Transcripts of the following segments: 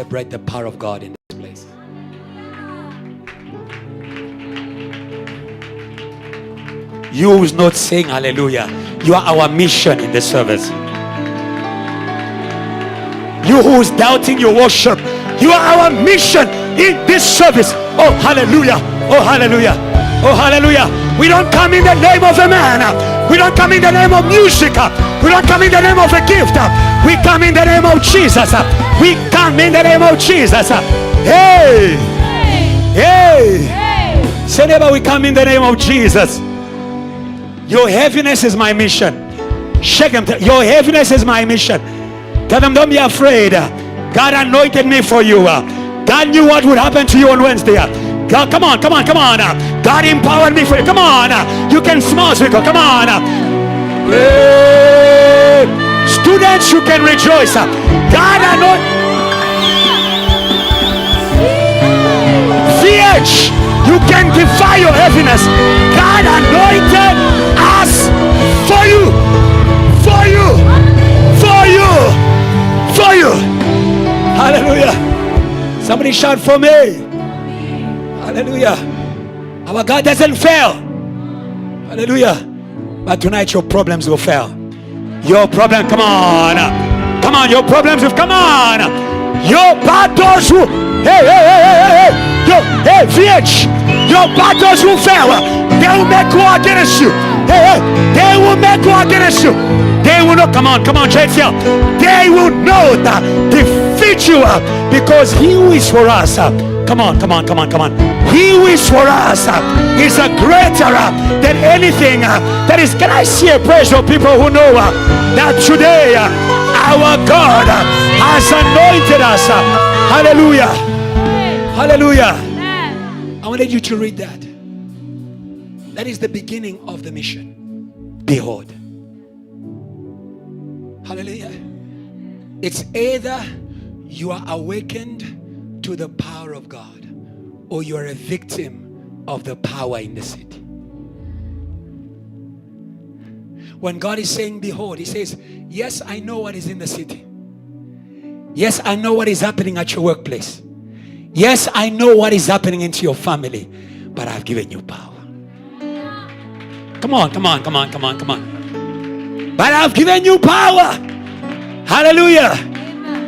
celebrate the power of God in this place. You who's not saying hallelujah, you are our mission in this service. You who's doubting your worship, you are our mission in this service. Oh hallelujah, oh hallelujah, oh hallelujah. We don't come in the name of a man, we don't come in the name of music, we don't come in the name of a gift, we come in the name of Jesus. We come in the name of Jesus. Hey, hey, say neighbor, we come in the name of Jesus. Your heaviness is my mission. Shake them. Your heaviness is my mission. Tell them, don't be afraid. God anointed me for you. God knew what would happen to you on Wednesday. God, come on, come on, come on. God empowered me for you. Come on. You can smile, Rico. Come on. Hey. Students, you can rejoice. God anointed. VH, you can defy your heaviness. God anointed us for you. For you. For you. For you. Hallelujah. Somebody shout for me. Hallelujah. Our God doesn't fail. Hallelujah. But tonight your problems will fail. Your problem, come on. Come on, your problems will, come on. Your battles will, hey, hey, hey, hey, hey. Yo, hey, VH, your battles will fail. They will make war against you. Hey, hey, they will make war against you. They will not, come on, JTL. They will not defeat you because he who is for us. Come on, come on, come on, come on. He who is for us is a greater than anything that is. Can I see a praise for people who know that today our God has anointed us? Hallelujah. Hallelujah. I wanted you to read that. That is the beginning of the mission. Behold. Hallelujah. It's either you are awakened to the power of God or you are a victim of the power in the city. When God is saying behold, he says, yes, I know what is in the city. Yes, I know what is happening at your workplace. Yes, I know what is happening into your family, but I've given you power. Come on, come on, come on, come on, come on. But I've given you power. Hallelujah.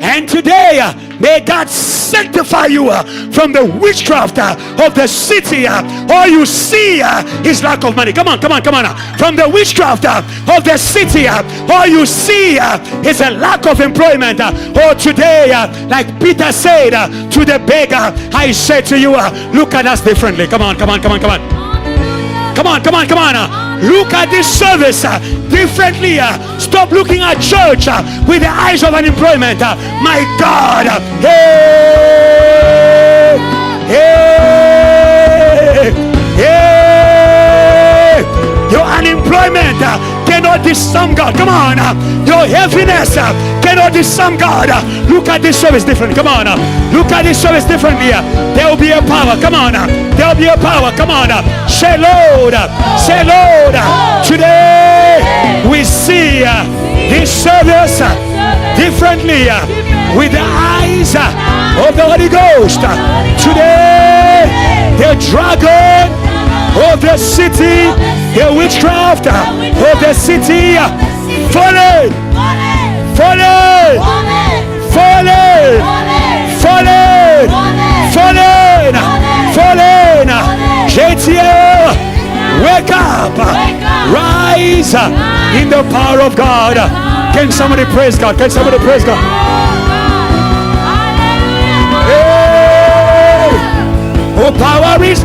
And today, may God sanctify you from the witchcraft of the city. All you see is lack of money. Come on, come on, come on. From the witchcraft of the city, all you see is a lack of employment. Or today, like Peter said to the beggar, I said to you, look at us differently. Come on, come on, come on, come on. Come on, come on, come on. Look at this service differently. Stop looking at church with the eyes of unemployment. My God. Hey, hey, hey. Your unemployment cannot disarm God. Come on. Your heaviness cannot disarm God. Look at this service differently. Come on. Look at this service differently. There will be a power. Come on. There will be a power. Come on. Say Lord. Say Lord. Today we see this service differently with the eyes of the Holy Ghost. Today the dragon of the city, the witchcraft of the city, fallen, fallen, fallen, fallen, fallen, fallen. JTL, wake up, rise in the power of God. Can somebody praise God? Can somebody praise God? Hey! Oh, power is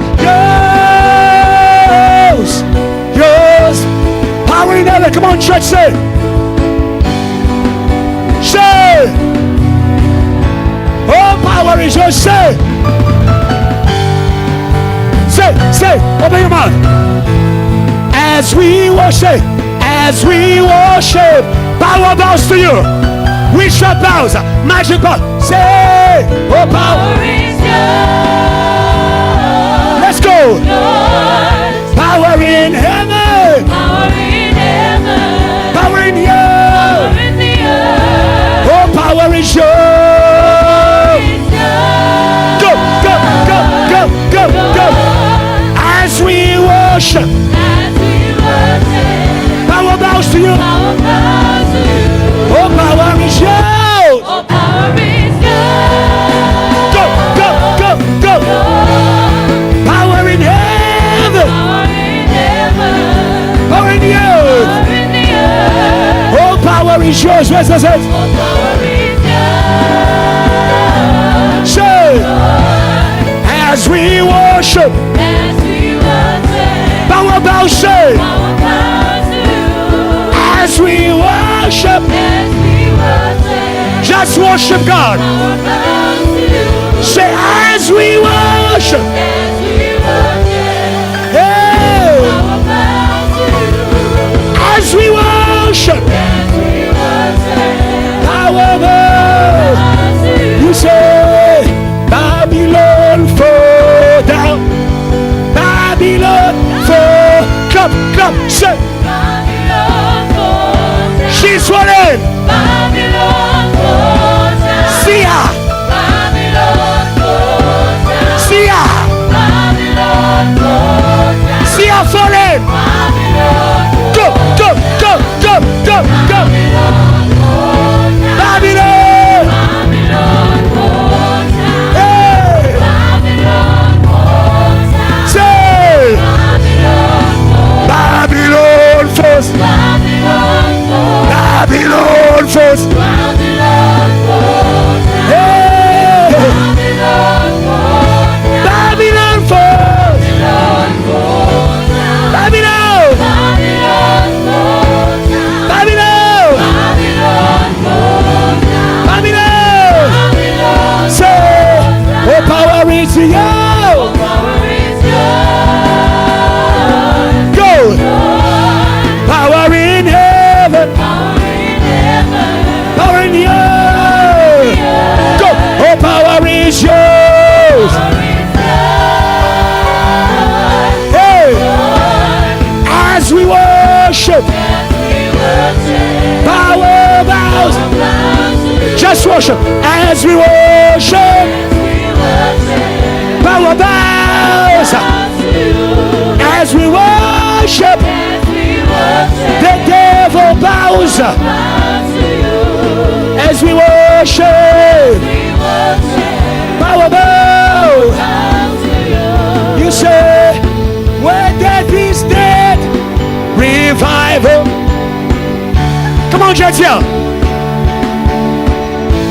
yours, yours. Power in heaven. Come on, church, say. Say. Oh, power is yours. Say. Say, open your mouth. As we worship, power bows to you. Witchcraft bows, magic bows. Say, oh, power is yours. Let's go. Yours. Power in heaven. Power in heaven. Power in the earth. Power in the earth. Oh, power is yours. is yours. Where's the sense? Say, as we worship, bow about, say, as we worship, just worship God. Say, as we worship, hey, as we worship, however, you say, Babylon fall down, Babylon fall, clap, clap, say, she's swollen, see her, see her, see her falling, go, go, go, go, go, go, Babylon, hey, say, Babylon first, Babylon first, hey, Babylon first, Babylon, Babylon, Babylon, say, oh, power is yours, go, power in heaven, power in the earth, go, oh, power is yours, hey, as we worship, power bows, just worship, as we worship, power bows, as we worship, the devil bows, as we worship, power bows, you say, where death is dead, revival, come on, church here,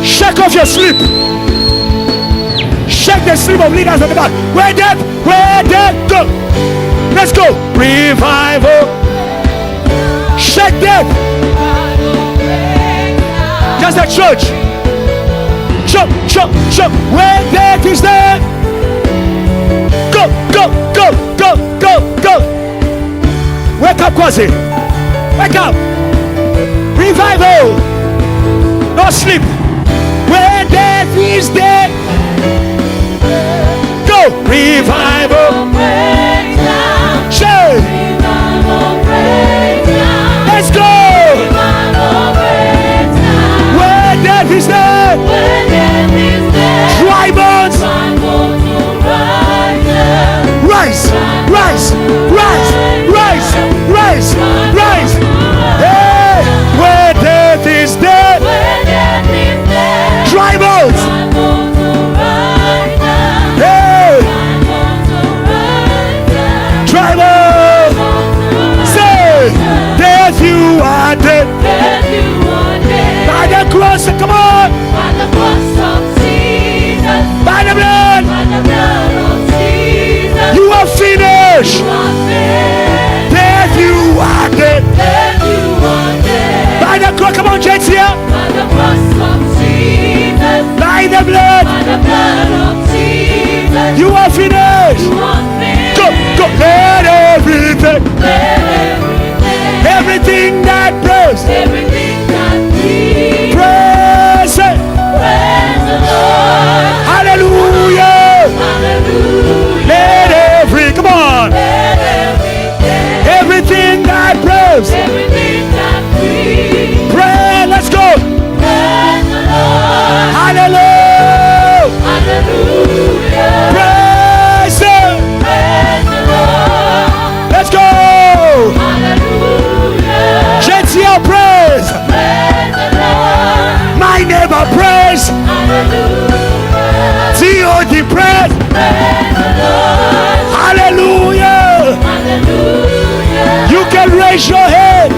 shake off your sleep, shake the sleep of leaders at the back, where death, go, let's go, revival, shake death, just a church, jump, jump, jump, where death is dead, go, go, go, go, go, go, wake up, Kwasi, wake up, revival, no sleep, where death is dead, go, revival, show, let's go, where death is dead, dry bones, rise, rise, rise, rise, rise, rise, hey, where death is dead, dry bones, hey, dry bones, say, death you are dead, by the cross, come on, by the blood of Jesus, you are finished, death you are dead, by the cross, come on, gents here, by the blood of Jesus, you are finished, go, go, let everything, everything that breaks, praise it, the Lord, hallelujah, let every, come on, everything that breaks, pray, let's go, hallelujah, praise it, let's go, let's hear praise, my neighbor praise, T.O.D. praise, hallelujah, you can raise your head,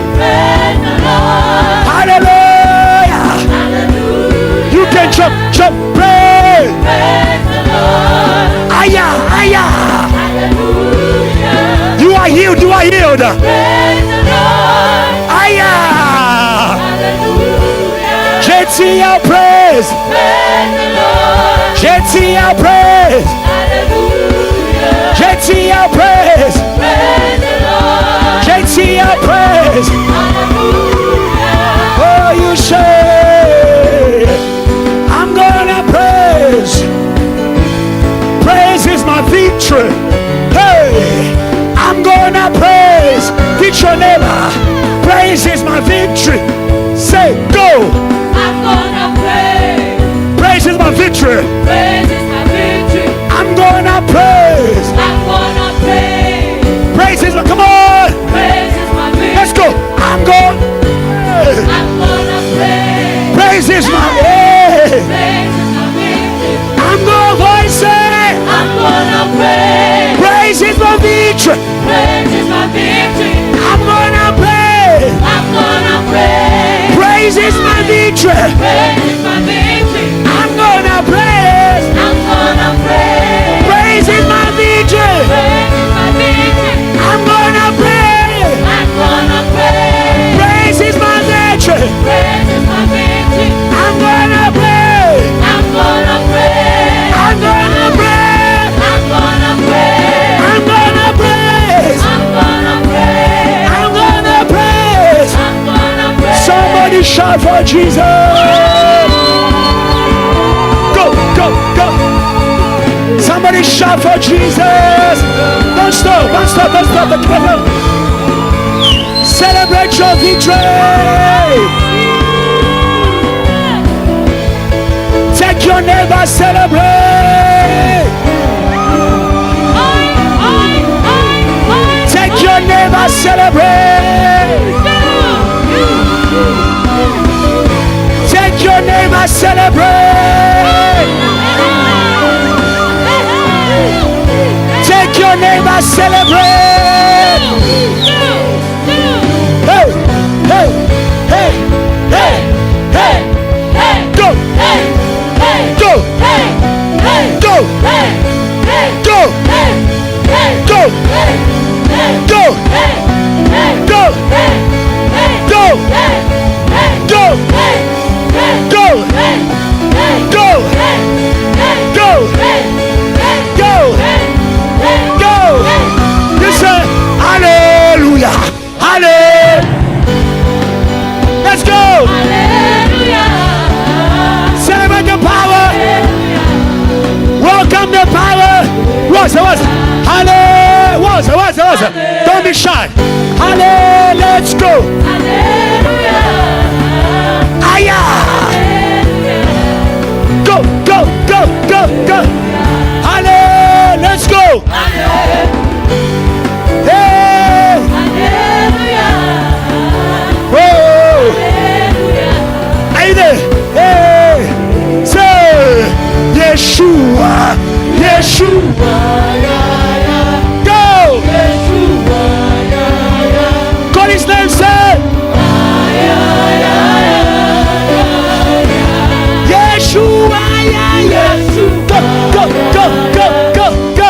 hallelujah. Praise the Lord. Aya. Hallelujah. JTL praise. Praise the Lord. JTL praise. Hallelujah. JTL praise. Praise the Lord. JTL praise. Hallelujah. Oh, you say, I'm gonna praise. Praise is my victory. Hey, I'm gonna praise. Teach your neighbor. Praise is my victory. Say, go. I'm gonna praise. Praise is my victory. Praise is my victory. I'm gonna praise. I'm gonna praise. Praise is my, come on. Praise is my victory. Let's go. I'm going. I'm gonna praise. Praise is my, Praise is my victory. I'm gonna voice it. I'm gonna praise. Praise is my victory. Praise is my victory. I'm gonna praise. I'm gonna praise. Praise is my victory. Praise is my victory. I'm gonna praise. I'm gonna praise. Praise is my victory. Praise is my victory. I'm gonna praise. I'm gonna praise. Praise is my victory. Praise is my victory. I'm gonna praise. I'm gonna praise. I'm gonna praise. I'm gonna praise. I'm gonna praise. I'm gonna praise. I'm gonna praise. I'm gonna praise. Somebody shout for Jesus. Go, go, go. Somebody shout for Jesus. Don't stop, don't stop, don't stop. Don't stop. Celebrate your victory. Take your neighbor, celebrate. Take your neighbor, celebrate. Take your neighbor, celebrate. Take your neighbor, celebrate. Hey, hey, hey, hey, hey. Go, go, go, go, go, go, go, go, go, go, go, go, go, go. Listen, hallelujah, hallelujah. Let's go. Celebrate the power. Welcome the power. What's it? Hallelujah. What's it? Don't be shy. Hallelujah. Let's go. Aya. Go, go, go, go, go. Hallelujah. Let's go. Hey. Whoa. Are you there? Hey. Say, Yeshua, Yeshua. Go. Call his name, say. Yeshua, yeah, yeah. Go, go, go, go, go, go.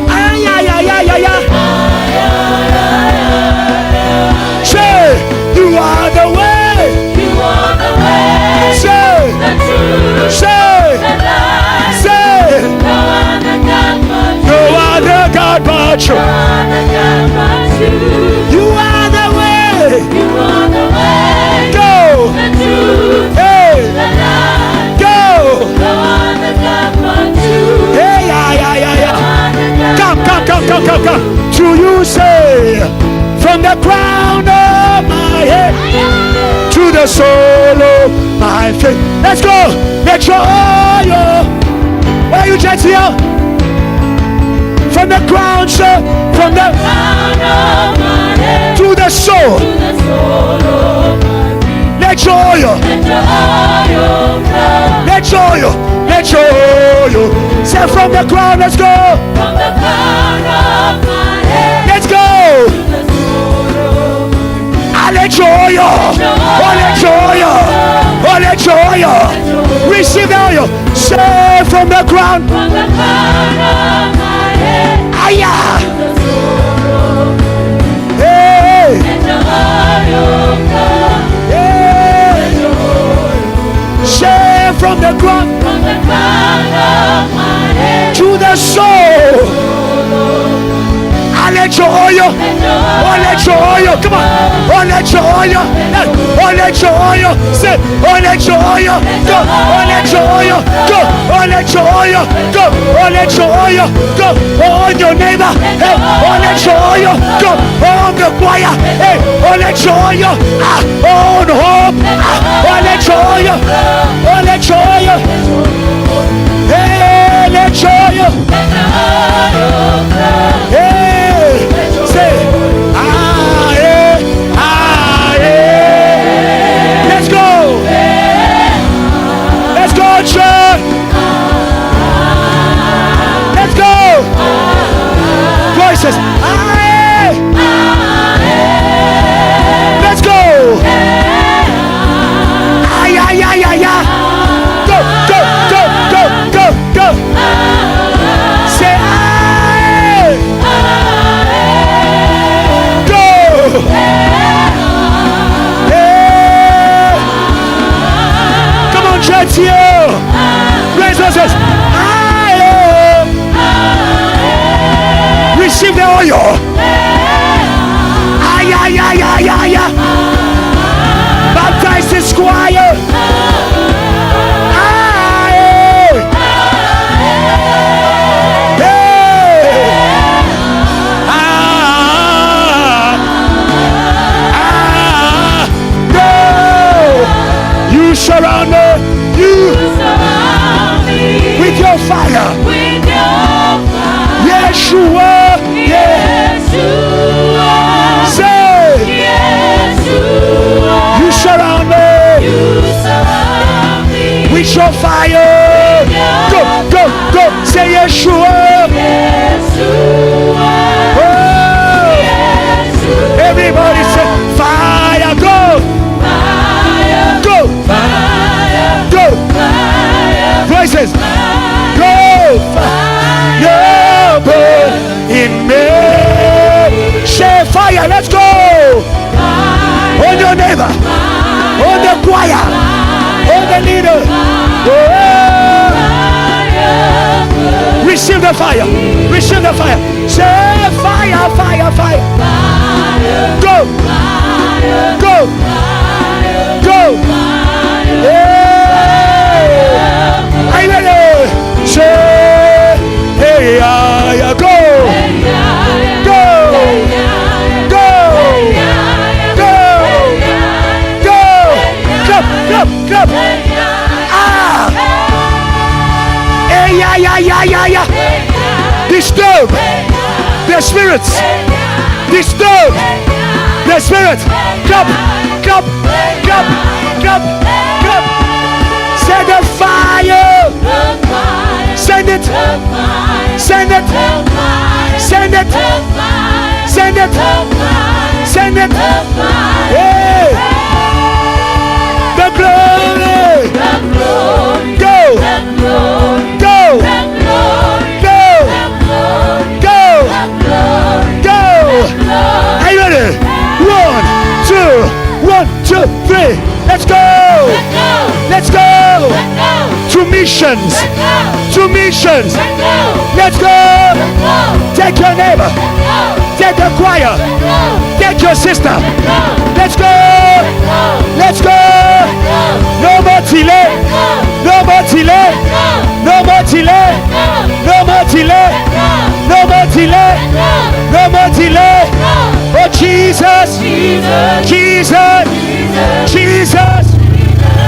Ah, yeah, yeah, yeah, yeah, yeah. Say, you are the way. Say, say, say. No other God but you. You are the way. Go. Hey. Go. Hey, yeah, yeah, yeah, yeah. Come. To you say, from the crown of my head to the sole of my feet. Let's go. Let your oil. Where are you, JTL? From the crown, sir. From the crown of my head to the soul. Let your oil. Let your oil. Let your oil. Say from the crown, let's go. From the crown of my head. Let's go. I let your oil. Oh, let your oil. Oh, let your oil. Receive the oil. Say from the crown. From the crown of my head. Aya. your soul. I let your oil. Oh, let your oil. Come on. Oh, let your oil. Oh, let your oil. Say, oh, let your oil. Go. Oh, let your oil. Go. Oh, let your oil. Go. Oh, let your oil. Go. Oh, on your neighbor. Hey. Oh, let your oil. Go. Oh, on the choir. Hey. Oh, let your oil. Ah. Oh, on hope. Ah. Oh, let your oil. Oh, let your oil. Hey, let your oil. Hey. Say, ah, yeah, ah, yeah. Let's go. Let's go, church. Let's go. Voices. Ah, yeah. Let's go. Ah, yeah, yeah, yeah, yeah. Go, go, go, go, go, go. Say, ah, go. Yeah. Come on, church, here. Raise those hands. Receive the oil. Ay, ay, ay, ay, ay, ay. Baptize the squire. Ay. Hey. No. You surround me. You surround me with your fire. with your fire. Yeshua. Yeah. Yeshua. Say. Yeshua. You surround me. You surround me With your fire. Go, go, go. Say Yeshua. Yeshua. Oh. Yeshua. Everybody say fire. Go. Fire. Go. Fire. Go. Fire. Voices. Go. Fire. Burn in me. Say fire. Let's go. On your neighbor. On the choir. On the leader. Oh. Receive the fire. Receive the fire. Say fire, fire, fire. Go. Go. Go. Yeah. Are you ready? Say, hey, yeah, go. Go. Go. Go. Go. Clap, clap, clap. Ah. Hey, yeah, yeah, yeah, yeah, yeah. Disturb the spirits. Disturb the spirits. Clap, clap, clap, clap, clap. Send the fire. Send it. Send it. Send it. Send it. Send it. Hey. The glory. Go. Go. Go. Go. Go. Are you ready? 1, 2, 1, 2, 3. Let's go. Let's go. To missions. To missions. Let's go. Take your neighbor. Take the choir. Take your sister. Let's go. Let's go. No more delay. No more delay. No more delay. No more delay. No more delay. No more delay. Oh Jesus. Jesus. Jesus.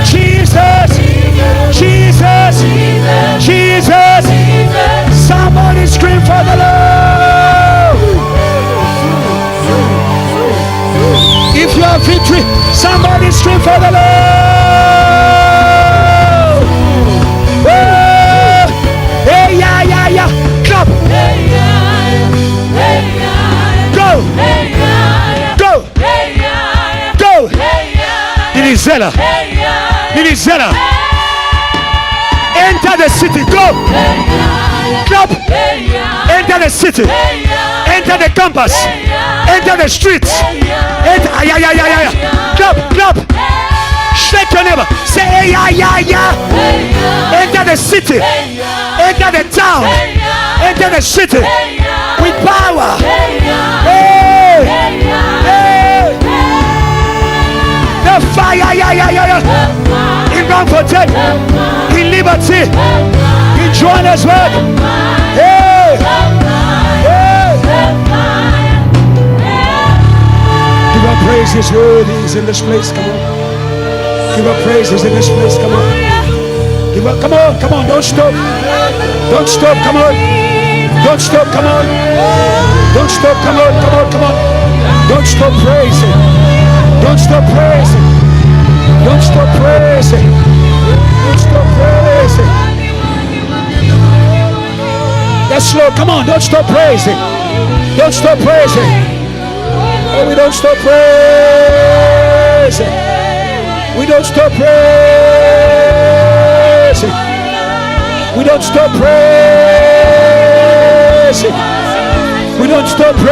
Jesus. Jesus. Jesus. Somebody scream for the Lord. If you have victory, somebody scream for the Lord. Oh, hey, yeah, yeah, yeah. Clap. Go. Go. Go. Ebenezer. Ebenezer. Enter the city. Go. Clap. Enter the city. Enter the campus. Enter the streets. Enter. Yeah, yeah, yeah, yeah, yeah. Clap. Clap. Shake your neighbor. Say, hey, yeah, yeah, yeah. Enter the city. Enter the town. enter the city with power. The fire, in Rampotet, in Liberty, in Johannesburg. Give our praises, worthy in this place. Come on. Give our praises in this place. Come on. Come on, don't stop. Don't stop, come on. Don't stop, come on. Don't stop, come on. Don't stop praising. Don't stop praising. Don't stop praising. Don't stop praising. That's slow, come on, don't stop praising. Don't stop praising. Oh, we don't stop praising. We don't stop praising. We don't stop praising. We don't stop praising.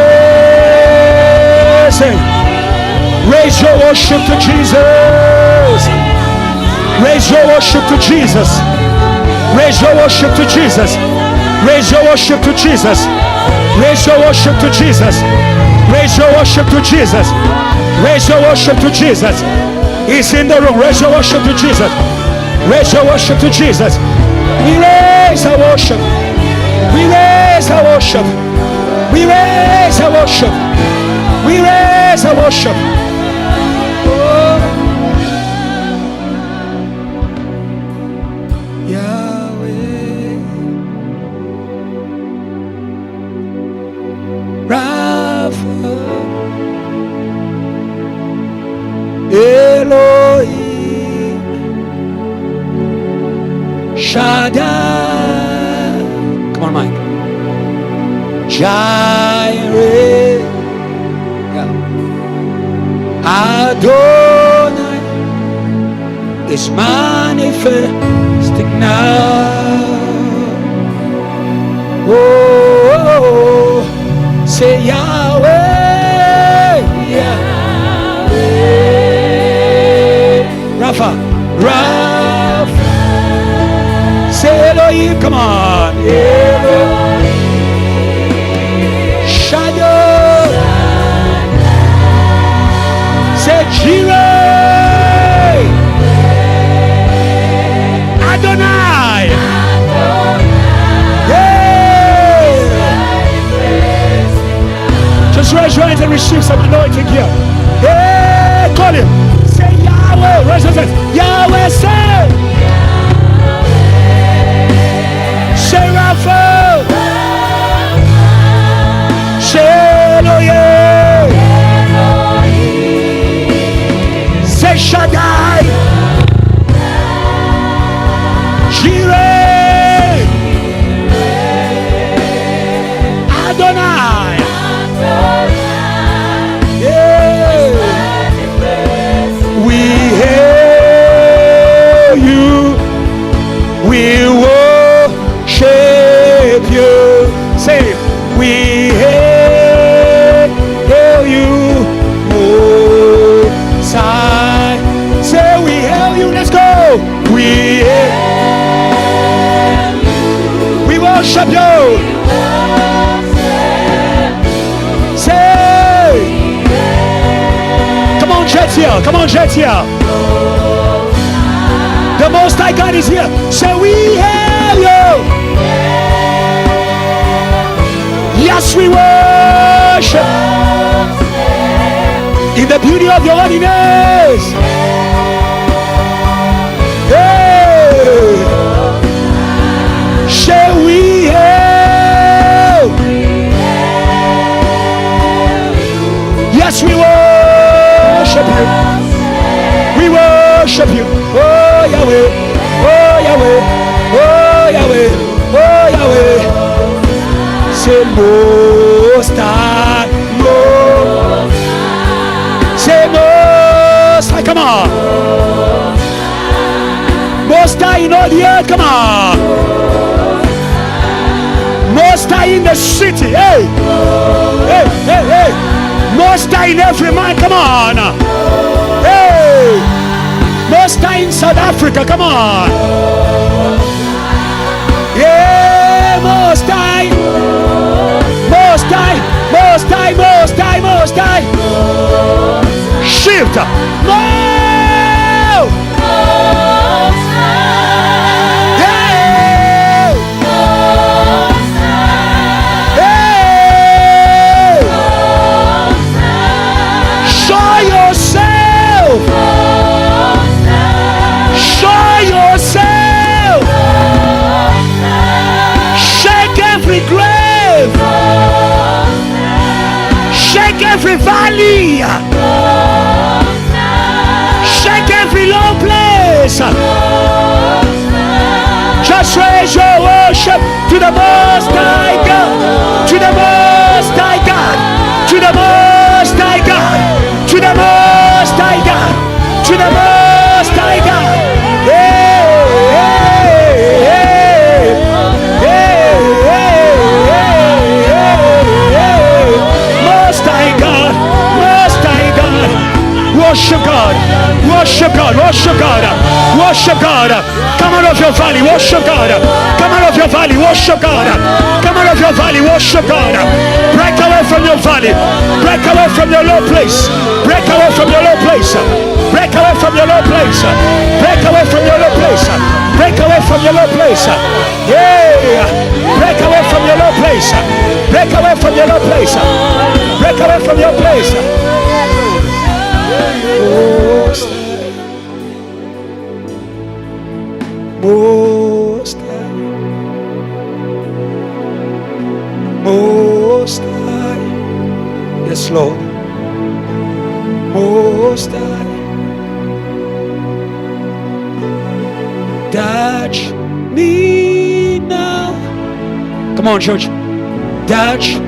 Raise your worship to Jesus. Raise your worship to Jesus. Raise your worship to Jesus. Raise your worship to Jesus. Raise your worship to Jesus. Raise your worship to Jesus. Raise your worship to Jesus. He's in the room. Raise your worship to Jesus. Raise your worship to Jesus. We raise our worship. We raise our worship. We raise our worship. We raise our worship. Oh. Yahweh. Rapha. Elohim. Shaddai. Come on, Mike. Jireh. Yeah. Adonai is manifesting now. Oh, say Yahweh. Yahweh. Rapha. Rapha. Say Elohim, come on. Elohim. Shadow. Say Jireh. Adonai. Yeah. Just raise your hands and receive some anointing here. Yeah, call him. Say Yahweh. Raise your hands. Yahweh, say. Say Rapha. Say Elohim. Say Shaddai. Jireh. Adonai. Yeah. We hail you. We worship you. Say, we hail you, Most High. Say, we hail you. Let's go. We hail you. We worship you. Say, come on, church here. Come on, church here. The Most High God is here. Say, we hail you. Yes, we worship in the beauty of your holiness. Hey, shall we hail? Yes, we worship you. We worship you. Oh Yahweh, oh Yahweh, oh Yahweh, oh Yahweh. Say Most High, Most. Say Most High, come on. Most High in all the earth, come on. Most High in the city, hey. Hey, hey, hey. Most High in every man, come on. Hey. Most High in South Africa, come on. Yeah, Most High. high, most high, most high, most high. Shift. More. Every valley, shake every low place. Just raise your worship to the Most High God, to the Most High God, to the Most High God, to the Most High God, to the Most High God. Worship God, worship God, worship God, worship God. Come out of your valley, worship God. Come out of your valley, worship God. Come out of your valley, worship God. Break away from your valley, break away from your low place, break away from your low place, break away from your low place, break away from your low place, break away from your low place. Yeah, break away from your low place, break away from your low place, break away from your place. Most High, Most High, yes Lord, Most High, touch me now. Come on, church, touch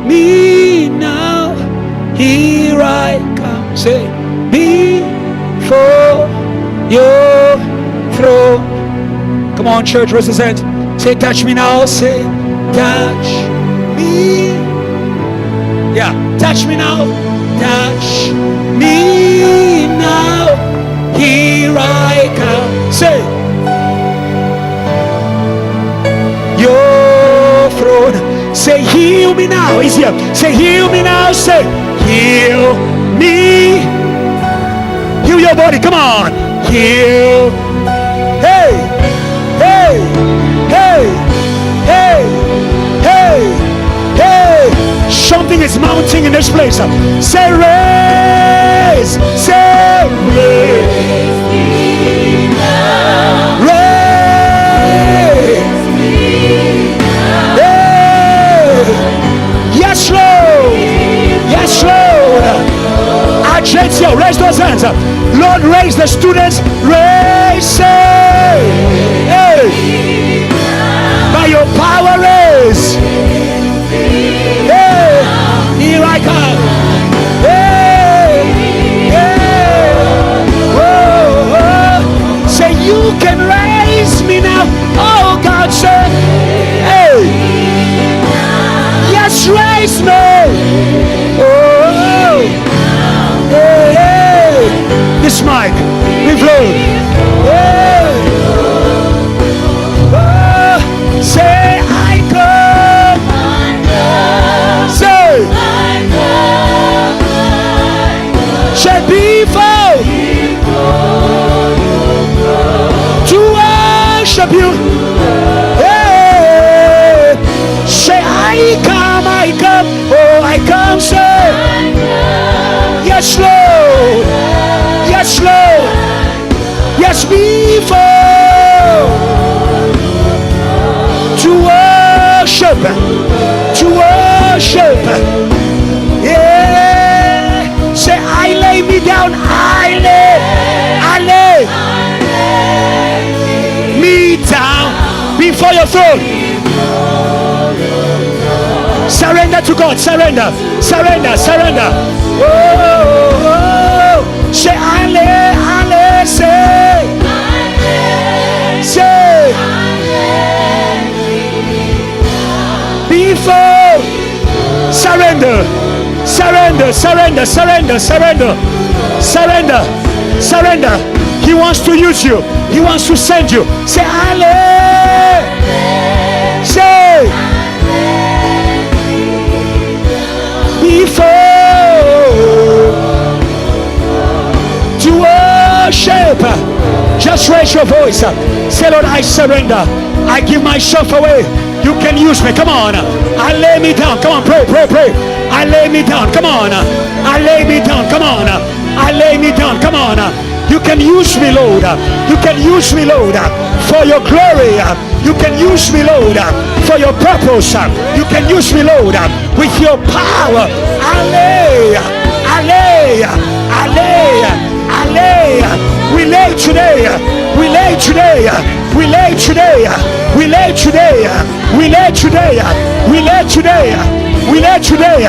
me now. Here I come, say, before your throne. Come on, church, raise his hand. Say, touch me now. Say, touch me. Yeah, touch me now. Touch me now. Here I come. Say, your throne. Say, heal me now. He's here. Say, heal me now. Say, heal me. Heal your body. Come on. Heal. Hey. Hey, hey, hey, hey, hey. Something is mounting in this place. Say raise. Say raise me now. Raise me now. Hey. Yes, Lord. Yes, Lord. Agentio, raise those hands. Lord, raise the students. Raise. Hey. By your power raise. Hey. Here I come. Hey. Hey. Oh, oh. Say you can raise me now. Oh God, say, hey. Yes, raise me. Oh. Hey, hey. This mic, reload. Hey. Oh, say I come. Say, say before to worship you. Hey. Say I come, I come. Oh, I come. Say, yes, Lord. Yes, Lord. Yes, before to worship, to worship. Yeah. Say I lay me down. I lay me down before your throne. Surrender to God. Surrender. Surrender. Surrender. Oh, oh, oh. Say I lay, say, say, before, surrender, surrender, surrender, surrender, surrender, surrender, surrender. He wants to use you. He wants to send you. Say I lay, say, to worship. Just raise your voice. Say, Lord, I surrender. I give myself away. You can use me. Come on. I lay me down. Come on, pray, pray, pray. I lay me down. Come on. I lay me down. Come on. I lay me down. Come on. You can use me, Lord. You can use me, Lord, for your glory. You can use me, Lord, for your purpose. You can use me, Lord, with your power. I lay. We lay today. We lay today. We lay today. We lay today. We lay today. We lay today. We lay today.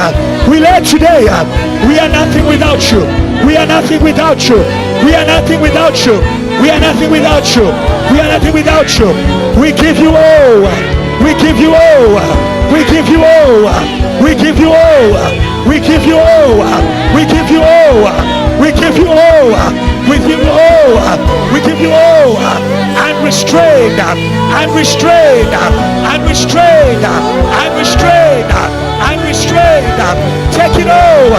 We lay today. We are nothing without you. We are nothing without you. We are nothing without you. We are nothing without you. We are nothing without you. We give you all. We give you all. We give you all. We give you all. We give you all. We give you all. We give you all. We give you all. We give you all. Unrestrained. Unrestrained. Unrestrained. Unrestrained. Unrestrained. Take it all.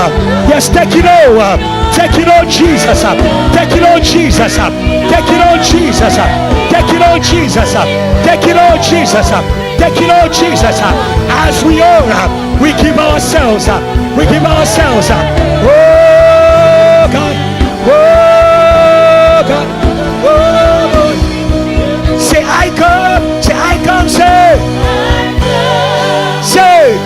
Yes, take it all. Take it all, Jesus. Take it all, Jesus. Take it all, Jesus. Take it all, Jesus. Take it all, Jesus. Take it all, Jesus. As we are, we give ourselves. We give ourselves. Oh God. Oh God. Oh Lord. Say I come. Say I come. Say. Say.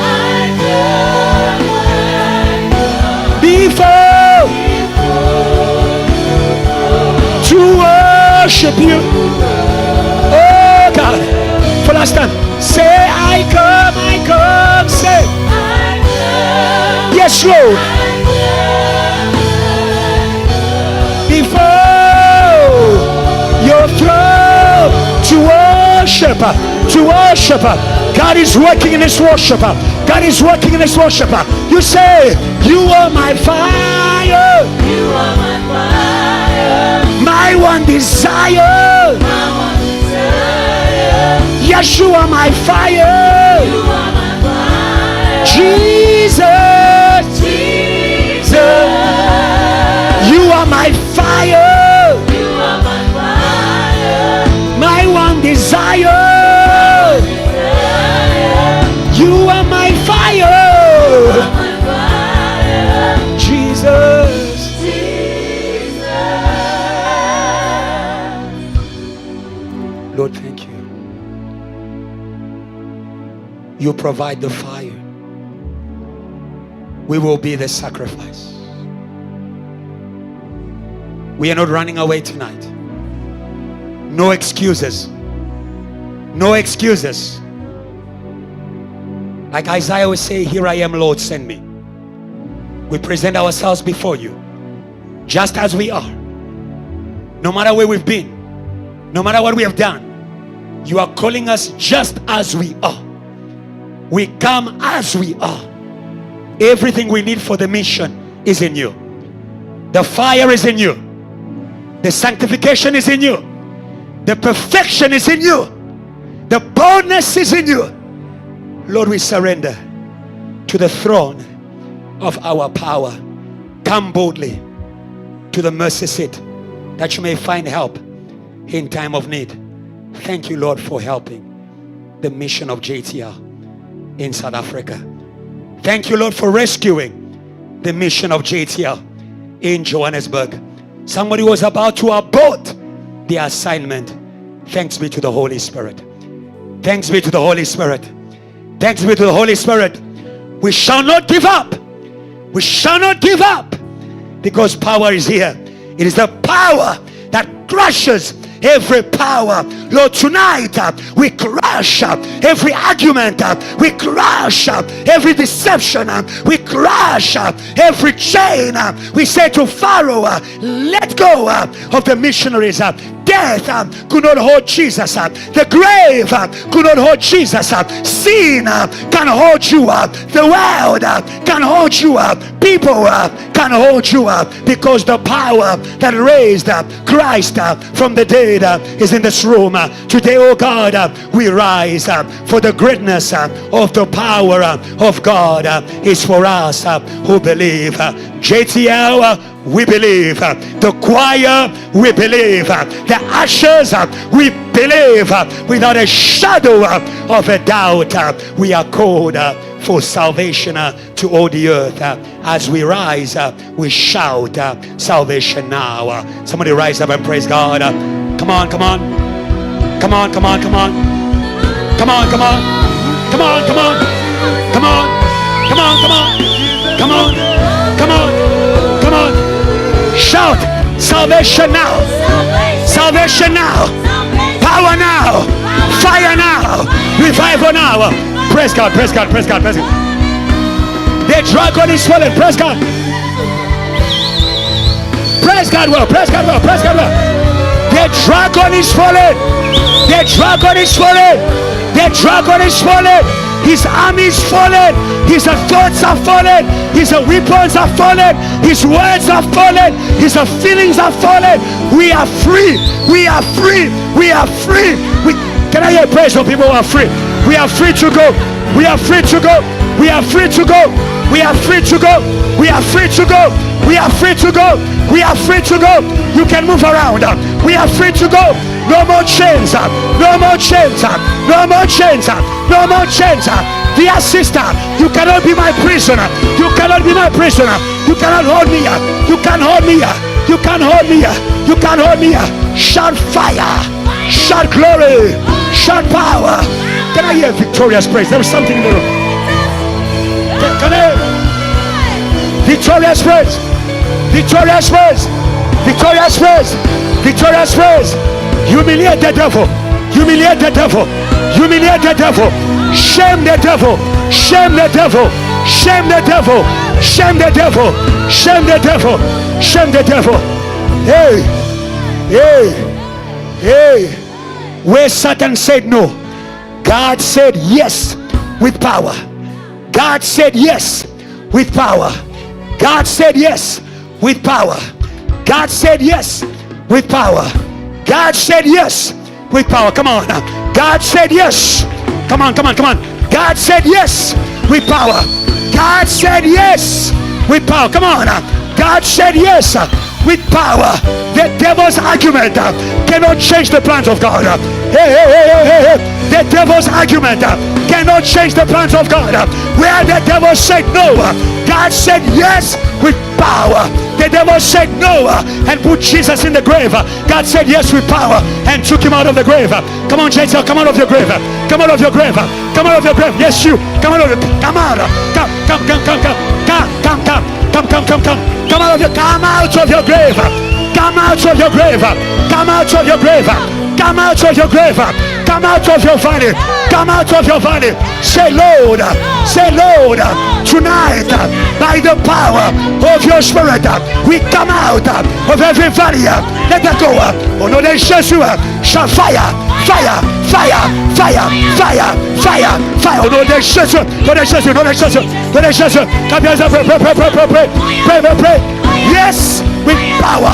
Before to worship you. Oh God. For last time. Say I come. Say. Yes, Lord. Before your throne to worship. To worship. God is working in this worship. God is working in this worship. You say, you are my fire. You are my fire. My one desire. My one desire. Yes, you are my fire. You are my fire. Jesus. Jesus. You are my fire. You are my fire. My one desire. You are my fire. My fire. Jesus. Jesus. Lord, thank you. You provide the fire. We will be the sacrifice. We are not running away tonight. No excuses. No excuses. Like Isaiah would say, here I am, Lord, send me. We present ourselves before you just as we are. No matter where we've been, no matter what we have done, you are calling us just as we are. We come as we are. Everything we need for the mission is in you. The fire is in you. The sanctification is in you. The perfection is in you. The boldness is in you. Lord, we surrender to the throne of our power. Come boldly to the mercy seat that you may find help in time of need. Thank you, Lord, for helping the mission of JTL in South Africa. Thank you, Lord, for rescuing the mission of JTL in Johannesburg. Somebody was about to abort the assignment. Thanks be to the Holy Spirit. Thanks be to the Holy Spirit. Thanks be to the Holy Spirit. We shall not give up. We shall not give up, because power is here. It is the power that crushes every power. Lord, tonight we crush every argument. We crush every deception. We crush every chain. We say to Pharaoh, let go of the missionaries. Death could not hold Jesus. The grave could not hold Jesus. Sin can hold you. The world can hold you. People can hold you, because the power that raised Christ from the dead is in this room. Today, oh God, we rise, for the greatness of the power of God is for us who believe. JTL, we believe. The choir, we believe. The ashes, we believe. Without a shadow of a doubt, we are called for salvation to all the earth. As we rise, we shout salvation now. Somebody rise up and praise God. Come on, come on. Come on, come on, come on. Come on, come on. Come on, come on. Come on. Come on, come on. Come on. Come on. Come on. Shout salvation now. Salvation now. Power now. Fire now. Revival now. Praise God, praise God, praise God, praise God. The dragon is fallen. Praise God. Praise God well, praise God well, praise God well. The dragon is fallen. The dragon is fallen. The dragon is fallen. His army is fallen. His thoughts are fallen. His weapons are fallen. His words are fallen. His feelings are fallen. We are free. We are free. We are free. Can I hear praise for people who are free? We are free to go. We are free to go. We are free to go. We are free to go. We are free to go. We are free to go. We are free to go. You can move around. We are free to go. No more chains. No more chains. No more chains. No more chains. Dear sister, you cannot be my prisoner. You cannot be my prisoner. You cannot hold me. You can't hold me. You can't hold me. You can't hold me. Shout fire. Shout glory. Shout power. Can I hear victorious praise? There is something in the room. Can I hear victorious praise? Victorious praise. Victorious praise. Victorious praise. Humiliate the devil. Humiliate the devil. Humiliate the devil. Shame the devil. Shame the devil. Shame the devil. Shame the devil. Shame the devil. Shame the devil. Hey. Hey. Hey. Where Satan said no, God said yes with power. God said yes with power. God said yes with power. God said yes with power. God said yes with power. Come on. God said yes. Come on, come on, come on. God said yes with power. God said yes with power. Come on. God said yes with power. The devil's argument cannot change the plans of God. Hey, hey, hey, hey, hey. The devil's argument cannot change the plans of God. Where the devil said no, God said yes with power. The devil said no and put Jesus in the grave. God said yes with power and took him out of the grave. Come on, Jesus, come out of your grave. Come out of your grave. Come out of your grave. Yes, you. Come out of your. Come out. Come, come, come, come, come, come, come, come, come, come, come, come. Come out of your. Come out of your grave. Come out of your grave. Come out of your grave. Come out of your grave. Come out of your valley. Come out of your valley. Say, Lord. Say, Lord. Tonight, by the power of your spirit, we come out of every valley. Let that go. Oh no, they chase you. Shall fire. Fire. Fire. Fire. Fire. Fire. Fire. Oh no, they chase you. No, they chase you. No, they chase you. No, they chase you. Come here. Pray. Pray. Pray. Pray. Pray. Pray. Pray. Pray. Yes, with power.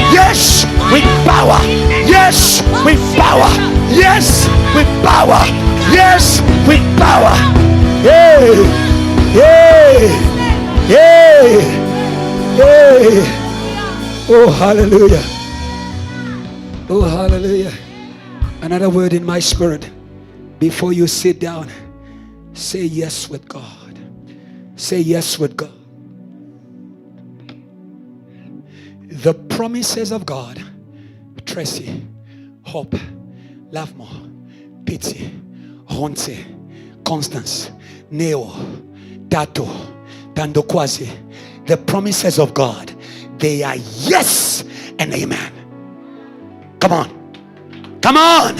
Yes, with power. Yes, with power. Yes, with power. Yes, with power. Hey, hey, hey, hey. Oh, hallelujah. Oh, hallelujah. Another word in my spirit. Before you sit down, say yes with God. Say yes with God. The promises of God, Tracy, hope, love more, pity, Honte, Constance, Neo, Tato, Tandokwasi, the promises of God, they are yes and amen. Come on. Come on.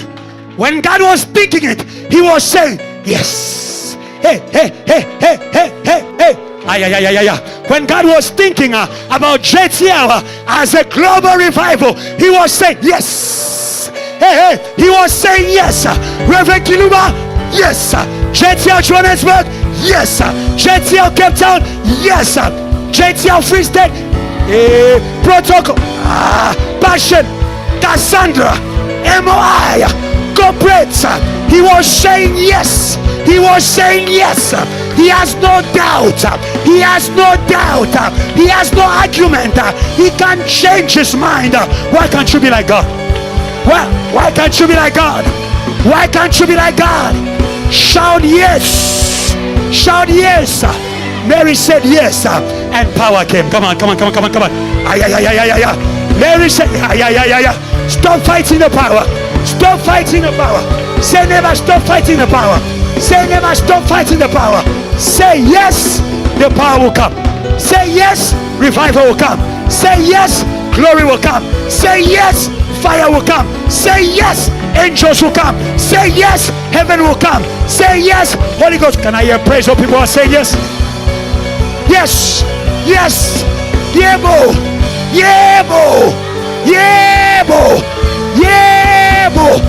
When God was speaking it, he was saying yes. Hey, hey, hey, hey, hey, hey, hey. When God was thinking about JTL as a global revival, he was saying yes. He was saying yes. Reverend Kiluba, yes. JTL Johannesburg, yes. JTL Cape Town, yes. JTL Free State, Protocol, Passion, Cassandra, MOI, Corporate. He was saying yes. He was saying yes. He has no doubt. He has no doubt. He has no argument. He can change his mind. Why can't you be like God? Why can't you be like God? Why can't you be like God? Shout yes. Shout yes. Mary said yes, and power came. Come on. Mary said, stop fighting the power. Stop fighting the power. Say never stop fighting the power. Say never stop fighting the power. Say yes, the power will come. Say yes, revival will come. Say yes, glory will come. Say yes, fire will come. Say yes, angels will come. Say yes, heaven will come. Say yes, Holy Ghost. Can I hear praise of people who are saying yes? Yes, yes, yebo, yebo, yebo, yebo.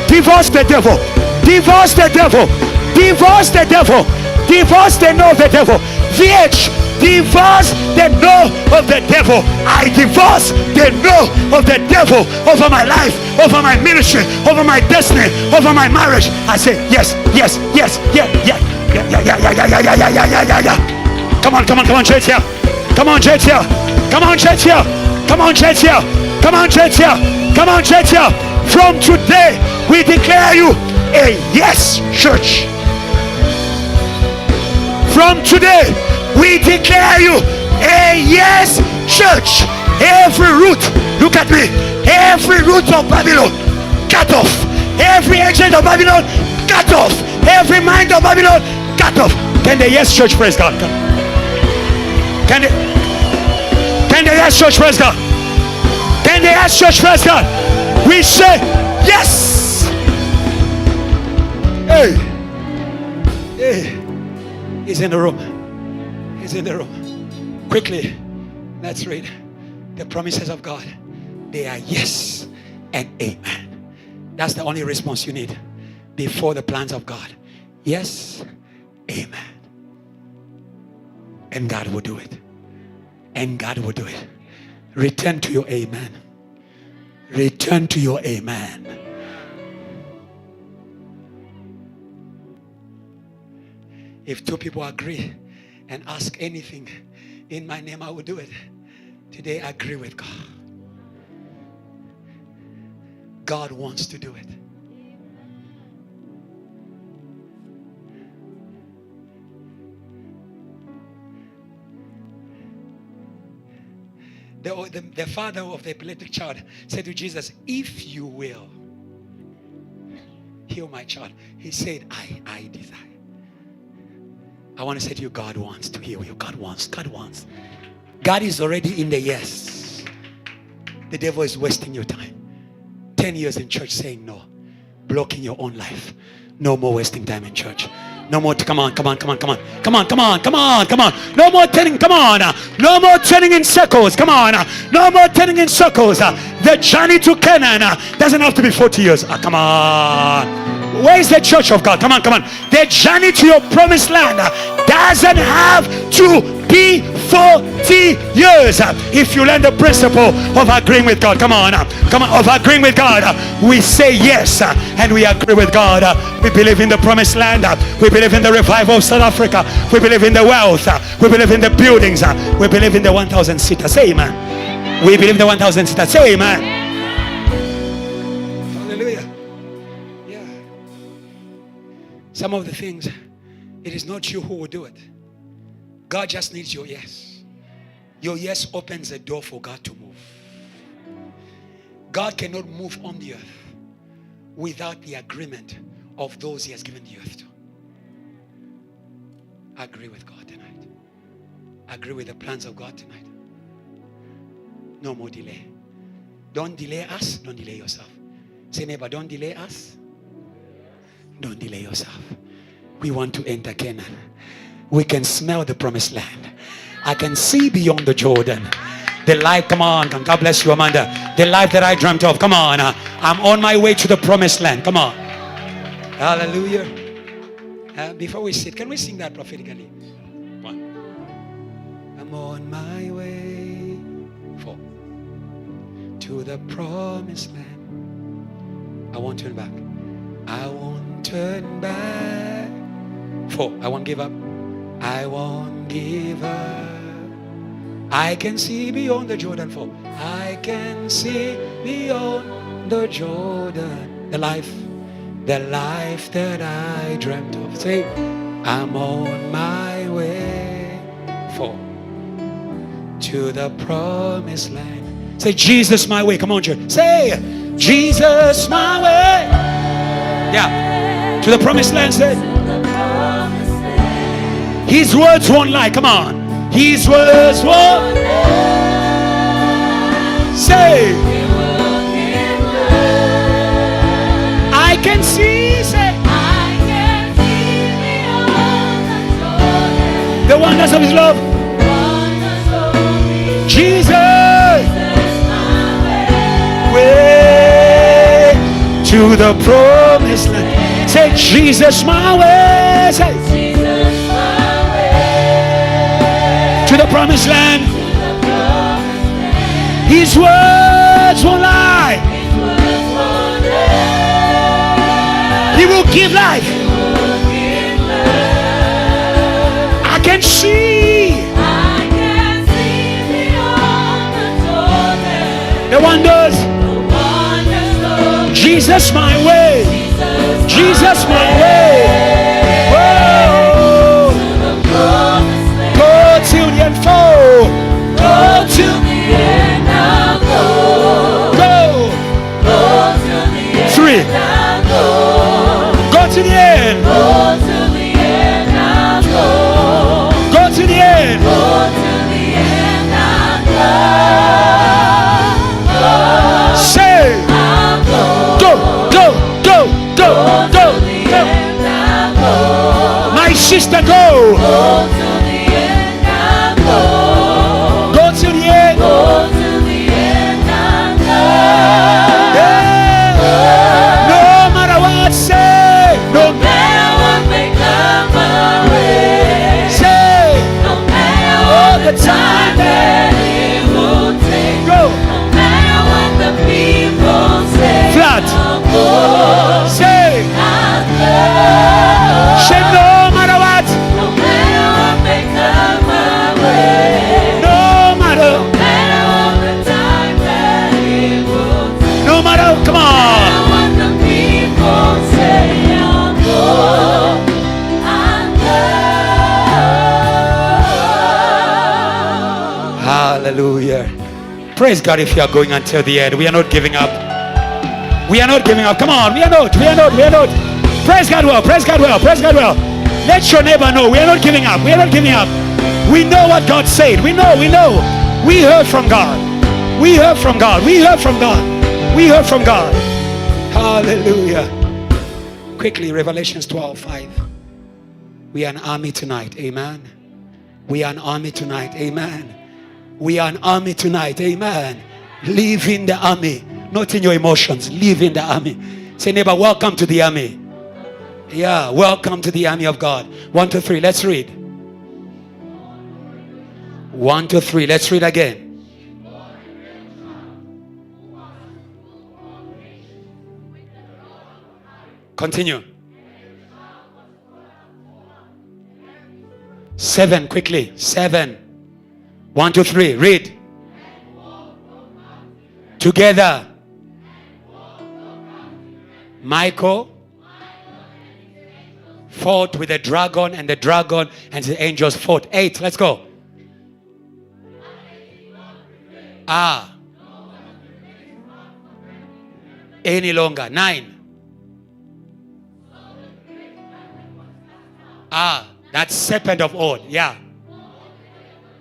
Divorce the devil. Divorce the devil. Divorce the devil. Divorce the no of the devil. VH, divorce the no of the devil. I divorce the no of the devil over my life, over my ministry, over my destiny, over my marriage. I say yes, yes, yes, yeah. Come on, church here. Come on, church here. Come on, church here. Come on, church here. Come on, church here. Come on, church here. From today, we declare you a yes church. From today, we declare you a yes church. Every root, look at me, every root of Babylon, cut off. Every agent of Babylon, cut off. Every mind of Babylon, cut off. Can the yes church praise God? Can the yes church praise God? Can the yes church praise God? We say yes. Hey, he's in the room. He's in the room. Quickly, let's read the promises of God. They are yes and amen. That's the only response you need before the plans of God. Yes, amen. And God will do it. And God will do it. Return to your amen. Return to your amen. If two people agree and ask anything in my name, I will do it. Today, I agree with God. God wants to do it. The father of the epileptic child said to Jesus, if you will heal my child. He said, I desire. I want to say to you, God wants to heal you. God wants. God is already in the yes. The devil is wasting your time. 10 years in church saying no. Blocking your own life. No more wasting time in church. No more, come on. No more turning, come on. No more turning in circles, come on. No more turning in circles. The journey to Canaan doesn't have to be 40 years. Come on. Where is the church of God? Come on. The journey to your promised land doesn't have to be 40 years. If you learn the principle of agreeing with God, come on, of agreeing with God, we say yes and we agree with God. We believe in the promised land. We believe in the revival of South Africa. We believe in the wealth. We believe in the buildings. We believe in the 1,000 seaters. Say amen. We believe in the 1,000 seaters. Say amen. Hallelujah. Yeah. Some of the things, it is not you who will do it. God just needs your yes. Your yes opens the door for God to move. God cannot move on the earth without the agreement of those he has given the earth to. Agree with God tonight. Agree with the plans of God tonight. No more delay. Don't delay us, don't delay yourself. Say neighbor, don't delay us. Don't delay yourself. We want to enter Canaan. We can smell the promised land. I can see beyond the Jordan. The life, come on. God bless you, Amanda. The life that I dreamt of. Come on. I'm on my way to the promised land. Come on. Hallelujah. Before we sit, can we sing that prophetically? One. I'm on my way. Four. To the promised land. I won't turn back. I won't turn back. Four. I won't give up. I won't give up. I can see beyond the Jordan. Four. I can see beyond the Jordan. The life that I dreamt of. Say, I'm on my way. Four. To the promised land. Say, Jesus my way. Come on, church. Say, Jesus my way. Yeah. To the promised land. Say, His words won't lie. Come on. His words won't lie. Say, I can see. Say, the wonders of His love. Jesus way to the promised land. Say, Jesus my way. Say, to the promised land. His words won't lie. He will give life. I can see the wonders. Jesus my way. Jesus my way. Whoa. Go till the end. Four. Go till the end. Now go. Go. Till the end. Three. Go to the end. Go to the end. Now go. Go to the end. Go to the end. Now go. Say. Go. Go. Go. Go. Go. Go. My sister, go. Go to the end. Now go. Go to the end. Go to the end. Now go. No matter what, say. No matter what may come my way. Say. No matter what the time that it will take. Go. No matter what the people say. Flat. Say. Say no matter what. No matter what may come my way. No matter. No matter what the time that it will take. No matter. Come on. What the people say, I'll go. Hallelujah. Praise God if you are going until the end. We are not giving up. We are not giving up. Come on. We are not. Praise God well. Praise God well. Praise God well. Let your neighbor know we are not giving up. We are not giving up. We know what God said. We know. We heard from God. We heard from God. We heard from God. We heard from God. Hallelujah. Quickly, Revelations 12:5. We are an army tonight. Amen. We are an army tonight. Amen. We are an army tonight. Amen. Live in the army. Not in your emotions. Live in the army. Say, neighbor, welcome to the army. Yeah, welcome to the army of God. 1, 2, 3. Let's read. 1, 2, 3. Let's read again. Continue. 7, quickly. 7. 1, 2, 3. Read. Together. Michael fought with the dragon, and the dragon and the angels fought. 8. Let's go. Any longer. 9. That serpent of old. Yeah.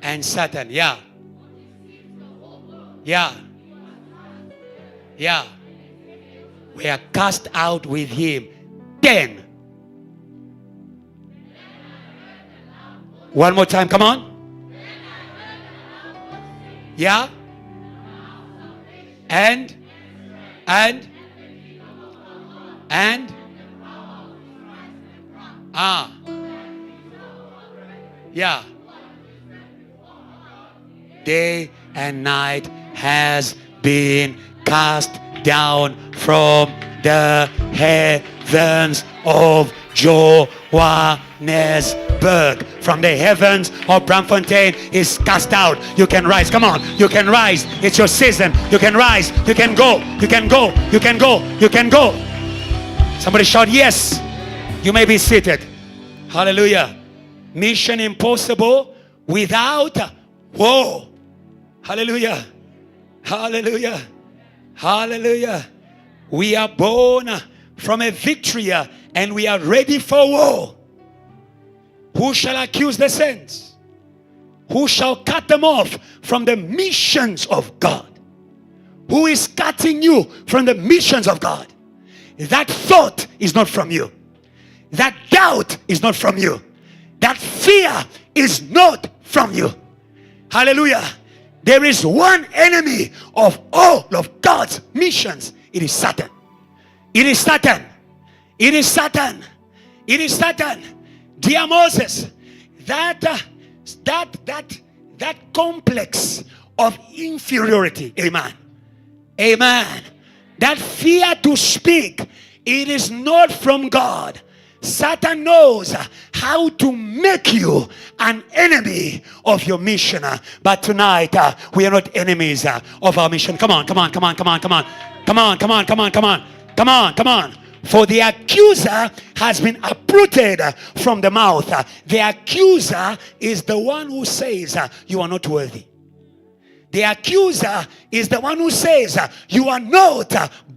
And Satan. Yeah. We are cast out with him. 10. One more time, come on. Yeah? And yeah. Day and night has been cast down from the heavens of Johannesburg. From the heavens of Braamfontein is cast out. You can rise. Come on. You can rise. It's your season. You can rise. You can go. You can go. You can go. You can go. Somebody shout yes. You may be seated. Hallelujah. Mission impossible without war. Hallelujah. Hallelujah. Hallelujah. We are born from a victory and we are ready for war. Who shall accuse the saints? Who shall cut them off from the missions of God? Who is cutting you from the missions of God? That thought is not from you. That doubt is not from you. That fear is not from you. Hallelujah. There is one enemy of all of God's missions. It is Satan. It is Satan. It is Satan. It is Satan. Dear Moses, that complex of inferiority, amen, amen, that fear to speak, it is not from God. Satan knows how to make you an enemy of your mission. But tonight, we are not enemies of our mission. Come on, come on, come on, come on, come on. Come on, come on, come on, come on. Come on, come on. For the accuser has been uprooted from the mouth. The accuser is the one who says you are not worthy. The accuser is the one who says you are not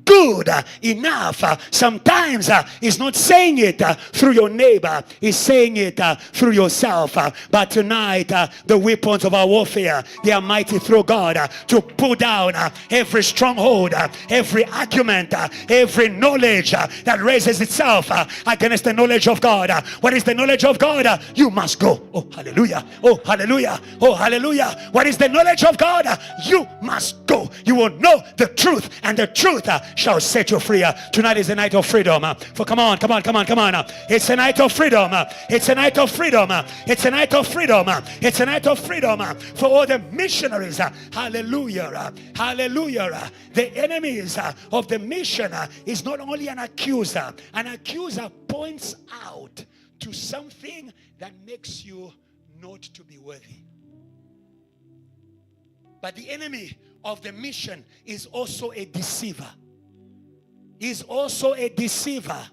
good enough. Sometimes he's not saying it through your neighbor, he's saying it through yourself. But tonight, the weapons of our warfare, they are mighty through God to pull down every stronghold, every argument, every knowledge that raises itself against the knowledge of God. What is the knowledge of God? You must go. Oh, hallelujah. Oh, hallelujah. Oh, hallelujah. What is the knowledge of God? You must go. You will know the truth, and the truth shall set you free. Tonight is a night of freedom. For come on, come on, come on, come on. It's a night of freedom. It's a night of freedom. It's a night of freedom. It's a night of freedom for all the missionaries. Hallelujah. Hallelujah. The enemies of the mission is not only an accuser. An accuser points out to something that makes you not to be worthy. But the enemy of the mission is also a deceiver. Is also a deceiver.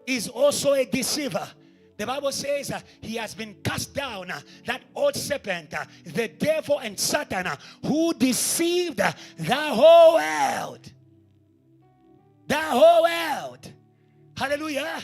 Is also a deceiver. The Bible says he has been cast down, that old serpent, the devil and Satan, who deceived the whole world. The whole world. Hallelujah.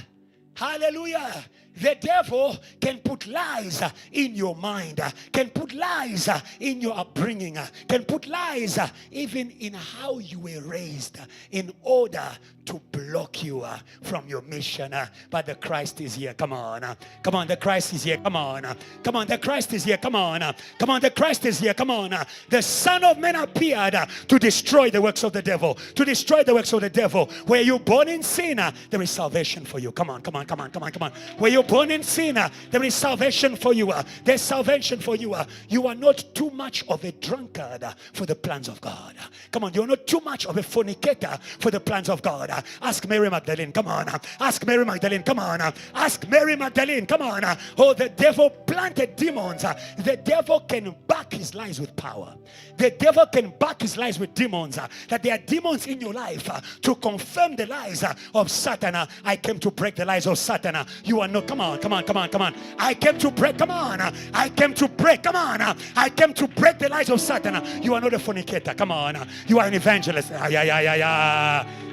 Hallelujah. The devil can put lies in your mind, can put lies in your upbringing, can put lies even in how you were raised in order to block you from your mission. But the Christ is here. Come on. Come on, the Christ is here. Come on. Come on, the Christ is here. Come on. Come on, the Christ is here. Come on. The Son of Man appeared to destroy the works of the devil. To destroy the works of the devil. Were you born in sin? There is salvation for you. Come on, come on, come on, come on, come on. Were you born in sin? There is salvation for you. There's salvation for you. You are not too much of a drunkard for the plans of God. Come on, you're not too much of a fornicator for the plans of God. Ask Mary Magdalene. Come on. Ask Mary Magdalene. Come on. Ask Mary Magdalene. Come on. Oh, the devil planted demons. The devil can back his lies with power. The devil can back his lies with demons. That there are demons in your life to confirm the lies of Satan. I came to break the lies of Satan. You are not. Come on, come on, come on, come on. I came to break. Come on. I came to break. Come on. I came to break the lies of Satan. You are not a fornicator. Come on. You are an evangelist. Hey,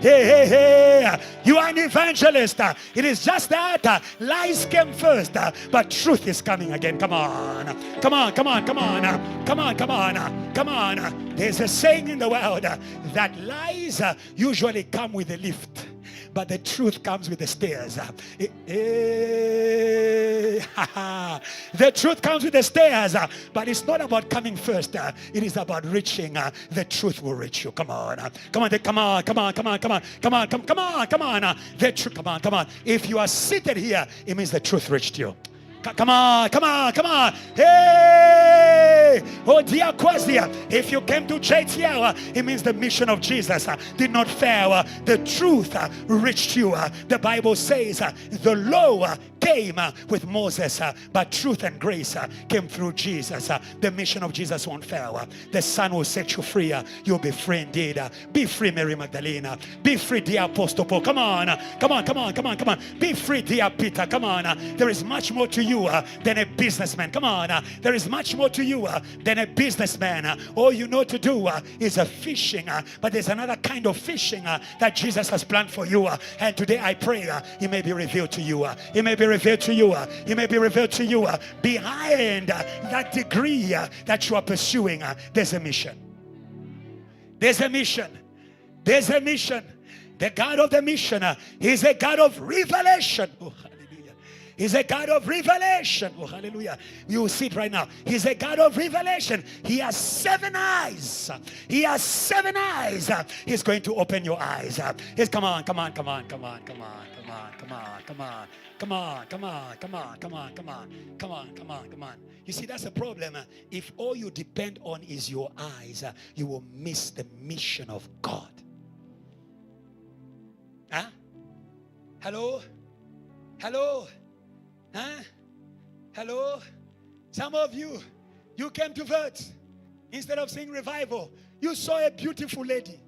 hey, hey. You are an evangelist. It is just that lies came first, but truth is coming again. Come on. Come on, come on, come on. Come on, come on. Come on. There's a saying in the world that lies usually come with a lift, but the truth comes with the stairs. The truth comes with the stairs, but it's not about coming first. It is about reaching. The truth will reach you. Come on, come on, come on, come on, come on, come on, come on, come on, come on. The truth, come on, come on. If you are seated here, it means the truth reached you. Come on, come on, come on. Hey! Oh, dear Kwasia, if you came to JTL, it means the mission of Jesus did not fail. The truth reached you. The Bible says the law came with Moses, but truth and grace came through Jesus. The mission of Jesus won't fail. The Son will set you free. You'll be free indeed. Be free, Mary Magdalena. Be free, dear Apostle Paul. Come on, come on, come on, come on, come on. Be free, dear Peter. Come on. There is much more to you than a businessman. Come on. There is much more to you than a businessman. All you know to do is a fishing, but there's another kind of fishing that Jesus has planned for you. And today I pray it may be revealed to you. It may be revealed to you. It may be revealed to you. Behind that degree that you are pursuing, there's a mission. There's a mission. There's a mission. The God of the mission is a God of revelation. Oh, hallelujah. He's a God of revelation. Oh, hallelujah. You will see it right now. He's a God of revelation. He has 7 eyes. He has 7 eyes. He's going to open your eyes. He's come on, come on, come on, come on, come on, come on, come on, come on. Come on, come on, come on, come on, come on, come on, come on, come on. You see, that's the problem. If all you depend on is your eyes, you will miss the mission of God. Huh? Hello? Hello? Huh? Hello? Some of you came to Vert. Instead of seeing revival, you saw a beautiful lady.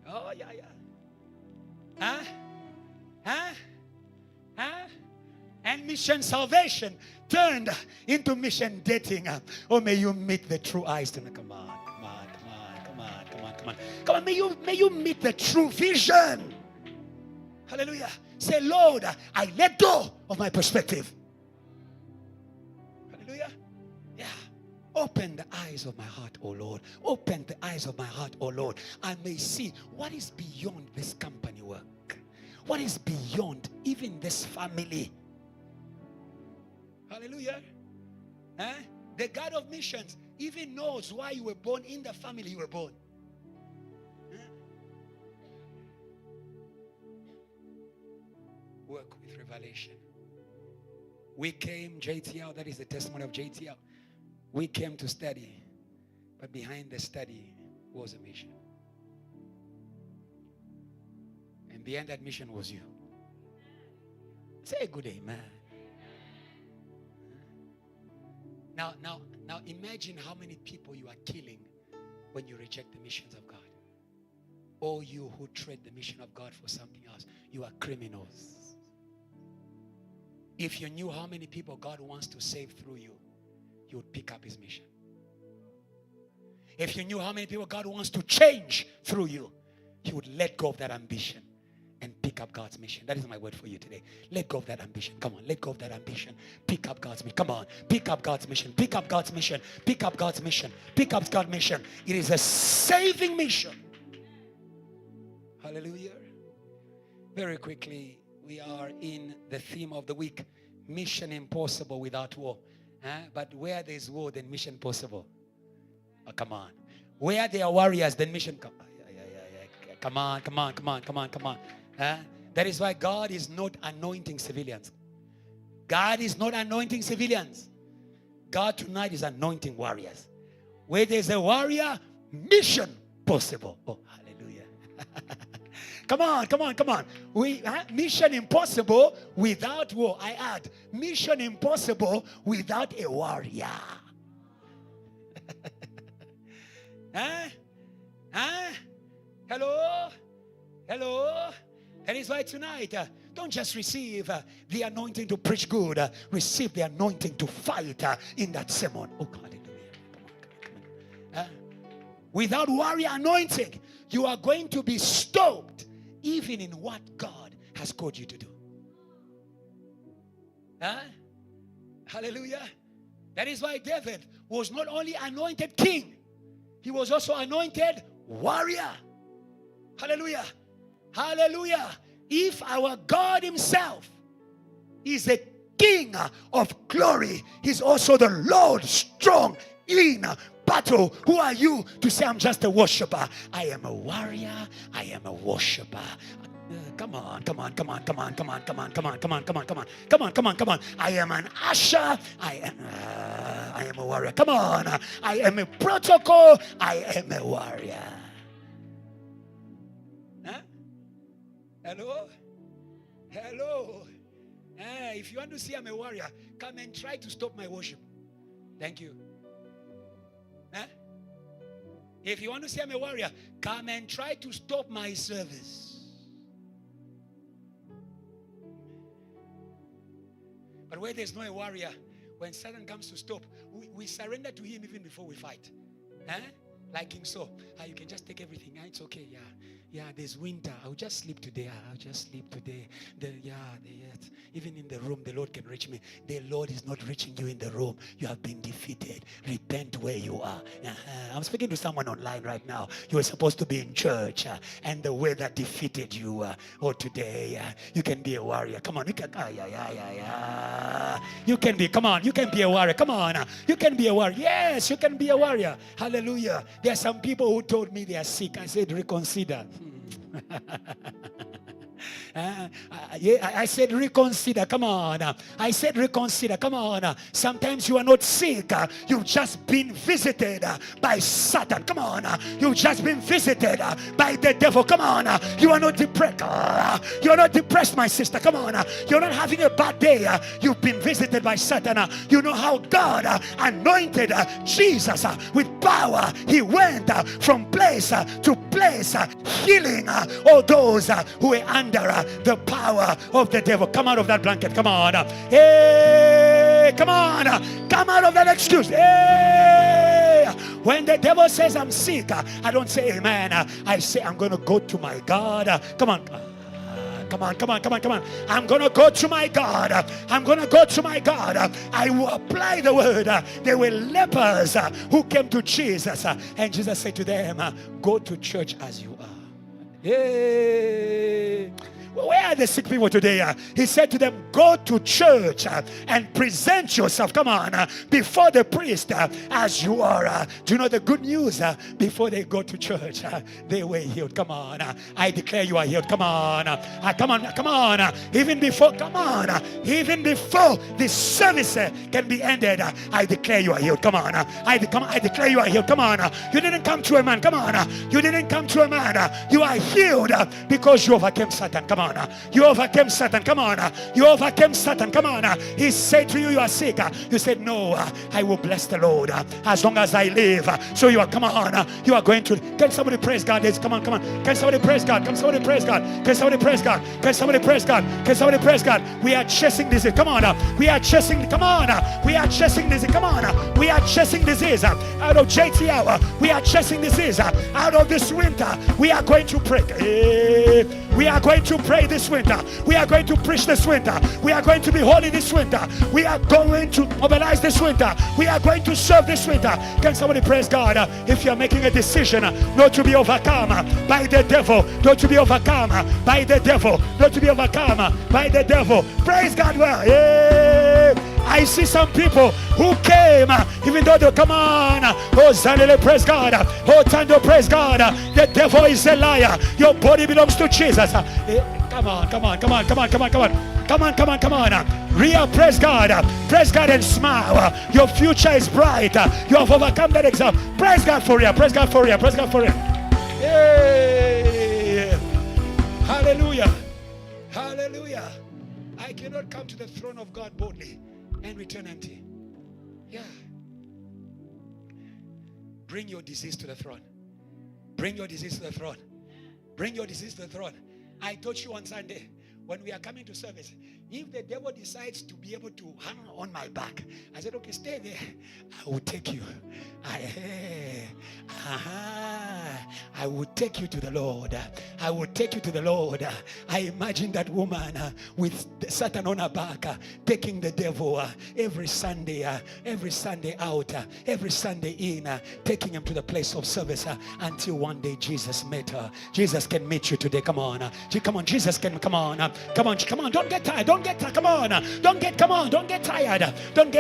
Oh, yeah, yeah. Huh? Huh? Huh? And mission salvation turned into mission dating. Oh, may you meet the true eyes tonight. Come on, come on, come on, come on, come on, come on. Come on, may you meet the true vision. Hallelujah. Say, Lord, I let go of my perspective. Hallelujah. Yeah. Open the eyes of my heart, oh Lord. Open the eyes of my heart, oh Lord. I may see what is beyond this company work. What is beyond even this family? Hallelujah. The God of missions even knows why you were born in the family you were born. Work with revelation. We came, JTL, that is the testimony of JTL. We came to study, but behind the study was a mission. And behind that mission was you. Say a good amen. Now imagine how many people you are killing when you reject the missions of God. All you who trade the mission of God for something else, you are criminals. If you knew how many people God wants to save through you, you would pick up his mission. If you knew how many people God wants to change through you, you would let go of that ambition and pick up God's mission. That is my word for you today. Let go of that ambition. Come on, let go of that ambition. Pick up God's mission. Come on, pick up God's mission. Pick up God's mission. Pick up God's mission. Pick up God's mission. It is a saving mission. Hallelujah. Very quickly, we are in the theme of the week. Mission impossible without war. But where there is war, then mission possible. Oh, come on. Where there are warriors, then mission come. Come on, come on, come on, come on, come on. That is why God is not anointing civilians. God is not anointing civilians. God tonight is anointing warriors. Where there's a warrior, mission possible. Oh, hallelujah. Come on, come on, come on. Mission impossible without war. I add, mission impossible without a warrior. Hello? Hello? That is why tonight, don't just receive the anointing to preach good. Receive the anointing to fight in that sermon. Oh, hallelujah. Come on. Without warrior anointing, you are going to be stopped even in what God has called you to do. Hallelujah. That is why David was not only anointed king, he was also anointed warrior. Hallelujah. Hallelujah. If our God himself is a King of glory, he's also the Lord strong in battle. Who are you to say I'm just a worshiper? I am a warrior. I am a worshiper. Come on. I am an usher. I am a warrior. Come on. I am a protocol. I am a warrior. Huh? Hello. If you want to see I'm a warrior, come and try to stop my worship. Thank you. If you want to see I'm a warrior, come and try to stop my service. But where there's no warrior, when Satan comes to stop, we surrender to him even before we fight. Like King Saul. You can just take everything. It's okay. Yeah, there's winter. I'll just sleep today. Even in the room, the Lord can reach me. The Lord is not reaching you in the room. You have been defeated. Repent where you are. I'm speaking to someone online right now. You were supposed to be in church, and the weather defeated you. Today, you can be a warrior. Come on, you can. You can be. Come on, you can be a warrior. Come on, you can be a warrior. Yes, you can be a warrior. Hallelujah. There are some people who told me they are sick. I said, reconsider. I said reconsider. Come on. I said reconsider. Come on. Sometimes you are not sick. You've just been visited by Satan. Come on. You've just been visited by the devil. Come on. You are not depressed. You are not depressed, my sister. Come on. You're not having a bad day. You've been visited by Satan. You know how God anointed Jesus with power. He went from place to place, healing all those who were under the power of the devil. Come out of that blanket. Come on. Hey, come on. Come out of that excuse. Hey. When the devil says I'm sick, I don't say amen. I say I'm going to go to my God. Come on. Come on. I'm going to go to my God. I'm going to go to my God. I will apply the word. There were lepers who came to Jesus, and Jesus said to them, go to church as you are. Yay! Where are the sick people today? He said to them, go to church and present yourself, come on, before the priest as you are. Do you know the good news? Before they go to church, they were healed. Come on. I declare you are healed. Come on. Come on. Even before this service can be ended, I declare you are healed. Come on. I declare you are healed. Come on. You didn't come to a man. Come on. You didn't come to a man. You are healed because you overcame Satan. Come on. You overcame Satan. Come on. You overcame Satan. Come on. He said to you, you are sick. You said, no, I will bless the Lord as long as I live. So you are, come on. You are going to, can somebody praise God? Come on. Can somebody praise God? Can somebody praise God? Can somebody praise God? Can somebody praise God? Can somebody praise God? We are chasing disease. Come on. We are chasing, come on. We are chasing disease. Come on. We are chasing disease out of JT hour. We are chasing disease out of this winter. We are going to pray. We are going to pray this winter. We are going to preach this winter. We are going to be holy this winter. We are going to mobilize this winter. We are going to serve this winter. Can somebody praise God? If you are making a decision not to be overcome by the devil, not to be overcome by the devil, not to be overcome by the devil, praise God. Well, yeah. I see some people who came, even though they come on. Oh, Zanele, praise God. Oh, Tando, praise God. The devil is a liar. Your body belongs to Jesus. Come on. Ria, praise God and smile. Your future is bright. You have overcome that exam. Praise God for Ria. Praise God for Ria. Hey. Hallelujah. I cannot come to the throne of God boldly and return empty. Yeah. Bring your disease to the throne. Bring your disease to the throne. I taught you on Sunday. when we are coming to service, if the devil decides to be able to hang on my back, I said, okay, stay there. I will take you. I will take you to the Lord. I will take you to the Lord. I imagine that woman with Satan on her back, taking the devil every Sunday out, every Sunday in, taking him to the place of service until one day Jesus met her. Jesus can meet you today. Come on. Come on. Jesus can. Come on. Don't get tired. Don't get tired. Come on. Don't get tired. Don't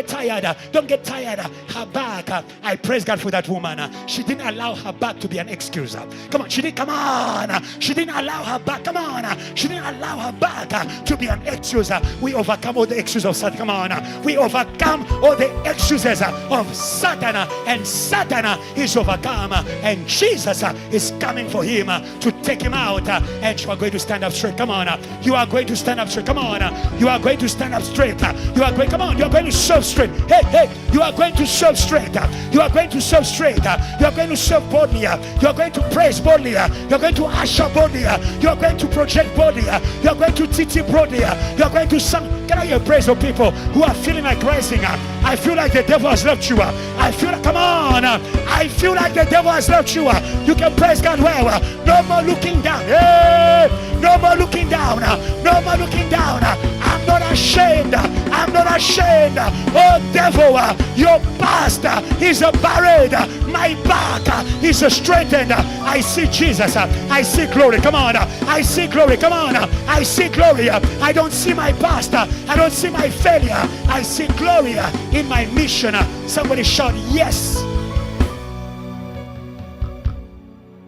get tired. Her back. I praise God for that woman. She didn't allow her back to be an excuse. Come on. She didn't allow her back. Come on. She didn't allow her back to be an excuse. We overcome all the excuses of Satan. Come on. We overcome all the excuses of Satan. And Satan is overcome. And Jesus is coming for him to take him out. And you are going to stand up straight. Come on. You are going to stand up straight. Come on. You are going to stand up straight. You are going. Come on. You are going to serve straight. Hey. You are going to serve straight. You are going to serve straight. You are going to serve boldly. You are going to praise boldly. You are going to usher boldly. You are going to project boldly. You are going to teach boldly. You are going to sing. Can I hear praise of people who are feeling like rising? I feel like the devil has left you. I feel like, come on. I feel like the devil has left you. You can praise God well. No more looking down. Hey, no more looking down. No more looking down. I'm not ashamed. I'm not ashamed. Oh devil, your past is buried. My back is straightened. I see Jesus. I see glory. Come on. I see glory. Come on. I see glory. I don't see my past. I don't see my failure. I see glory in my mission. Somebody shout yes.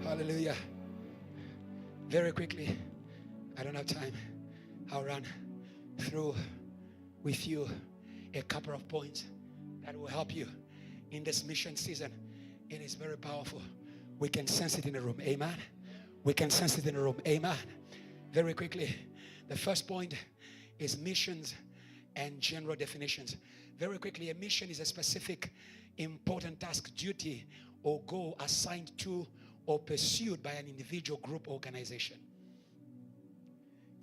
Hallelujah. Very quickly, I don't have time. I'll run through with you a couple of points that will help you in this mission season. It is very powerful. We can sense it in the room. Amen. We can sense it in the room. Amen. Very quickly, the first point is missions and general definitions. Very quickly, a mission is a specific important task, duty, or goal assigned to or pursued by an individual, group, organization.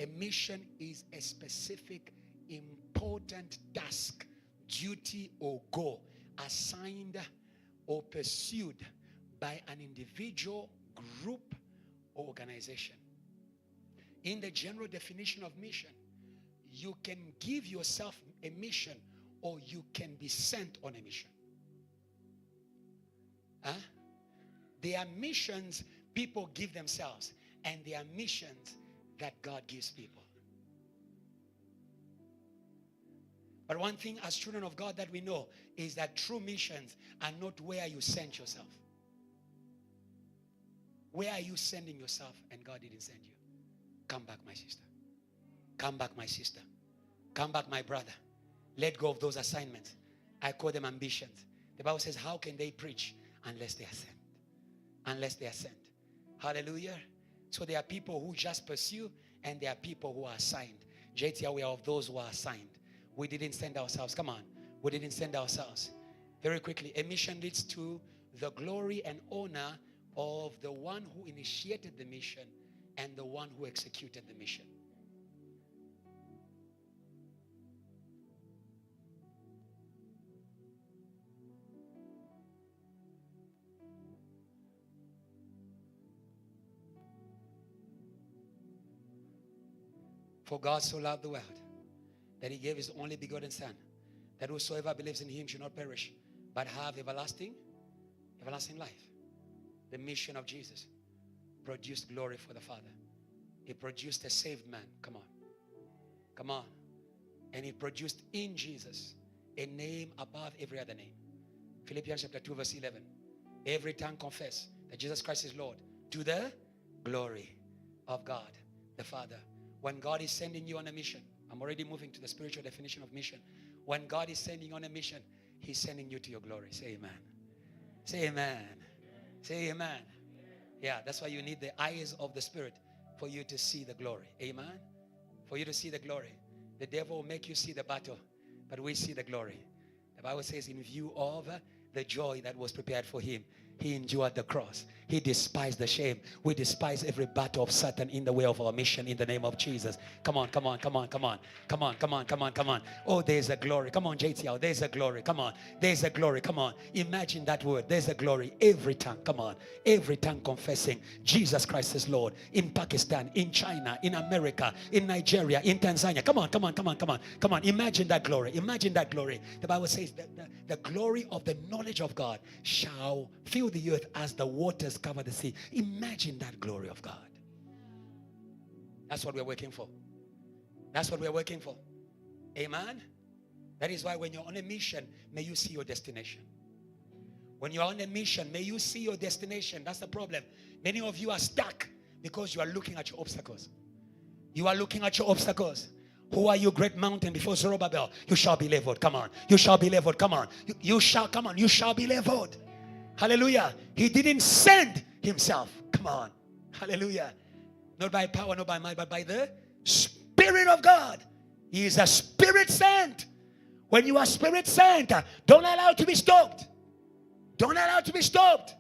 A mission is a specific important task, duty, or goal assigned or pursued by an individual, group, or organization. In the general definition of mission, you can give yourself a mission or you can be sent on a mission. There are missions people give themselves, and there are missions that God gives people. But one thing as children of God that we know is that true missions are not where you sent yourself. Where are you sending yourself and God didn't send you? Come back, my sister. Come back, my sister. Come back, my brother. Let go of those assignments. I call them ambitions. The Bible says, how can they preach unless they are sent? Unless they are sent. Hallelujah. So there are people who just pursue, and there are people who are assigned. JT, we are of those who are assigned. We didn't send ourselves. Come on. We didn't send ourselves. Very quickly, a mission leads to the glory and honor of the one who initiated the mission and the one who executed the mission. For God so loved the world that he gave his only begotten Son, that whosoever believes in him should not perish, but have everlasting life. The mission of Jesus produced glory for the Father. He produced a saved man. Come on. Come on. And he produced in Jesus a name above every other name. Philippians chapter 2 verse 11. Every tongue confess that Jesus Christ is Lord, to the glory of God the Father. When God is sending you on a mission, I'm already moving to the spiritual definition of mission. When God is sending you on a mission, he's sending you to your glory. Say amen. Say amen. Say amen. Yeah, that's why you need the eyes of the Spirit for you to see the glory. Amen. For you to see the glory. The devil will make you see the battle, but we see the glory. The Bible says in view of the joy that was prepared for him, he endured the cross. He despised the shame. We despise every battle of Satan in the way of our mission in the name of Jesus. Come on, come on, come on, come on. Come on, come on, come on, come on. Oh, there's a glory. Come on, JTL. There's a glory. Come on. There's a glory. Come on. Imagine that word. There's a glory. Every tongue. Come on. Every tongue confessing Jesus Christ is Lord. In Pakistan, in China, in America, in Nigeria, in Tanzania. Come on, come on, come on, come on. Come on. Imagine that glory. Imagine that glory. The Bible says that the glory of the knowledge of God shall fill the earth as the waters cover the sea. Imagine that glory of God. That's what we're working for. That's what we're working for. Amen. That is why when you're on a mission, may you see your destination. When you're on a mission, may you see your destination. That's the problem. Many of you are stuck because you are looking at your obstacles. You are looking at your obstacles. Who are you, great mountain, before Zerubbabel? You shall be leveled. Come on. You shall be leveled. Come on. You shall, come on. You shall be leveled. Hallelujah. He didn't send himself. Come on. Hallelujah. Not by power, not by might, but by the Spirit of God. He is a Spirit sent. When you are Spirit sent, don't allow it to be stopped. Don't allow it to be stopped.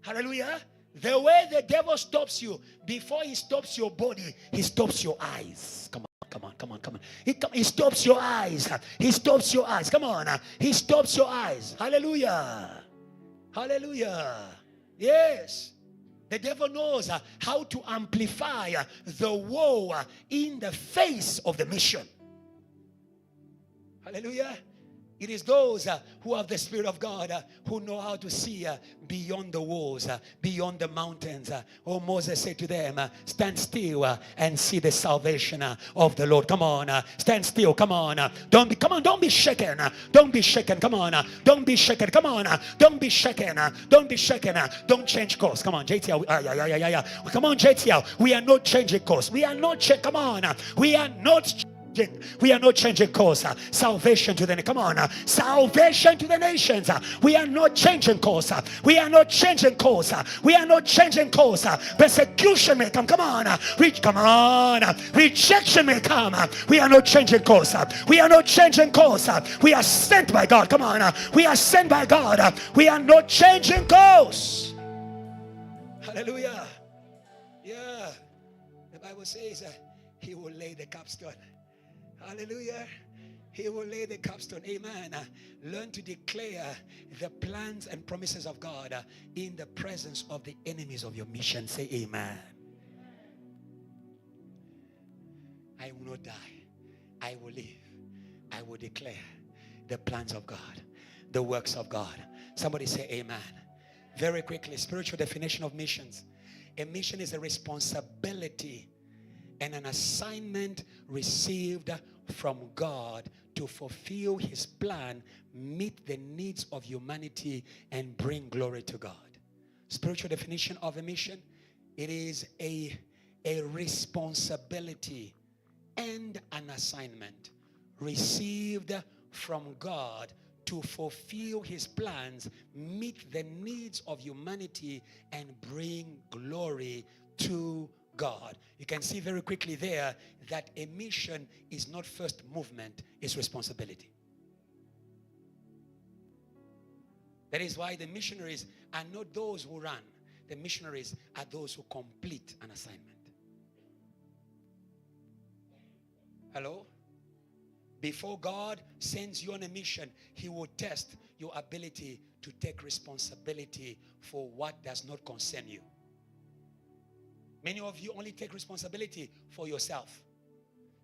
Hallelujah. The way the devil stops you, before he stops your body, he stops your eyes. Come on. Come on, come on, come on. He stops your eyes. He stops your eyes. Come on. He stops your eyes. Hallelujah. Hallelujah. Yes. The devil knows how to amplify the woe in the face of the mission. Hallelujah. It is those who have the Spirit of God who know how to see beyond the walls, beyond the mountains. Oh, Moses said to them, stand still and see the salvation of the Lord. Come on, stand still. Come on, don't be shaken. Don't be shaken. Come on, don't be shaken. Come on, don't be shaken. Don't be shaken. Don't change course. Come on, JTL. Come on, JTL. We are not changing course. We are not. Come on, we are not. We are not changing course. Salvation to the come on. Salvation to the nations. We are not changing course. We are not changing course. We are not changing course. Persecution may come. Come on. Come on. Rejection may come. We are not changing course. We are not changing course. We are sent by God. Come on. We are sent by God. We are not changing course. Hallelujah. Yeah. The Bible says he will lay the capstone. Hallelujah. He will lay the capstone. Amen. Learn to declare the plans and promises of God in the presence of the enemies of your mission. Say amen. I will not die. I will live. I will declare the plans of God, the works of God. Somebody say amen. Very quickly, spiritual definition of missions. A mission is a responsibility and an assignment received from God to fulfill his plan, meet the needs of humanity, and bring glory to God. Spiritual definition of a mission: it is a responsibility and an assignment received from God to fulfill his plans, meet the needs of humanity, and bring glory to God. You can see very quickly there that a mission is not first movement, it's responsibility. That is why the missionaries are not those who run. The missionaries are those who complete an assignment. Hello? Before God sends you on a mission, he will test your ability to take responsibility for what does not concern you. Many of you only take responsibility for yourself.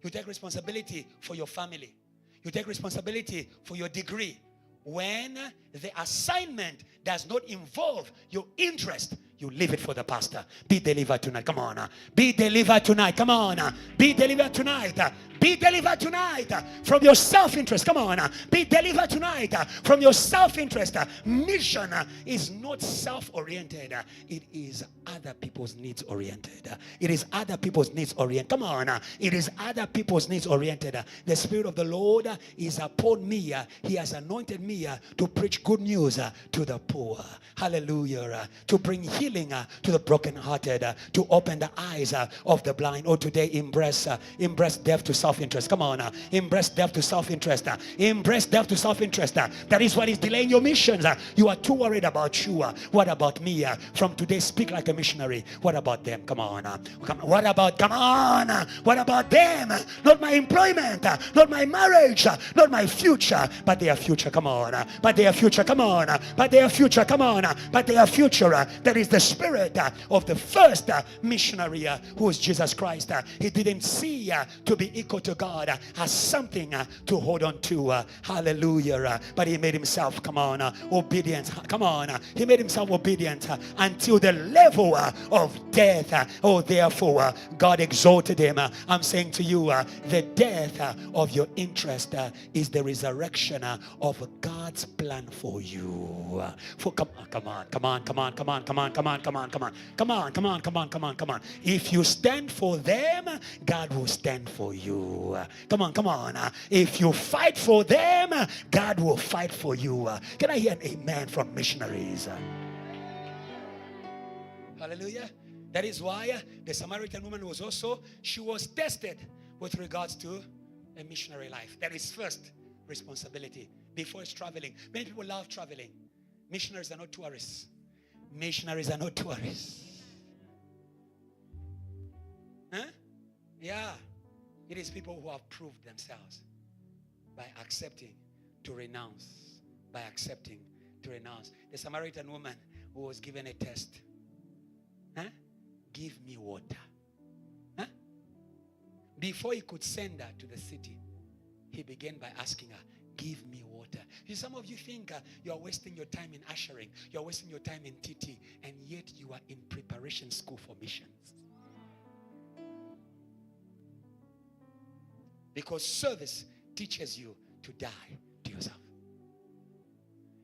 You take responsibility for your family. You take responsibility for your degree. When the assignment does not involve your interest, you leave it for the pastor. Be delivered tonight. Come on. Be delivered tonight. Come on. Be delivered tonight. Be delivered tonight from your self-interest. Come on. Be delivered tonight from your self-interest. Mission is not self-oriented. It is other people's needs oriented. It is other people's needs oriented. Come on. It is other people's needs oriented. The Spirit of the Lord is upon me. He has anointed me to preach good news to the poor. Hallelujah. To bring healing to the brokenhearted, to open the eyes of the blind. Or today embrace death to salvation. self-interest. Come on. Embrace death to self-interest. Embrace death to self-interest. That is what is delaying your missions. You are too worried about you. What about me? From today, speak like a missionary. What about them? Come on. What about them? Not my employment, not my marriage, not my future, but their future. Come on. But their future. Come on. But their future. Come on. But their future. That is the spirit of the first missionary who is Jesus Christ. He didn't see to be equal to God as something to hold on to. Hallelujah. But he made himself, come on, obedient. Come on. He made himself obedient until the level of death. Therefore, God exalted him. I'm saying to you, the death of your interest is the resurrection of God's plan for you. Come on. If you stand for them, God will stand for you. Come on. If you fight for them, God will fight for you. Can I hear an amen from missionaries? Hallelujah. That is why the Samaritan woman she was tested with regards to a missionary life. That is first responsibility before it's traveling. Many people love traveling. Missionaries are not tourists. Missionaries are not tourists. Huh? Yeah. It is people who have proved themselves by accepting to renounce. By accepting to renounce. The Samaritan woman who was given a test. Huh? Give me water. Huh? Before he could send her to the city, he began by asking her, give me water. See, some of you think you are wasting your time in ushering. You are wasting your time in TT. And yet you are in preparation school for missions. Because service teaches you to die to yourself.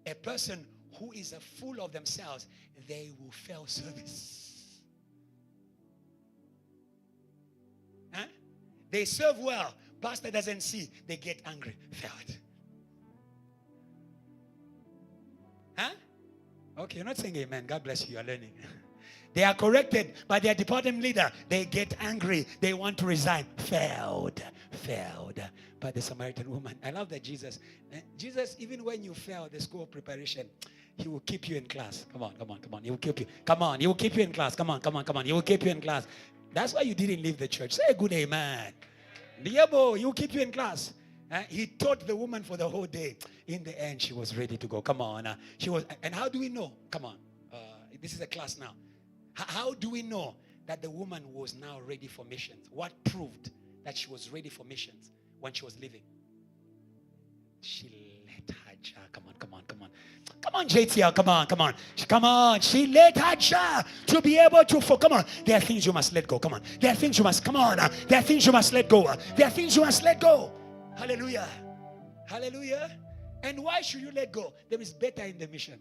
A person who is a fool of themselves, they will fail service. Huh? They serve well. Pastor doesn't see. They get angry. Failed. Huh? Okay, you're not saying amen. God bless you. You're learning. They are corrected by their department leader. They get angry. They want to resign. Failed. By the Samaritan woman. I love that Jesus, even when you fail the school of preparation, he will keep you in class. Come on. He will keep you. He will keep you in class. Come on. He will keep you in class. That's why you didn't leave the church. Say a good amen. Diabo, he will keep you in class. He taught the woman for the whole day. In the end, she was ready to go. Come on. She was. And how do we know? Come on. This is a class now. How do we know that the woman was now ready for missions? What proved that she was ready for missions when she was leaving? She let her jar. Come on, JTL. Come on. She let her jar to be able to. Come on. There are things you must let go. Come on. There are things you must. Come on. There are things you must let go. There are things you must let go. Hallelujah. And why should you let go? There is better in the mission.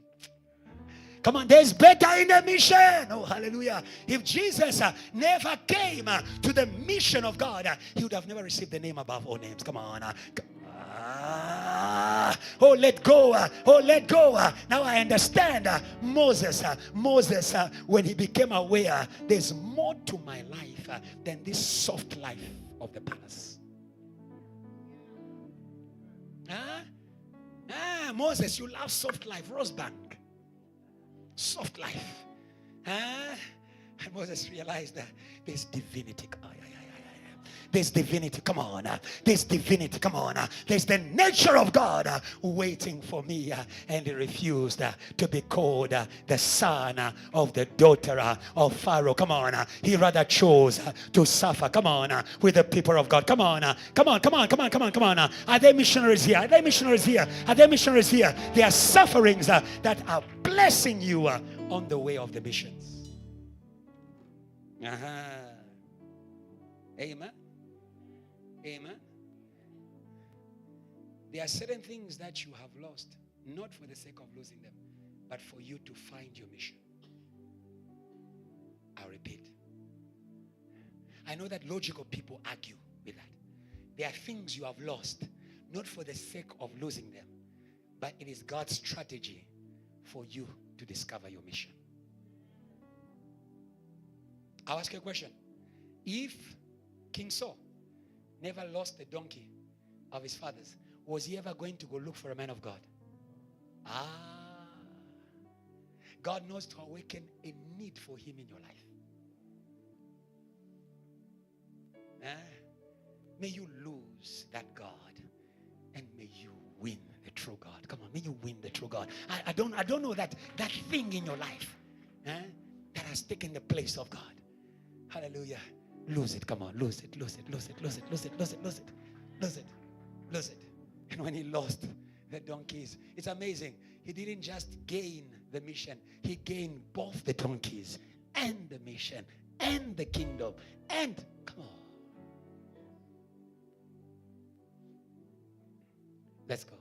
Come on, there's better in the mission. Oh, hallelujah. If Jesus never came to the mission of God, he would have never received the name above all names. Come on. Let go. Now I understand Moses, when he became aware, there's more to my life than this soft life of the palace. Moses, you love soft life. Rosebank. Soft life. And Moses realized that there's divinity. There's divinity. Come on. There's divinity. Come on. There's the nature of God waiting for me. And he refused to be called the son of the daughter of Pharaoh. Come on. He rather chose to suffer. Come on. With the people of God. Come on. Are there missionaries here? There are sufferings that are blessing you on the way of the missions. Amen. There are certain things that you have lost, not for the sake of losing them, but for you to find your mission. I'll repeat. I know that logical people argue with that. There are things you have lost, not for the sake of losing them, but it is God's strategy for you to discover your mission. I'll ask you a question. If King Saul never lost the donkey of his fathers, was he ever going to go look for a man of God? God knows to awaken a need for him in your life. May you lose that God and may you win the true God. Come on, may you win the true God. I don't know that thing in your life that has taken the place of God. Hallelujah. Lose it. Come on, lose it. And when he lost the donkeys, it's amazing. He didn't just gain the mission. He gained both the donkeys and the mission and the kingdom. And come on. Let's go.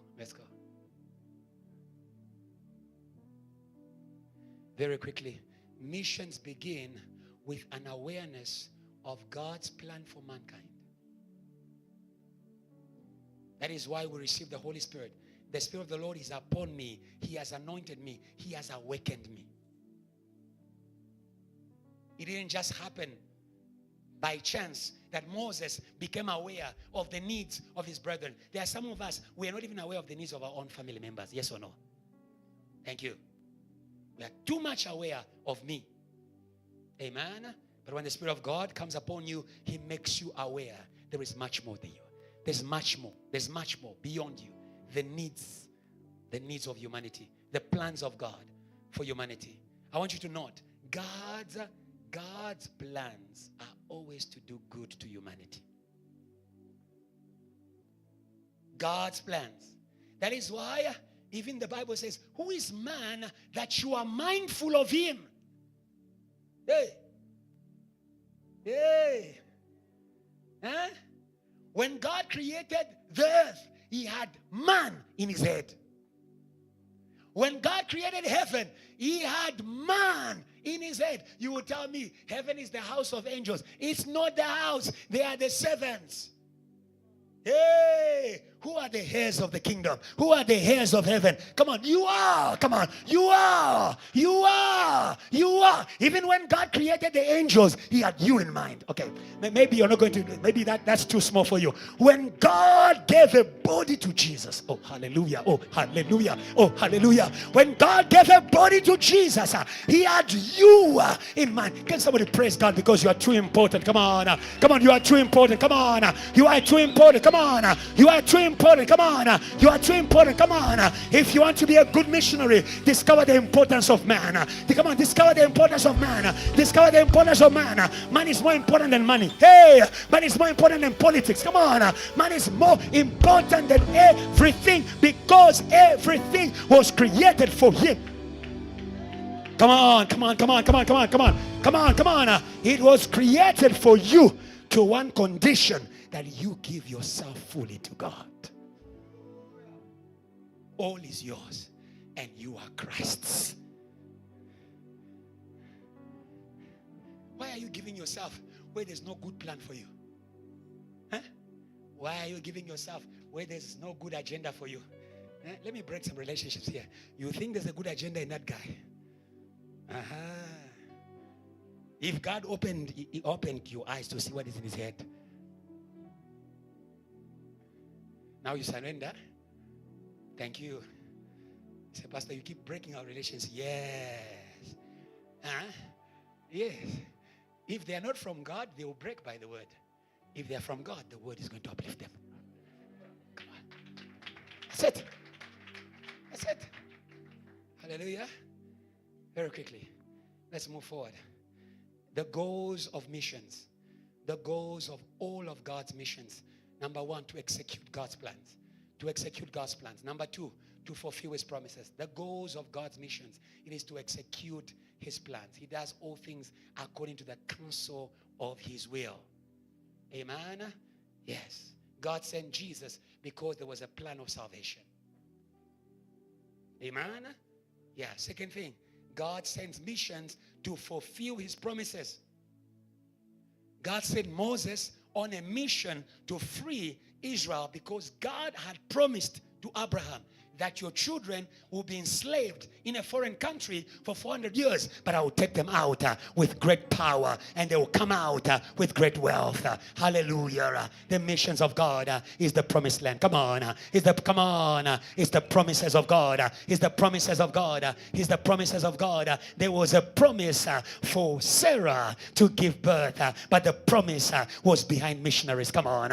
Very quickly, missions begin with an awareness of God's plan for mankind. That is why we receive the Holy Spirit. The Spirit of the Lord is upon me. He has anointed me. He has awakened me. It didn't just happen by chance that Moses became aware of the needs of his brethren. There are some of us, we are not even aware of the needs of our own family members. Yes or no? Thank you. We are too much aware of me. Amen. But when the Spirit of God comes upon you, he makes you aware there is much more than you. There's much more beyond you. The needs of humanity, the plans of God for humanity. I want you to note, God's plans are always to do good to humanity. God's plans. That is why even the Bible says, who is man that you are mindful of him? Hey. Huh? When God created the earth, he had man in his head. When God created heaven, he had man in his head. You will tell me, heaven is the house of angels. It's not the house. They are the servants. Hey, who are the heirs of the kingdom? Who are the heirs of heaven? Come on, you are. Come on, you are. Even when God created the angels, he had you in mind. Okay, maybe you're not going to, maybe that's too small for you. When God gave a body to Jesus, oh hallelujah, oh hallelujah, oh hallelujah. When God gave a body to Jesus, he had you in mind. Can somebody praise God because you are too important? Come on, you are too important. Come on, you are too important. Come on, you are too important. Come on, you are too important. Come on, if you want to be a good missionary, discover the importance of man. Come on, discover the importance of man. Discover the importance of man. Man is more important than money. Hey, man is more important than politics. Come on, man is more important than everything because everything was created for him. Come on. It was created for you to one condition, that you give yourself fully to God. All is yours and you are Christ's. Why are you giving yourself where there's no good plan for you? Why are you giving yourself where there's no good agenda for you? Let me break some relationships here. You think there's a good agenda in that guy? If God opened your eyes to see what is in his head, now you surrender. Thank you. Say, Pastor, you keep breaking our relations. Yes. Yes. If they are not from God, they will break by the word. If they are from God, the word is going to uplift them. Come on. That's it. Hallelujah. Very quickly. Let's move forward. The goals of missions. The goals of all of God's missions. Number one, to execute God's plans. To execute God's plans. Number two, to fulfill his promises. The goals of God's missions, it is to execute his plans. He does all things according to the counsel of his will. Amen? Yes. God sent Jesus because there was a plan of salvation. Amen? Yeah. Second thing, God sends missions to fulfill his promises. God sent Moses on a mission to free Israel because God had promised to Abraham that your children will be enslaved in a foreign country for 400 years, but I will take them out with great power, and they will come out with great wealth. Hallelujah. The missions of God is the promised land. Come on. It's the promises of God. It's the promises of God. It's the promises of God. There was a promise for Sarah to give birth, but the promise was behind missionaries. Come on.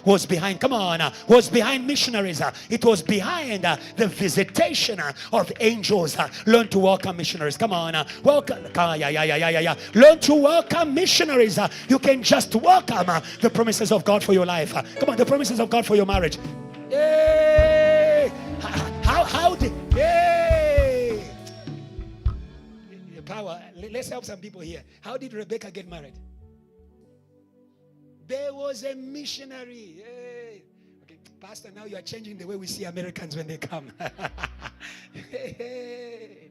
Was behind, come on, was behind missionaries. It was behind the visitation of angels. Learn to welcome missionaries. Come on. Welcome. Learn to welcome missionaries. You can just welcome the promises of God for your life. Come on, the promises of God for your marriage. Yay! How did, yay! Power. Let's help some people here. How did Rebecca get married? There was a missionary. Hey. Okay, Pastor, now you are changing the way we see Americans when they come. Hey.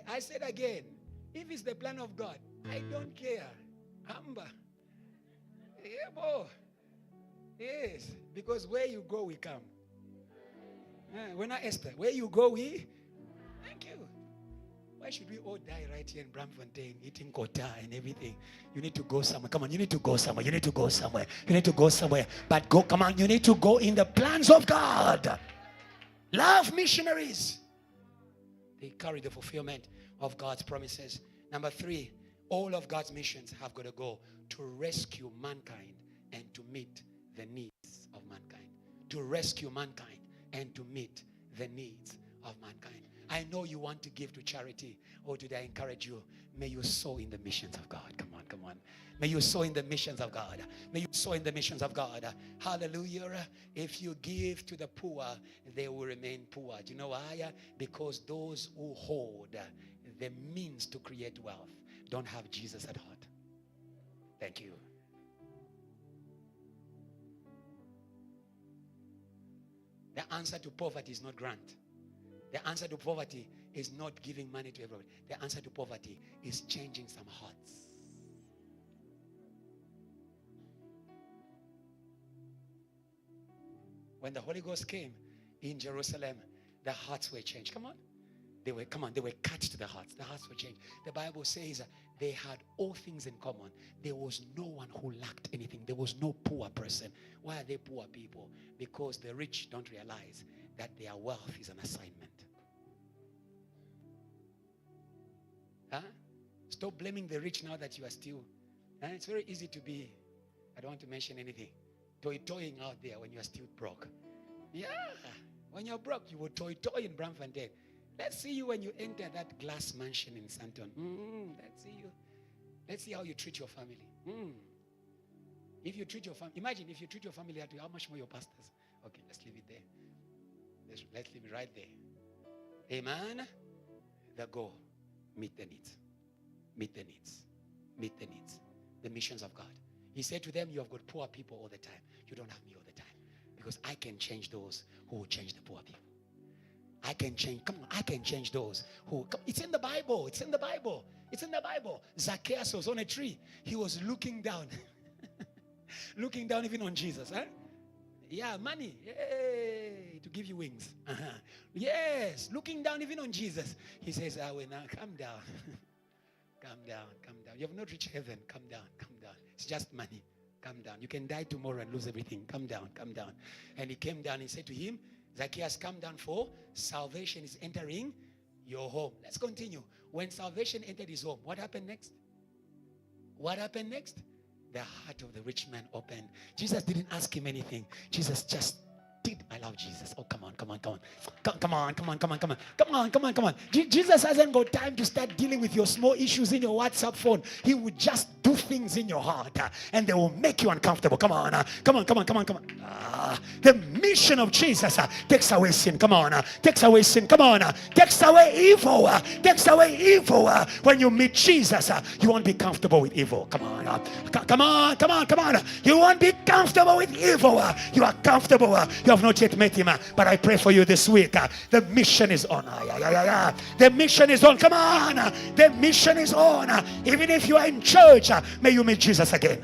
I said again, if it's the plan of God, I don't care. Amber. Yeah, boy. Yes, because where you go, we come. We're not Esther. Where you go, we. Thank you. Why should we all die right here in Braamfontein, eating kota and everything? You need to go somewhere. Come on, you need to go somewhere. You need to go somewhere. You need to go somewhere. But go, come on, you need to go in the plans of God. Love missionaries. They carry the fulfillment of God's promises. Number 3, all of God's missions have got to go to rescue mankind and to meet the needs of mankind. To rescue mankind and to meet the needs of mankind. I know you want to give to charity. Or did I encourage you? May you sow in the missions of God. Come on, come on. May you sow in the missions of God. May you sow in the missions of God. Hallelujah. If you give to the poor, they will remain poor. Do you know why? Because those who hold the means to create wealth don't have Jesus at heart. Thank you. The answer to poverty is not grant. The answer to poverty is not giving money to everybody. The answer to poverty is changing some hearts. When the Holy Ghost came in Jerusalem, the hearts were changed. Come on. They were cut to the hearts. The hearts were changed. The Bible says they had all things in common. There was no one who lacked anything. There was no poor person. Why are they poor people? Because the rich don't realize that their wealth is an assignment. Stop blaming the rich now that you are still. It's very easy to be, I don't want to mention anything, toying out there when you are still broke. Yeah, when you're broke, you will toy in Braamfontein. Let's see you when you enter that glass mansion in Santon. Let's see you. Let's see how you treat your family. If you treat your family, imagine if you treat your family that way, how much more your pastors? Okay, let's leave it there. Let's leave it right there. Amen. The goal. Meet the needs. Meet the needs. Meet the needs. The missions of God. He said to them, you have got poor people all the time. You don't have me all the time. Because I can change those who will change the poor people. I can change, come on, I can change those who, it's in the Bible. It's in the Bible. It's in the Bible. Zacchaeus was on a tree. He was looking down. Looking down even on Jesus. Huh? Yeah, money. Yay, to give you wings. Yes, looking down even on Jesus. He says, now come down. Come down, come down. You have not reached heaven. Come down, come down. It's just money. Come down. You can die tomorrow and lose everything. Come down, come down. And he came down and said to him, Zacchaeus, come down, for salvation is entering your home. Let's continue. When salvation entered his home, what happened next? What happened next? The heart of the rich man opened. Jesus didn't ask him anything. Jesus just did. I love Jesus. Oh, come on, come on, come on. Come on, come on, come on, come on. Come on, come on, come on. Jesus hasn't got time to start dealing with your small issues in your WhatsApp phone. He would just do things in your heart and they will make you uncomfortable. Come on, come on, come on, come on, come on. The mission of Jesus takes away sin. Come on, takes away sin. Come on, takes away evil. Takes away evil. When you meet Jesus, you won't be comfortable with evil. Come on, come on, come on, come on. You won't be comfortable with evil. You are comfortable. You have not yet met him, but I pray for you this week. The mission is on. The mission is on. Come on, the mission is on. Even if you are in church, May you meet Jesus again.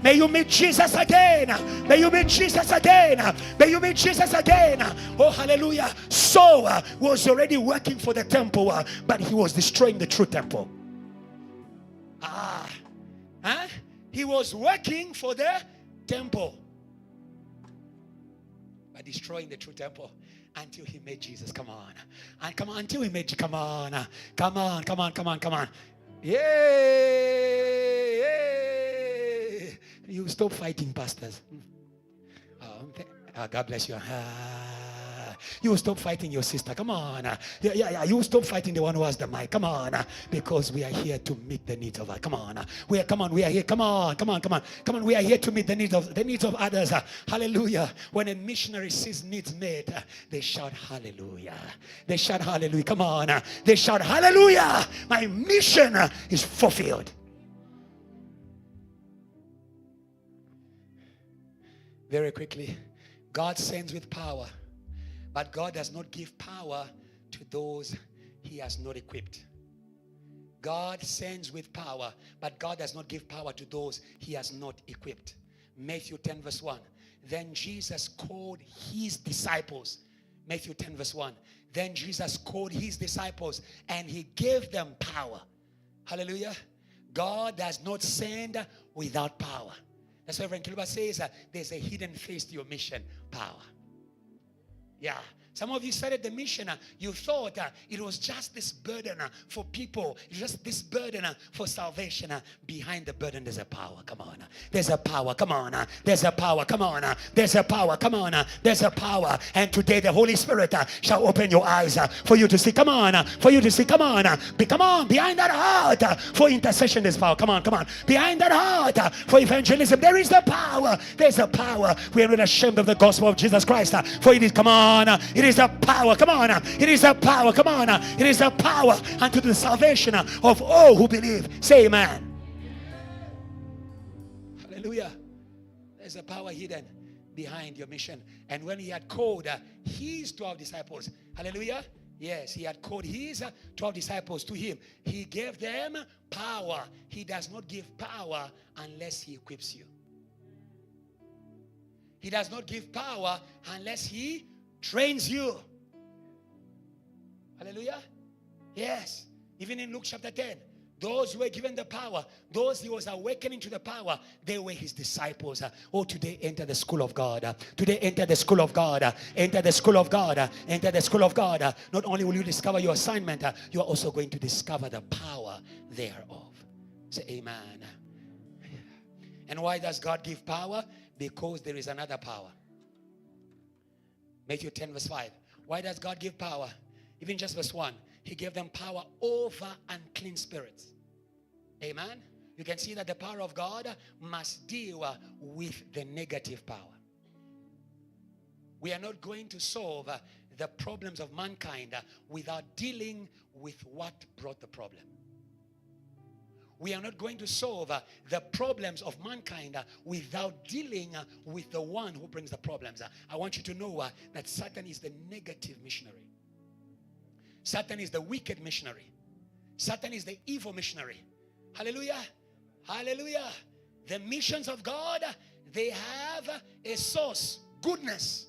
May you meet Jesus again. May you meet Jesus again. May you meet Jesus again. Oh, hallelujah. Saul was already working for the temple, but he was destroying the true temple. He was working for the temple, but destroying the true temple until he met Jesus. Come on. And come on, until he met you. Come on. Come on, come on, come on, come on. Yay! You stop fighting pastors. God bless you. You stop fighting your sister. Come on. You stop fighting the one who has the mic. Come on. Because we are here to meet the needs of others. Come on. We are here. Come on. We are here to meet the needs of others. Hallelujah. When a missionary sees needs met, they shout hallelujah. They shout hallelujah. Come on. They shout hallelujah. My mission is fulfilled. Very quickly, God sends with power. But God does not give power to those he has not equipped. God sends with power, but God does not give power to those he has not equipped. Matthew 10 verse 1. Then Jesus called his disciples. Matthew 10 verse 1. Then Jesus called his disciples and he gave them power. Hallelujah. God does not send without power. That's why Ebenezer Kiluba says there's a hidden face to your mission. Power. Yeah. Some of you started the mission. You thought it was just this burden for people. Just this burden for salvation. Behind the burden, there's a power. Come on. There's a power. Come on. There's a power. Come on. There's a power. Come on. There's a power. And today the Holy Spirit shall open your eyes for you to see. Come on. For you to see. Come on. Come on. Behind that heart for intercession, there's power. Come on. Come on. Behind that heart for evangelism, there is the power. There's a power. We are not ashamed of the gospel of Jesus Christ. For it is, come on. It is the power, come on. It is the power, come on. It is the power unto the salvation of all who believe. Say amen. Hallelujah. There's a power hidden behind your mission. And when he had called his 12 disciples, hallelujah. Yes, he had called his 12 disciples to him. He gave them power. He does not give power unless he equips you. He does not give power unless he trains you. Hallelujah. Yes. Even in Luke chapter 10, those who were given the power, those he was awakening to the power, they were his disciples. Oh, today enter the school of God. Today enter the school of God. Enter the school of God. Enter the school of God. Not only will you discover your assignment, you are also going to discover the power thereof. Say amen. And why does God give power? Because there is another power. Matthew 10 verse 5. Why does God give power? Even just verse 1. He gave them power over unclean spirits. Amen. You can see that the power of God must deal with the negative power. We are not going to solve the problems of mankind without dealing with what brought the problem. We are not going to solve the problems of mankind without dealing with the one who brings the problems. I want you to know that Satan is the negative missionary. Satan is the wicked missionary. Satan is the evil missionary. Hallelujah. Hallelujah. The missions of God, they have a source, goodness.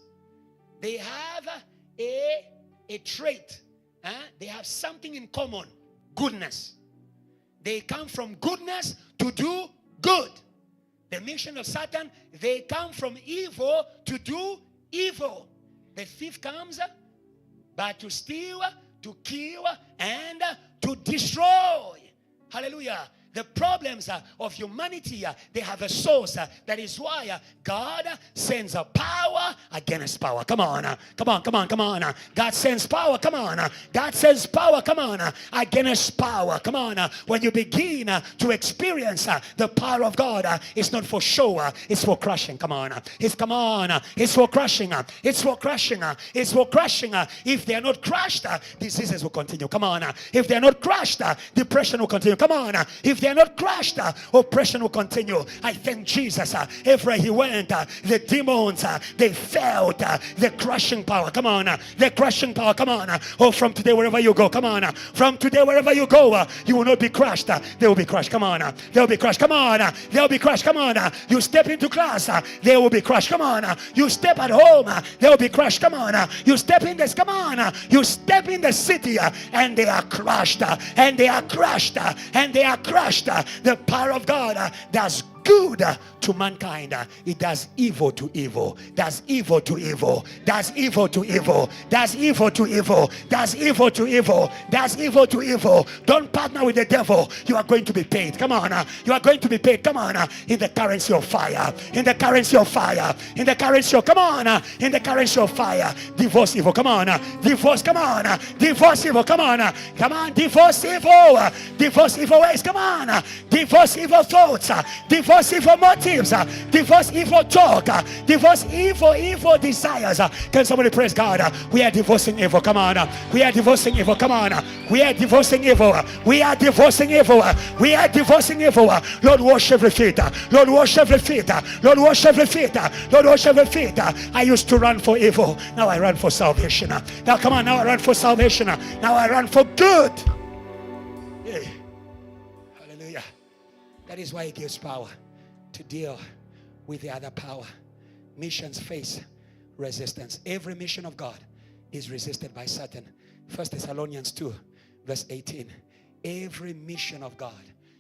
They have a trait. They have something in common, goodness. They come from goodness to do good. The mission of Satan, they come from evil to do evil. The thief comes but to steal, to kill, and to destroy. Hallelujah. The problems of humanity, they have a source. That is why God sends a power against power. Come on. Come on, come on, come on. God sends power. Come on. God sends power. Come on. Against power. Come on. When you begin to experience the power of God, it's not for show. It's for crushing. Come on. It's come on. It's for crushing. It's for crushing. It's for crushing. If they are not crushed, diseases will continue. Come on. If they are not crushed, depression will continue. Come on. If they are not crushed, oppression will continue. I thank Jesus. Everywhere he went, the demons, they felt the crushing power. Come on, the crushing power. Come on. Oh, from today, wherever you go, come on. From today, wherever you go, you will not be crushed. They will be crushed. Come on. They will be crushed. Come on. They will be crushed. Come on. You step into class, they will be crushed. Come on. You step at home, they will be crushed. Come on. You step in this. Come on. You step in the city, and they are crushed. And they are crushed. And they are crushed. The power of God does good to mankind. It does evil to evil. Does evil to evil. Does evil to evil. Does evil to evil. Does evil to evil. Does evil to evil. Don't partner with the devil. You are going to be paid. Come on. You are going to be paid. Come on. In the currency of fire. In the currency of fire. In the currency of, come on. In the currency of fire. Divorce evil. Come on. Divorce. Come on. Divorce evil. Come on. Come on. Divorce evil. Divorce evil ways. Come on. Divorce evil thoughts. Divorce evil motives, divorce evil talk, divorce evil desires. Can somebody praise God? We are divorcing evil. Come on. We are divorcing evil. Come on. We are divorcing evil. We are divorcing evil. We are divorcing evil. Lord, wash every feet. Lord, wash every feet. Lord, wash every feet. Lord, wash every feet. I used to run for evil. Now I run for salvation. Now come on. Now I run for salvation. Now I run for good. Yeah. Hallelujah. That is why he gives power to deal with the other power. Missions face resistance. Every mission of God is resisted by Satan. 1 Thessalonians 2 verse 18. Every mission of God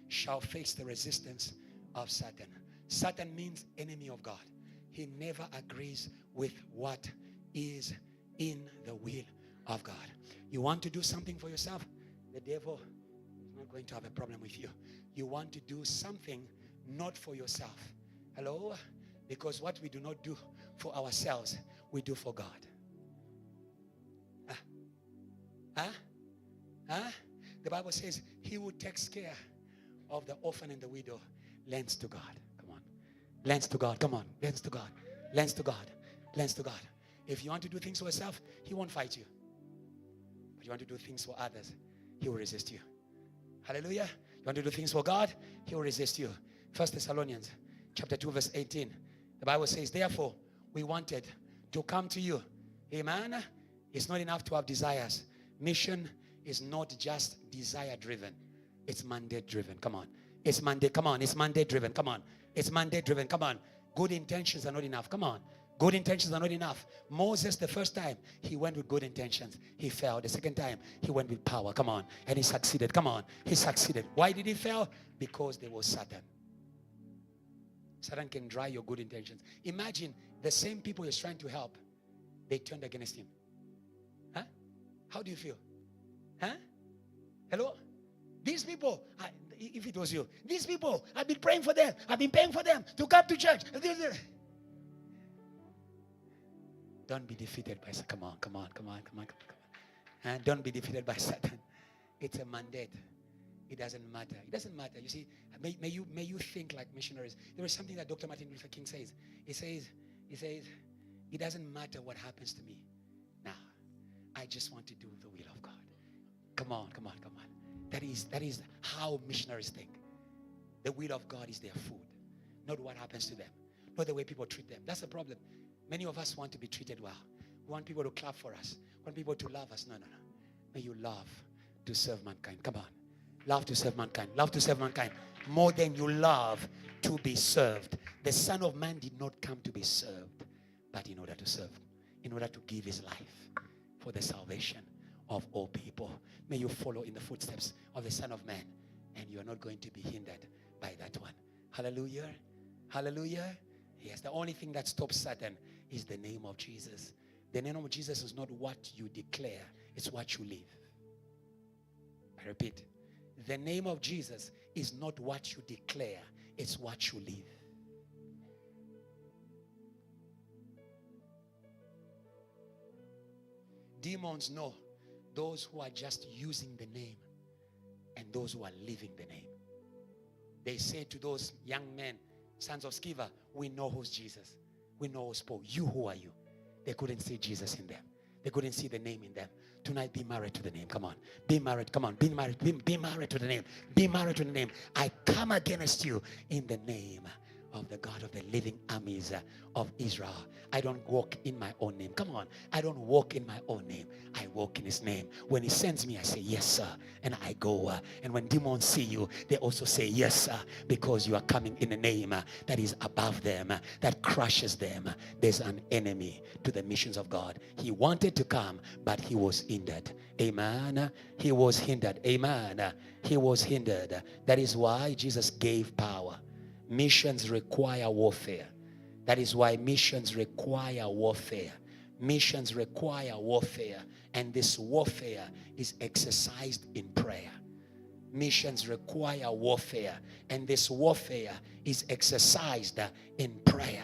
shall face the resistance of Satan. Satan means enemy of God. He never agrees with what is in the will of God. You want to do something for yourself? The devil is not going to have a problem with you. You want to do something not for yourself. Hello? Because what we do not do for ourselves, we do for God. The Bible says he who takes care of the orphan and the widow lends to God. Come on. Lends to God. Come on. Lends to God. Lends to God. Lends to God. If you want to do things for yourself, he won't fight you. But you want to do things for others, he will resist you. Hallelujah. You want to do things for God, he will resist you. 1 Thessalonians chapter 2 verse 18. The Bible says, therefore, we wanted to come to you. Amen. It's not enough to have desires. Mission is not just desire driven. It's mandate driven. Come on. It's mandate. Come on. It's mandate driven. Come on. It's mandate driven. Come on. Good intentions are not enough. Come on. Good intentions are not enough. Moses, the first time, he went with good intentions. He failed. The second time, he went with power. Come on. And he succeeded. Come on. He succeeded. Why did he fail? Because there was Satan. Satan can dry your good intentions. Imagine the same people he's trying to help, they turned against him. Huh? How do you feel? Huh? Hello? These people, if it was you, these people, I've been praying for them. I've been paying for them to come to church. Don't be defeated by Satan. Come on. And don't be defeated by Satan. It's a mandate. It doesn't matter. It doesn't matter. You see, may you think like missionaries. There is something that Dr. Martin Luther King says. He says, it doesn't matter what happens to me. Now, I just want to do the will of God. Come on. That is how missionaries think. The will of God is their food, not what happens to them, not the way people treat them. That's the problem. Many of us want to be treated well. We want people to clap for us. We want people to love us. No. May you love to serve mankind. Come on. Love to serve mankind. Love to serve mankind. More than you love to be served. The Son of Man did not come to be served, but in order to serve. In order to give his life for the salvation of all people. May you follow in the footsteps of the Son of Man. And you are not going to be hindered by that one. Hallelujah. Hallelujah. Yes, the only thing that stops Satan is the name of Jesus. The name of Jesus is not what you declare, it's what you live. I repeat, the name of Jesus is not what you declare, it's what you live. Demons know those who are just using the name and those who are living the name. They say to those young men, sons of Sceva, we know who's Jesus. We know who's Paul. You, who are you? They couldn't see Jesus in them. They couldn't see the name in them. Tonight, be married to the name. Come on. Be married. Come on. Be married. Be married to the name. Be married to the name. I come against you in the name of the God of the living armies of Israel. I don't walk in my own name. Come on. I don't walk in my own name. I walk in his name. When he sends me, I say, yes, sir. And I go. And when demons see you, they also say, yes, sir. Because you are coming in a name that is above them, that crushes them. There's an enemy to the missions of God. He wanted to come, but he was hindered. Amen. He was hindered. Amen. He was hindered. That is why Jesus gave power. Missions require warfare. That is why missions require warfare. Missions require warfare. And this warfare is exercised in prayer. Missions require warfare. And this warfare is exercised in prayer.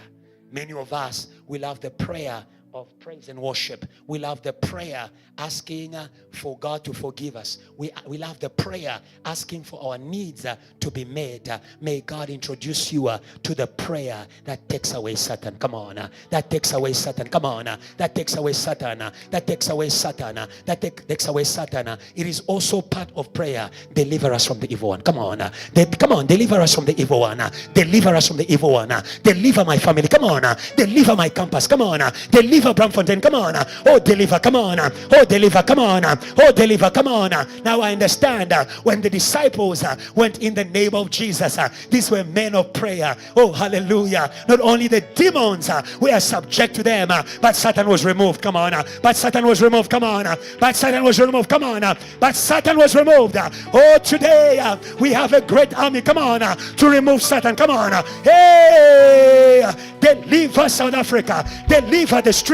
Many of us, we love the prayer of praise and worship. We love the prayer asking for God to forgive us. We love the prayer asking for our needs to be met. May God introduce you to the prayer that takes away Satan. Come on. That takes away Satan. Come on. That takes away Satan. That takes away Satan. That takes away Satan. It is also part of prayer. Deliver us from the evil one. Come on. Come on. Deliver us from the evil one. Deliver us from the evil one. Deliver my family. Come on. Deliver my campus. Come on. Deliver Bramfontein, come on. Oh, deliver, come on. Oh, deliver, come on. Oh, deliver, come on. Now I understand when the disciples went in the name of Jesus, these were men of prayer. Oh, hallelujah. Not only the demons were subject to them, but Satan was removed. Come on. But Satan was removed. Come on. But Satan was removed. Come on. But Satan was removed. Oh, today we have a great army. Come on. To remove Satan. Come on. Hey, deliver South Africa. Deliver the streets.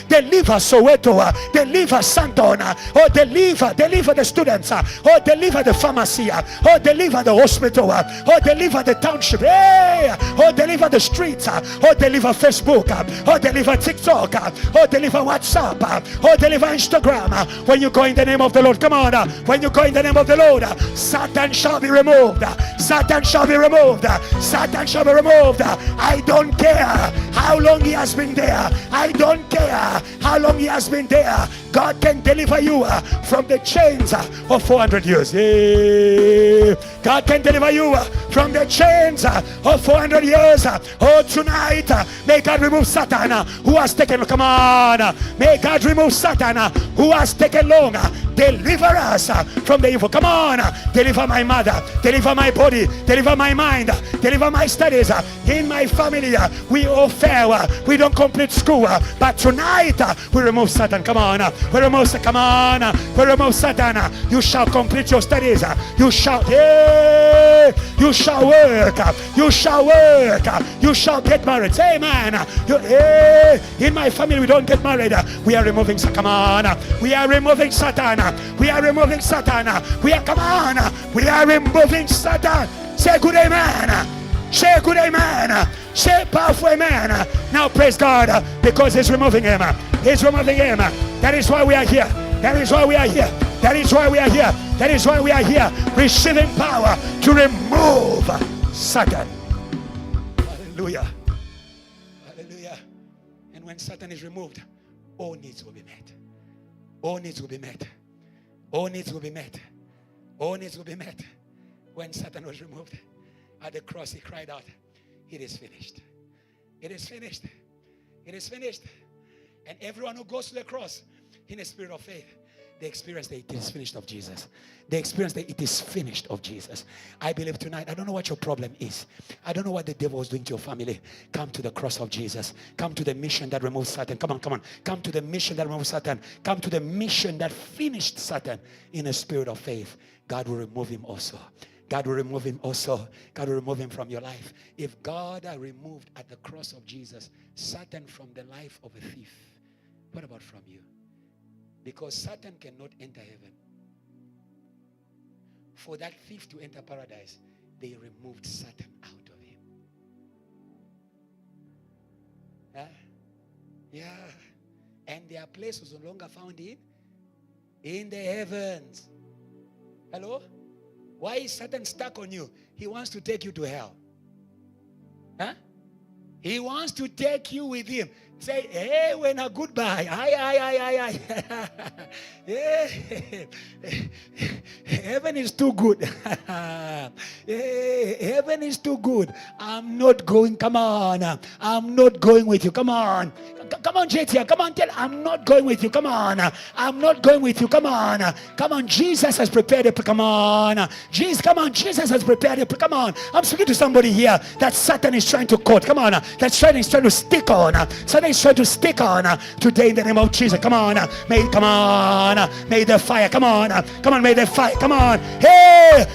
Deliver Soweto. Deliver Santona. Oh, deliver the students. Oh, deliver the pharmacy. Oh, deliver the hospital. Oh, deliver the township. Hey! Oh, deliver the streets. Oh, deliver Facebook. Oh, deliver TikTok. Oh, deliver WhatsApp. Oh, deliver Instagram. When you go in the name of the Lord, come on. When you go in the name of the Lord, Satan shall be removed. Satan shall be removed. Satan shall be removed. I don't care how long he has been there. I don't care how long he has been there. God can deliver you from the chains of 400 years. Yeah. God can deliver you from the chains of 400 years. Oh, tonight, may God remove Satan who has taken, come on. May God remove Satan who has taken long. Deliver us from the evil. Come on. Deliver my mother. Deliver my body. Deliver my mind. Deliver my studies. In my family, we all fail. We don't complete school. But tonight, we remove Satan. Come on. We remove Satan. Come on. We remove Satan. You shall complete your studies. You shall, yeah, you shall work. You shall work. You shall get married. Amen. In my family, we don't get married. We are removing Satan. Come on. We are removing Satan. We are removing Satan. We are, come on. We are removing Satan. Say good amen. Say good amen. Say powerful amen. Now praise God because he's removing him. He's removing him. That is why we are here. That is why we are here. That is why we are here. That is why we are here. Receiving power to remove Satan. Hallelujah. Hallelujah. And when Satan is removed, all needs will be met. All needs will be met. All needs will be met. All needs will be met. When Satan was removed at the cross, he cried out, it is finished. It is finished. It is finished. And everyone who goes to the cross in a spirit of faith, they experience that it is finished of Jesus. They experience that it is finished of Jesus. I believe tonight, I don't know what your problem is. I don't know what the devil is doing to your family. Come to the cross of Jesus. Come to the mission that removes Satan. Come on, come on. Come to the mission that removes Satan. Come to the mission that finished Satan in a spirit of faith. God will remove him also. God will remove him also. God will remove him from your life. If God removed at the cross of Jesus Satan from the life of a thief, what about from you? Because Satan cannot enter heaven. For that thief to enter paradise, they removed Satan out of him. Yeah. And their place was no longer found in the heavens. Hello? Why is Satan stuck on you? He wants to take you to hell. He wants to take you with him. Say, hey, when a goodbye. Aye. Yeah. Heaven is too good. Heaven is too good. I'm not going. Come on. I'm not going with you. Come on. Come on, JT. Come on, tell. I'm not going with you. Come on. I'm not going with you. Come on. Come on. Jesus has prepared it. Come on. Jesus, come on. Jesus has prepared it. Come on. I'm speaking to somebody here that Satan is trying to cut. Come on. That Satan is trying to stick on. Satan is trying to stick on today in the name of Jesus. Come on. May the fire. Come on. Come on. May the fire. Come on. Hey.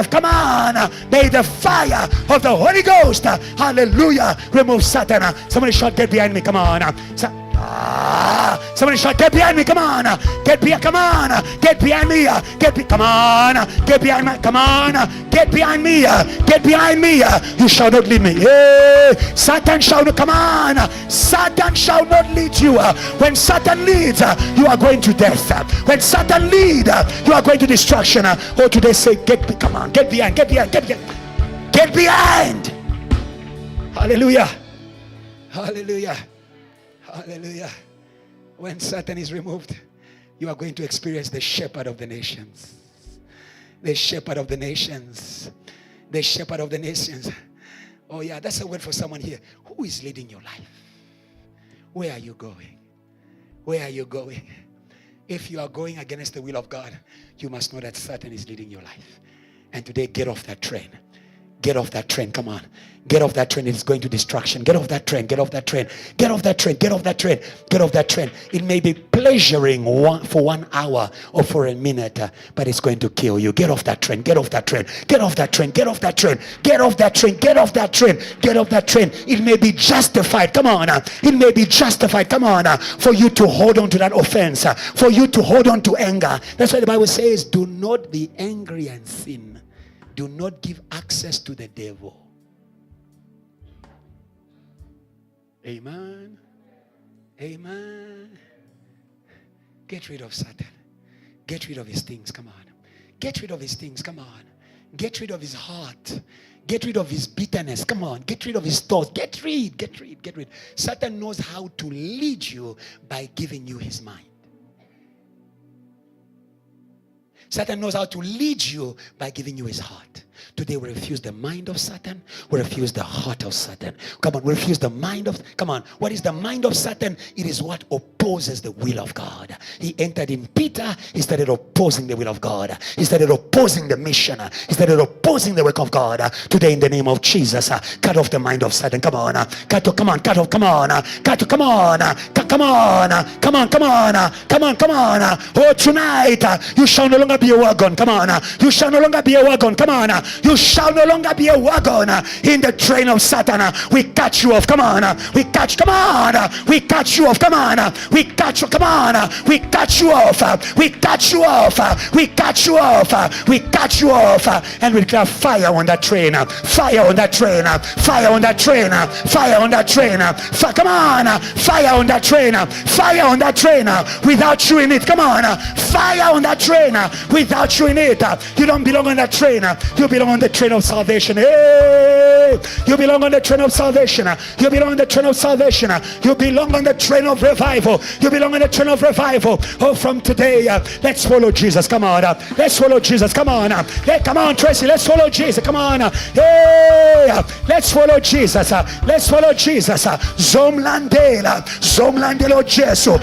Come on. May the fire of the Holy Ghost. Hallelujah. Remove Satan. Somebody shout, get behind me. Come on. Somebody shout, get behind me. Come on. Get behind. Come on. Get behind me. Come on. Get behind me. Come on. Get behind me. Get behind me. You shall not lead me. Hey. Satan shall not. Come on. Satan shall not lead you. When Satan leads, you are going to death. When Satan leads, you are going to destruction. Oh, today say, come on. Get behind. Get behind. Get behind. Get behind. Hallelujah. Hallelujah. Hallelujah. When Satan is removed, you are going to experience the shepherd of the nations. The shepherd of the nations. The shepherd of the nations. Oh yeah, that's a word for someone here. Who is leading your life? Where are you going? Where are you going? If you are going against the will of God, you must know that Satan is leading your life. And today, get off that train. Get off that train. Come on. Get off that train. It's going to destruction. Get off that train. Get off that train. Get off that train. Get off that train. Get off that train. It may be pleasuring for 1 hour or for a minute, but it's going to kill you. Get off that train. Get off that train. Get off that train. Get off that train. Get off that train. Get off that train. Get off that train. It may be justified. Come on. It may be justified. Come on. For you to hold on to that offense. For you to hold on to anger. That's why the Bible says, do not be angry and sin. Do not give access to the devil. Amen. Amen. Get rid of Satan. Get rid of his things. Come on. Get rid of his things. Come on. Get rid of his heart. Get rid of his bitterness. Come on. Get rid of his thoughts. Get rid. Satan knows how to lead you by giving you his mind. Satan knows how to lead you by giving you his heart. Today we refuse the mind of Satan. We refuse the heart of Satan. Come on, we refuse the mind of... Come on, what is the mind of Satan? It is what opposes the will of God. He entered in Peter. He started opposing the will of God. He started opposing the mission. He started opposing the work of God. Today in the name of Jesus, cut off the mind of Satan. Come on. Cut off, come on. Cut off, come on. Cut off, come on. Come on. Come on, come on. Come on, come on. Oh, tonight, you shall no longer be a wagon. Come on. You shall no longer be a wagon. Come on. You shall no longer be a wagon in the train of Satan. We cut you off. Come on. We catch. Come on. We cut you off. Come on. We cut you. Come on. We cut you off. We cut you off. We cut you off. We cut you off. And we declare fire on that train. Fire on that train. Fire on that train. Fire on that train. Come on. Fire on that train. Fire on that train. Without you in it. Come on. Fire on that train. Without you in it. You don't belong on that train. You belong on the train of salvation. Hey! You belong on the train of salvation. You belong on the train of salvation. You belong on the train of revival. You belong on the train of revival. Oh, from today, let's follow Jesus. Come on. Let's follow Jesus. Come on. Come on, Tracy. Let's follow Jesus. Come on. Hey! Let's follow Jesus. Let's follow Jesus. Zomlandela. Zomlandelo Jesu.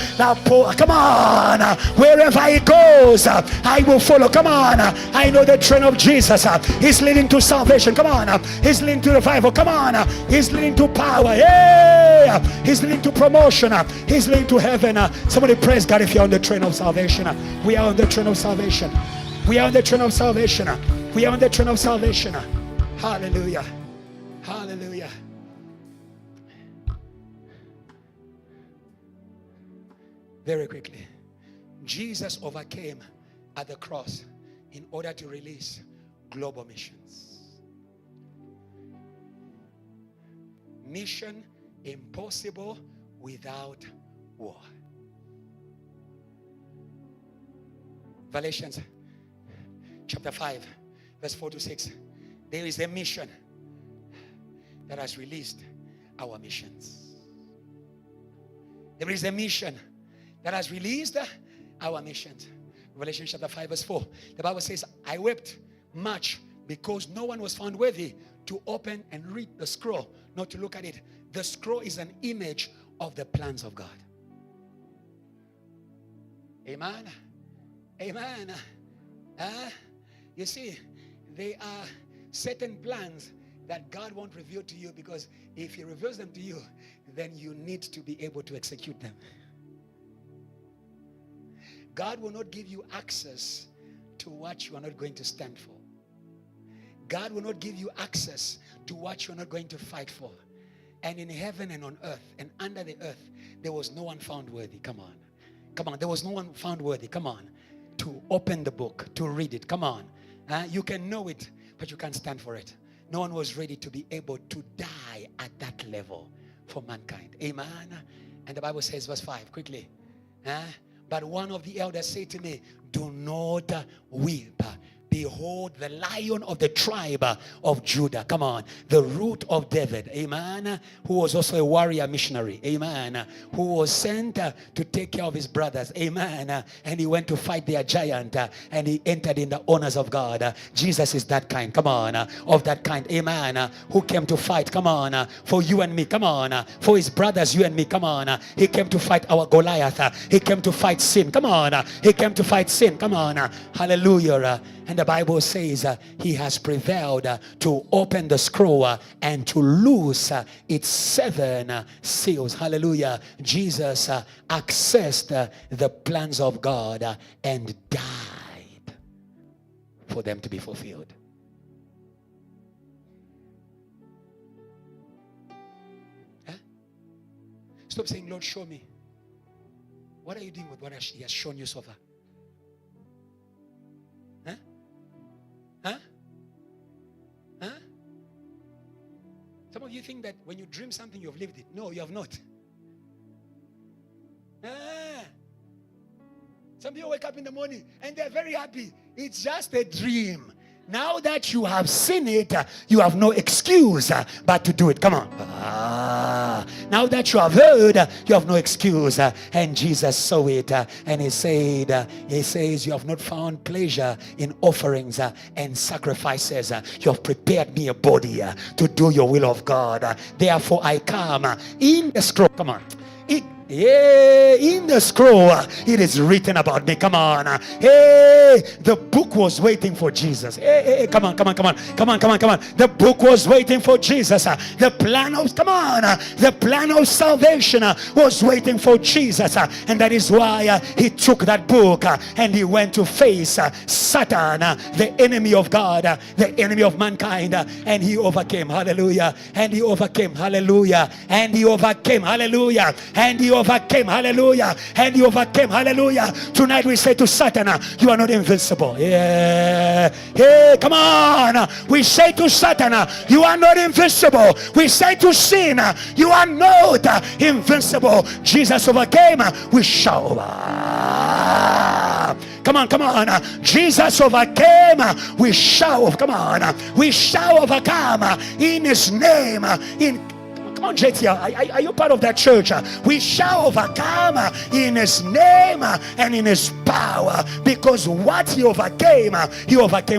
Come on. Wherever he goes, I will follow. Come on. I know the train of Jesus. He's leading to salvation. Come on. He's leading to revival. Come on. He's leading to power. Yeah. He's leading to promotion. He's leading to heaven. Somebody praise God if you're on the train of salvation. We are on the train of salvation. We are on the train of salvation. We are on the train of salvation. Hallelujah. Hallelujah. Very quickly. Jesus overcame at the cross in order to release global missions. Mission impossible without war. Galatians chapter 5 verse 4 to 6. There is a mission that has released our missions. There is a mission that has released our missions. Revelation chapter 5 verse 4. The Bible says, I wept much because no one was found worthy to open and read the scroll, not to look at it. The scroll is an image of the plans of God. Amen. Amen. You see, there are certain plans that God won't reveal to you, because if He reveals them to you, then you need to be able to execute them. God will not give you access to what you are not going to stand for. God will not give you access to what you are not going to fight for. And in heaven and on earth and under the earth, there was no one found worthy. Come on. Come on. There was no one found worthy. Come on. To open the book, to read it. Come on. You can know it, but you can't stand for it. No one was ready to be able to die at that level for mankind. Amen. And the Bible says, verse 5, quickly. But one of the elders said to me, do not weep. Behold, the Lion of the tribe of Judah. Come on. The Root of David. Amen. Who was also a warrior missionary. Amen. Who was sent to take care of his brothers. Amen. And he went to fight their giant. And he entered in the honors of God. Jesus is that kind. Come on. Of that kind. Amen. Who came to fight. Come on. For you and me. Come on. For his brothers, you and me. Come on. He came to fight our Goliath. He came to fight sin. Come on. He came to fight sin. Come on. Hallelujah. And the Bible says he has prevailed to open the scroll and to loose its 7 seals. Hallelujah. Jesus accessed the plans of God and died for them to be fulfilled. Stop saying, Lord, show me. What are you doing with what He has shown you so far? Some of you think that when you dream something, you have lived it. No, you have not. Some people wake up in the morning and they're very happy. It's just a dream. Now that you have seen it, you have no excuse but to do it. Come on. Now that you have heard, you have no excuse. And Jesus saw it and he says, you have not found pleasure in offerings and sacrifices. You have prepared me a body to do your will of God. Therefore I come in the scroll. Come on. In the scroll it is written about me. Come on. The book was waiting for Jesus. Come on. The book was waiting for Jesus. The plan of salvation was waiting for Jesus. And that is why he took that book and he went to face Satan, the enemy of God, the enemy of mankind, and he overcame. Hallelujah. And he overcame. Hallelujah. And he overcame. Hallelujah. And he overcame. Hallelujah. And he overcame. Hallelujah. Tonight we say to Satan, you are not invincible. Yeah. Hey, come on. We say to Satan, you are not invincible. We say to sin, you are not invincible. Jesus overcame. We shall. Come on. Jesus overcame. We shall. Come on. We shall overcome in his name. Come on, JT, are you part of that church? We shall overcome in his name and in his power, because what he overcame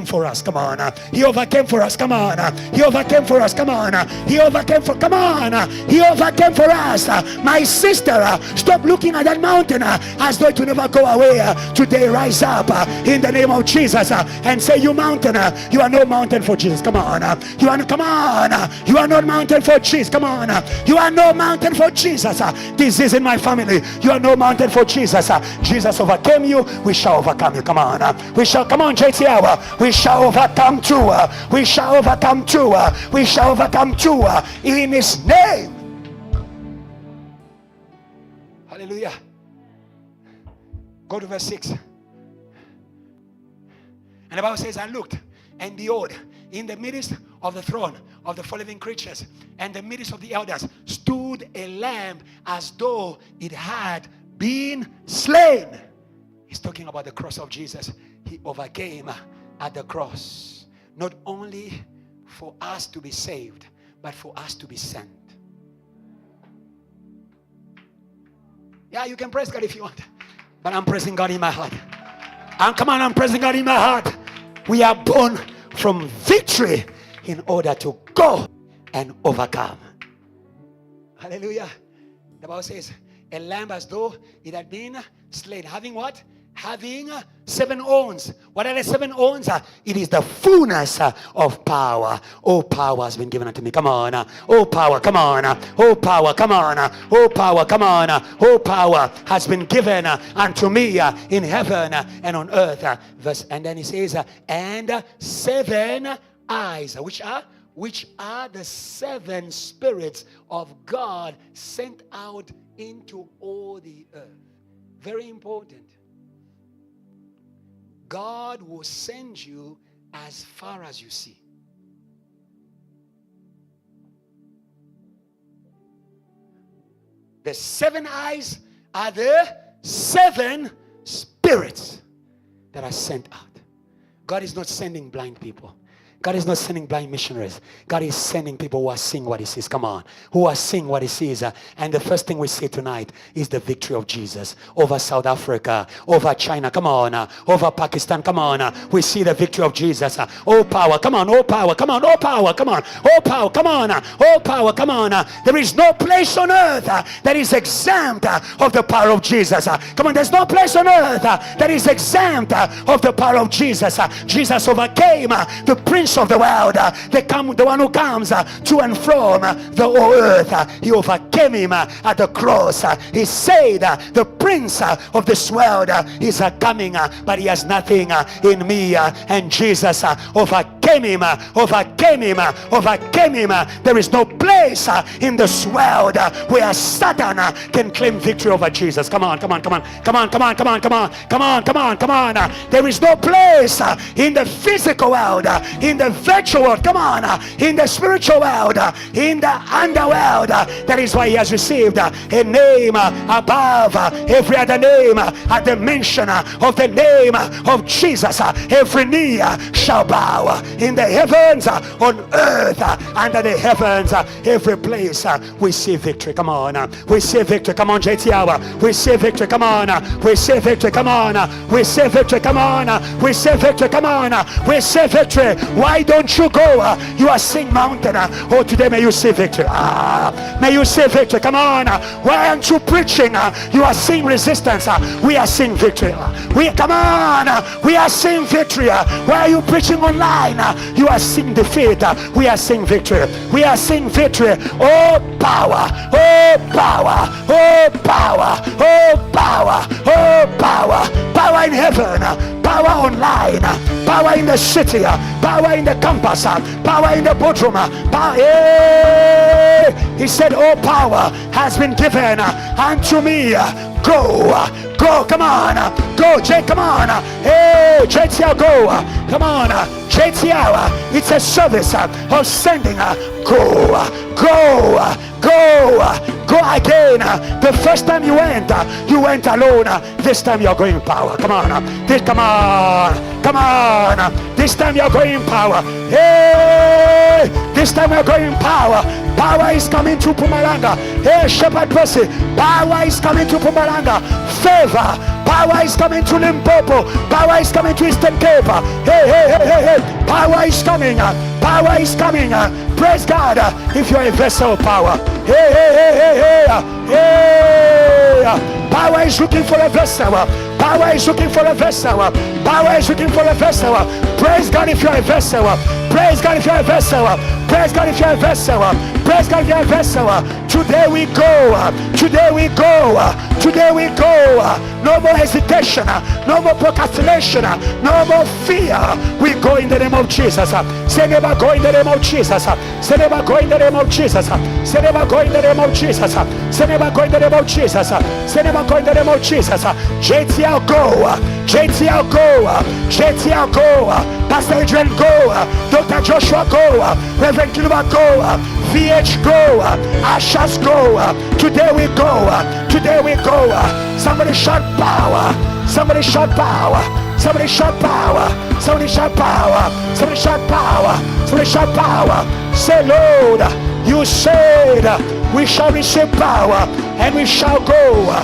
for us. Come on. He overcame for us. Come on. He overcame for us. Come on. He overcame for us. My sister, stop looking at that mountain as though it will never go away. Today rise up in the name of Jesus and say, you mountain, you are no mountain for Jesus. Come on. You are not mountain for Jesus. Come on. You are no mountain for Jesus. This is in my family. You are no mountain for Jesus. Jesus overcame you. We shall overcome you. Come on. We shall. Come on, JTL. We shall overcome too. We shall overcome too. We shall overcome too. In his name. Hallelujah. Go to verse 6. And the Bible says, I looked, and behold, in the midst of the throne of the 4 living creatures and the midst of the elders stood a lamb as though it had been slain. He's talking about the cross of Jesus. He overcame at the cross, not only for us to be saved, but for us to be sent. Yeah, you can praise God if you want. But I'm praising God in my heart. And come on, I'm praising God in my heart. We are born from victory in order to go and overcome. Hallelujah. The Bible says, a lamb as though it had been slain. Having what? Having 7 horns. What are the 7 horns? It is the fullness of power. All power has been given unto me. Come on. All power, come on. All power, come on. All power, come on. All power has been given unto me in heaven and on earth. And then he says, and 7 eyes, which are the 7 spirits of God sent out into all the earth. Very important. God will send you as far as you see. The 7 eyes are the 7 spirits that are sent out. God is not sending blind people. God is not sending blind missionaries. God is sending people who are seeing what he sees. Come on. Who are seeing what he sees. And the first thing we see tonight is the victory of Jesus over South Africa, over China. Come on. Over Pakistan. Come on. We see the victory of Jesus. All power. Come on. All power. Come on. All power. Come on. All power. Come on. All power. Come on. There is no place on earth that is exempt of the power of Jesus. Come on. There's no place on earth that is exempt of the power of Jesus. Jesus overcame the prince of the world, the one who comes to and from the whole earth. He overcame him at the cross. He said, the prince of this world is coming, but he has nothing in me. And Jesus overcame him. There is no place in this world where Satan can claim victory over Jesus. Come on. There is no place in the physical world, in the virtual world, come on, in the spiritual world, in the underworld. That is why he has received a name above every other name. At the mention of the name of Jesus, every knee shall bow in the heavens, on earth, under the heavens, every place. We see victory. Come on. We see victory. Come on, JT Hour. We see victory. Come on. We see victory. Come on. We see victory. Come on. We see victory. Come on. We see victory. Why don't you go? You are seeing mountain. Oh, today may you see victory. May you see victory. Come on. Why aren't you preaching? You are seeing resistance. We are seeing victory. Come on. We are seeing victory. Why are you preaching online? You are seeing defeat. We are seeing victory. We are seeing victory. Oh power. Oh power. Oh power. Oh power. Oh power. Power in heaven. Power online. Power in the city. Power in the campus. Power in the boardroom. Power. He said, all power has been given unto me. Go. Come on. Go, Jay. Come on. Hey, JTL, go. Come on. JTL. It's a service of sending. Go again. The first time you went alone. This time you're going power. Come on. Come on. This time you're going power. Hey, this time you're going power. Power is coming to Pumalanga. Hey, Shepherd Percy. Power is coming to Pumalanga. Favor. Power is coming to Limpopo. Power is coming to Eastern Cape. Hey. Power is coming. Power is coming. Praise God if you're a vessel of power. Hey. Power is looking for a vessel. Power is looking for a vessel. Power is looking for a vessel. Praise God if you're a vessel. Praise God if you're a vessel. Praise God if you're a vessel. Praise God if you're a vessel. Today we go. Today we go. Today we go. No more hesitation. No more procrastination. No more fear. We go in the name of Jesus. Say never go in the name of Jesus. Say never go in the name of Jesus. Say never go in the name of Jesus. Say never go in the name of Jesus. Say never go in the name of Jesus. JTL go. JTL go. JTL go. Pastor Adrian go. Dr. Joshua go. Reverend Kiluba go. VH go. Ashas go. Today we go. Today we go. Somebody shout power. Somebody shout power. Somebody shout power. Somebody shout power. Somebody shout power. Somebody shout power. Say, Lord, you said we shall receive power and we shall go.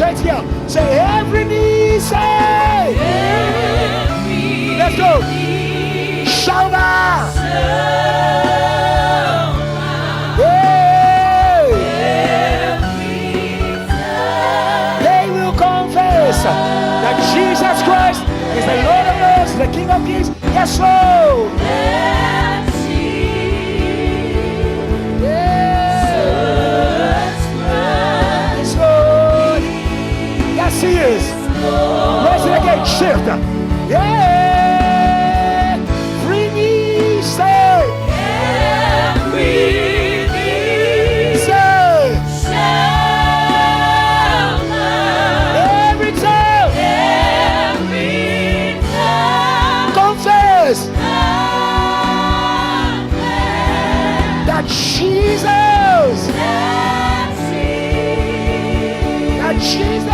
JTL, say every knee, say. Let's go. Shama. They will confess that Jesus Christ is the Lord of Lords, the King of Kings. Yes, Lord. Yes, Lord. Yes, He is. Raise it again. Shift. Yeah. Free me, say. Every time. Confess that Jesus. That Jesus.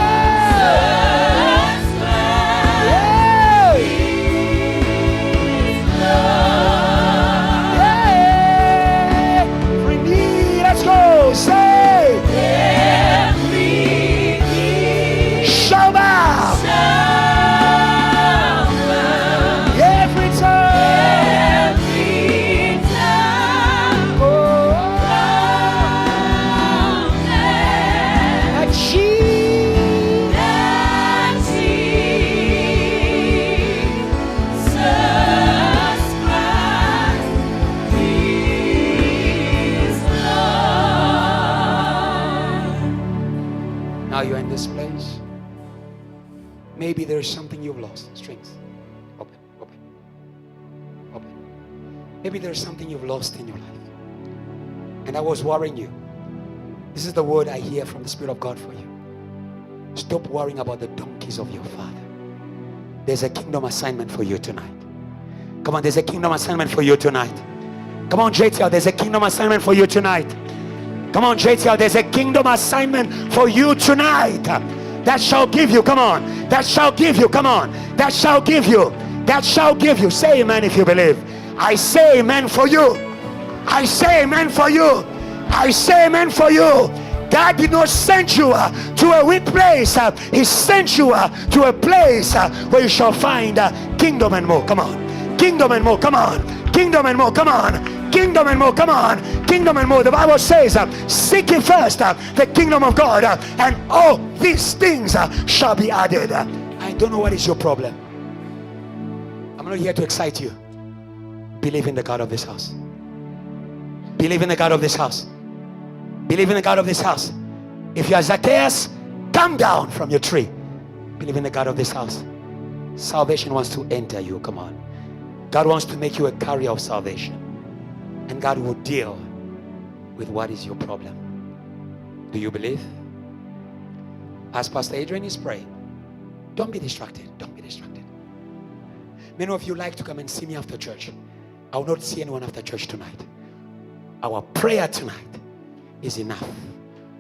Maybe there's something you've lost. Strings. Open. Maybe there's something you've lost in your life. And I was worrying you. This is the word I hear from the Spirit of God for you. Stop worrying about the donkeys of your father. There's a kingdom assignment for you tonight. Come on, there's a kingdom assignment for you tonight. Come on, JTL, there's a kingdom assignment for you tonight. Come on, JTL, there's a kingdom assignment for you tonight. That shall give you, come on. That shall give you, come on. That shall give you. That shall give you. Say amen if you believe. I say amen for you. I say amen for you. I say amen for you. God did not send you to a weak place. He sent you to a place where you shall find kingdom and more. Come on. Kingdom and more. Come on. Kingdom and more. Come on. Kingdom and more. Come on. Kingdom and more. The Bible says, seek ye first the kingdom of God, and all these things shall be added. I don't know what is your problem. I'm not here to excite you. Believe in the God of this house. Believe in the God of this house. Believe in the God of this house. If you are Zacchaeus, come down from your tree. Believe in the God of this house. Salvation wants to enter you. Come on. God wants to make you a carrier of salvation. And God will deal with what is your problem. Do you believe? As Pastor Adrian is praying, don't be distracted. Don't be distracted. Many of you like to come and see me after church. I will not see anyone after church tonight. Our prayer tonight is enough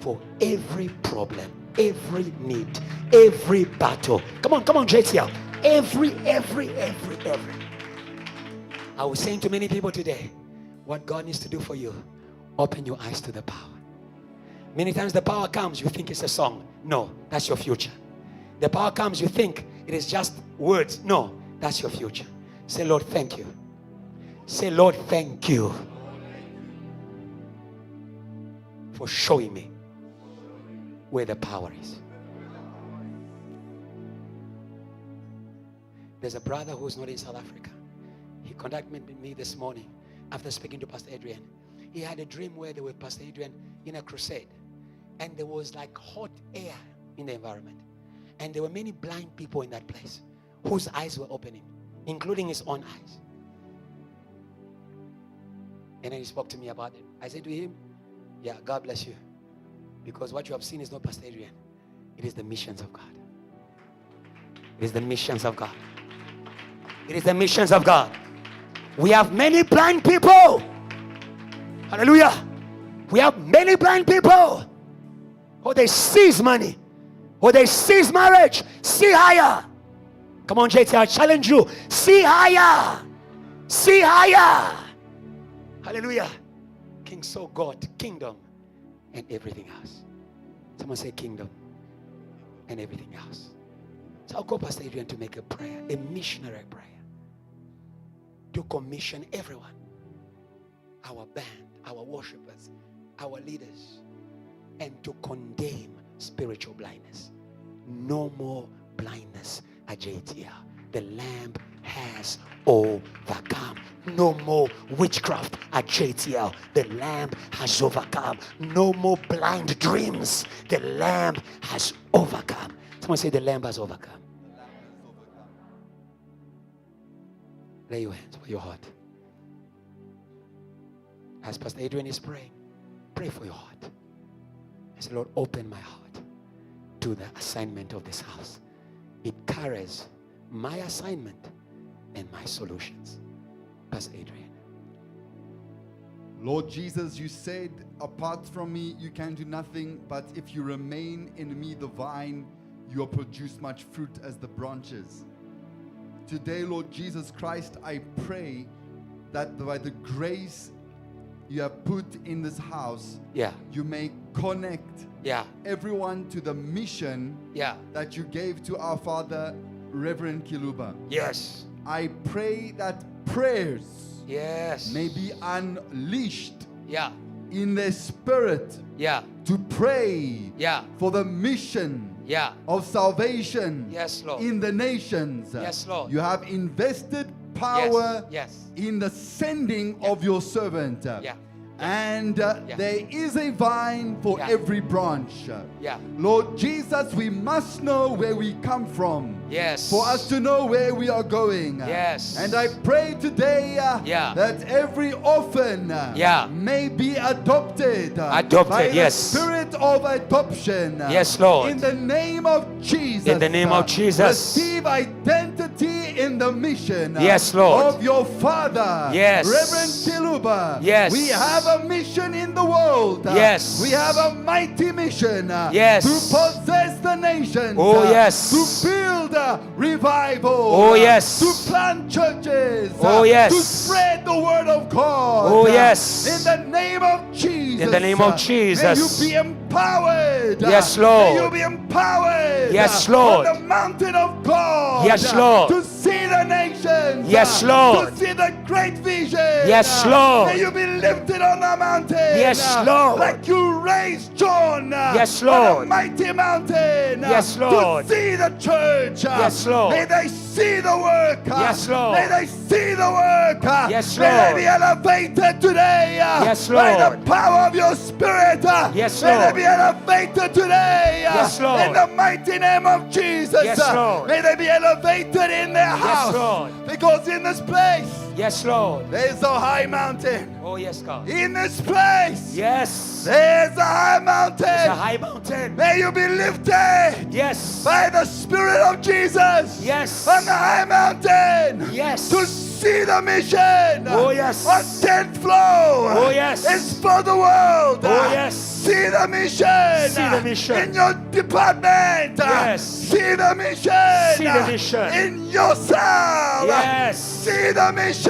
for every problem, every need, every battle. Come on, JTL. Every. I was saying to many people today, what God needs to do for you, open your eyes to the power. Many times the power comes, you think it's a song. No, that's your future. The power comes, you think it is just words. No, that's your future. Say, Lord, thank you. Say, Lord, thank you for showing me where the power is. There's a brother who's not in South Africa. He contacted me this morning after speaking to Pastor Adrian. He had a dream where they were Pastor Adrian in a crusade, and there was like hot air in the environment, and there were many blind people in that place whose eyes were opening, including his own eyes. And then he spoke to me about it. I said to him, yeah, God bless you, because what you have seen is not Pastor Adrian. It is the missions of God. It is the missions of God. It is the missions of God. We have many blind people. Hallelujah. We have many blind people. Or they seize money. Or they seize marriage. See higher. Come on, JT, I challenge you. See higher. See higher. Hallelujah. King saw God, kingdom, and everything else. Someone say kingdom. and everything else. So I'll call Pastor Adrian to make a prayer, a missionary prayer, to commission everyone, our band, our worshipers, our leaders, and to condemn spiritual blindness. No more blindness at JTL. The Lamb has overcome. No more witchcraft at JTL. The Lamb has overcome. No more blind dreams. The Lamb has overcome. Someone say the Lamb has overcome. Lay your hands over your heart. As Pastor Adrian is praying, pray for your heart. I say, Lord, open my heart to the assignment of this house. It carries my assignment and my solutions. Pastor Adrian. Lord Jesus, you said, apart from me, you can do nothing, but if you remain in me, the vine, you will produce much fruit as the branches. Today, Lord Jesus Christ, I pray that by the grace you have put in this house, you may connect everyone to the mission that you gave to our father, Reverend Kiluba. Yes. I pray that prayers may be unleashed in their spirit to pray for the mission of salvation in the nations. Yes, Lord. You have invested power in the sending of your servant. And there is a vine for every branch. Lord Jesus, we must know where we come from. For us to know where we are going. And I pray today that every orphan may be adopted by the spirit of adoption. Yes, Lord. In the name of Jesus. In the name of Jesus. Receive identity in the mission yes, Lord. of your father, yes. Reverend Kiluba. Yes. We have a mission in the world. Yes. We have a mighty mission yes. to possess the nations. Oh, yes. To build revival. Oh, yes. To plant churches. Oh, yes. To spread the word of God. Oh, yes. In the name of Jesus. In the name of Jesus. May you be empowered. Yes, Lord. May you be empowered. Yes, Lord. On the mountain of God. Yes, Lord. To see the nations. Yes, Lord. To see the great vision. Yes, Lord. May you be lifted on the mountain. Yes, Lord. Like you raised John. Yes, Lord. On a mighty mountain. Yes, Lord. To see the church. Yes, Lord. May they see the work. Yes, Lord. May they see the work. Yes, May Lord. they be elevated today. Yes, By Lord. the power of your spirit. Yes, May Lord. they be elevated today. Yes, Lord. In the mighty name of Jesus. Yes, Lord. May they be elevated in their house. Yes, Lord. Because in this place, yes, Lord. there is a high mountain. Oh, yes, God. In this place, yes, there is a high mountain. there's a high mountain. May you be lifted. Yes. By the Spirit of Jesus. Yes. On the high mountain. Yes. To see the mission. Oh, yes. On 10th floor. Oh, yes. It's for the world. Oh, yes. See the mission. See the mission. In your department. Yes. See the mission. See the mission. In yourself. Yes. See the mission.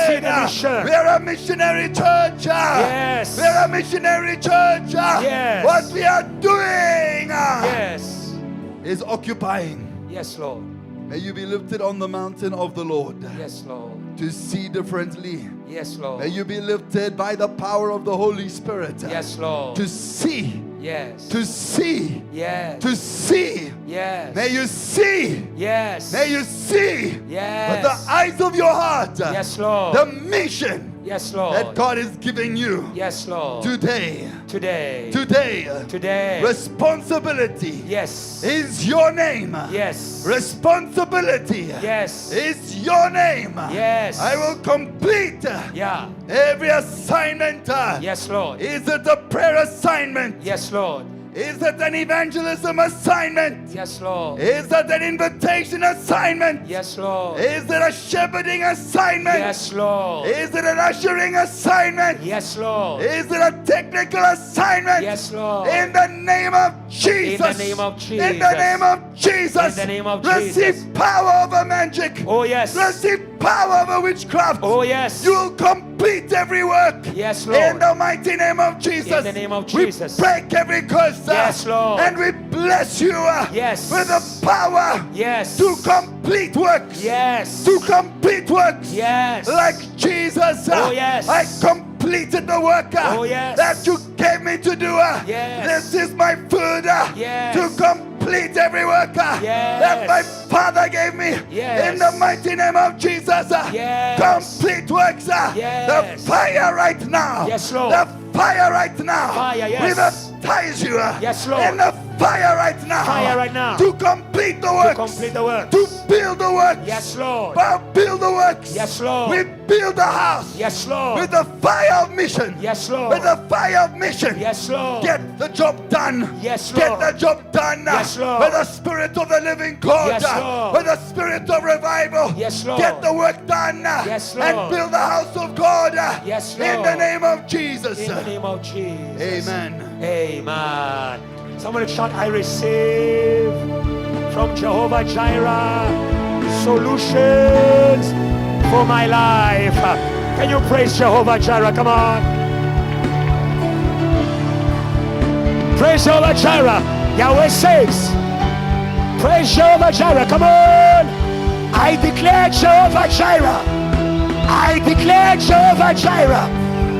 See the mission. We're a missionary church. Yes. We're a missionary church. Yes. What we are doing Yes. is occupying. Yes, Lord. May you be lifted on the mountain of the Lord. Yes, Lord. To see differently. Yes, Lord. May you be lifted by the power of the Holy Spirit. Yes, Lord. To see. Yes. To see. Yes. To see. Yes. May you see. Yes. May you see. Yes. With the eyes of your heart. Yes, Lord. The mission. Yes, Lord. That God is giving you. Yes, Lord. Today. Today. Today. Today. Responsibility. Yes. Is your name. Yes. Responsibility. Yes. Is your name. Yes. I will complete. Yeah. Every assignment. Yes, Lord. Is it a prayer assignment? Yes, Lord. Is it an evangelism assignment? Yes, Lord. Is it an invitation assignment? Yes, Lord. Is it a shepherding assignment? Yes, Lord. Is it an ushering assignment? Yes, Lord. Is it a technical assignment? Yes, Lord. In the name of Jesus. In the name of Jesus. In the name of Jesus. In the name of Receive Jesus. power over magic. Oh, yes. Receive power over witchcraft. Oh, yes. You will complete every work. Yes, Lord. In the mighty name of Jesus. In the name of Jesus. We break every curse. Yes, Lord. And we bless you Yes. with the power Yes. to complete works. Yes. To complete works. Yes. Like Jesus. Oh, yes. I completed the work Oh, yes. that you gave me to do. Yes. This is my food Yes. to complete every work Yes. that my Father gave me. Yes. In the mighty name of Jesus. Yes. Complete works. Yes. The fire right now. Yes, Lord. The fire right now. Fire, yes. We baptize you. Yes, Lord. In the fire right now. Fire right now. To complete the works. To complete the works. To build the works. Yes, Lord. Build the works. Yes, Lord. We build the house. Yes, Lord. With the fire of mission. Yes, Lord. With the fire of mission. Yes, Lord. Get the job done. Yes, Get Lord. the job done. Yes, Lord. With the spirit of the living God. Yes, Lord. With the spirit of revival. Yes, Lord. Get the work done. Yes, Lord. And build the house of God. Yes, In Lord. the name of Jesus. In the name of Jesus. Amen. Amen. Somebody shout, I receive from Jehovah Jireh solutions for my life. Can you praise Jehovah Jireh? Come on. Praise Jehovah Jireh. Yahweh saves. Praise Jehovah Jireh. Come on. I declare Jehovah Jireh. I declare Jehovah Jireh.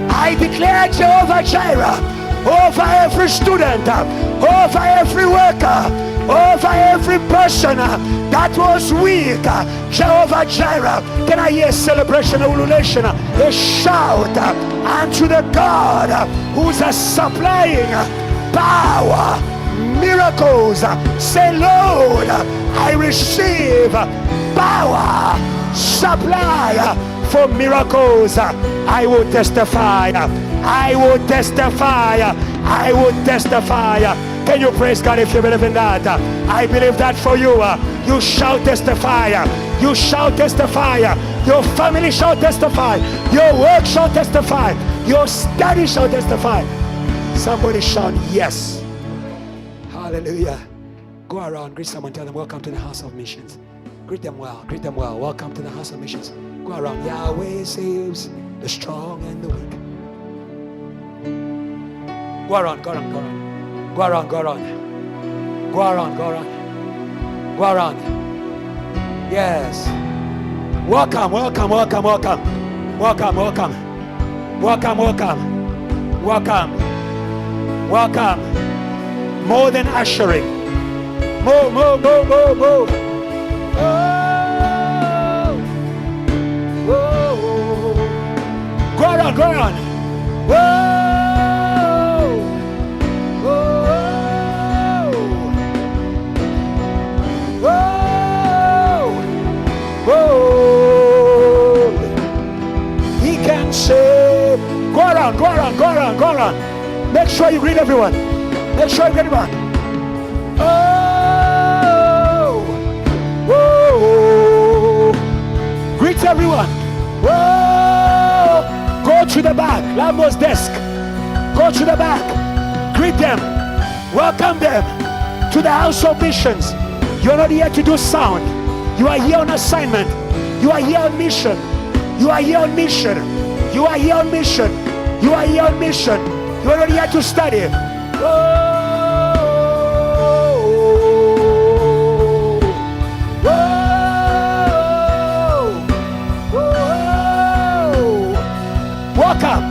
I declare Jehovah Jireh over every student, over every worker, over every person that was weak. Jehovah Jireh. Can I hear a celebration, a ululation, a shout unto the God who's supplying power, miracles. Say, Lord, I receive power, supply for miracles. I will testify. I will testify. I will testify. Can you praise God if you believe in that? I believe that for you. You shall testify. You shall testify. Your family shall testify. Your work shall testify. Your study shall testify. Somebody shout yes. Hallelujah. Go around, greet someone, tell them welcome to the house of missions. Greet them well. Greet them well. Welcome to the house of missions. Go around. Yahweh saves the strong and the weak. Go around, go around, go around. Go around, go around. Go around, go around. Go around. Yes. Welcome, welcome, welcome, welcome. Welcome, welcome. Welcome, welcome. Welcome. Welcome. More than ushering. Move, move, move, move, move. Oh. Oh. Go around, go around. Whoa. He can say, go around, go around, go around, go around. Make sure you greet everyone. Make sure you greet everyone. Oh, whoa. Greet everyone. Whoa. Go to the back. Lambo's desk. Go to the back. Greet them. Welcome them to the house of missions. You're not here to do sound. You are here on assignment. You are here on mission. You are here on mission. You are here on mission. You are here on mission. You are not here to study. Oh. Welcome.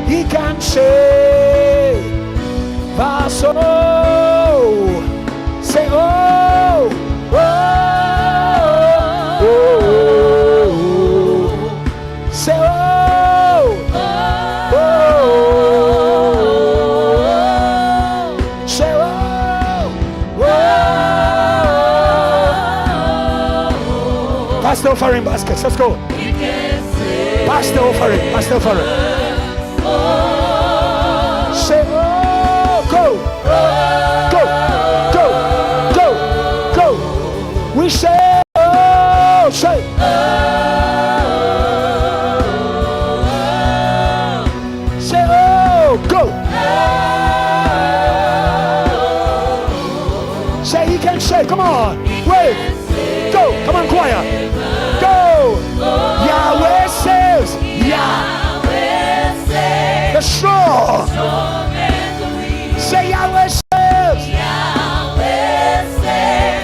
He can say, Vaso. Say, oh, oh, oh, say, oh, oh, say, oh, oh. Pass the offering baskets. Let's go. Pass the offering. Pass the offering. Say, oh, go. We say, oh, say, say, oh, go. Say, he can say, come on, wait, go, come on, choir, go. Yahweh says, Yahweh says. the strong. Say Yahweh saves.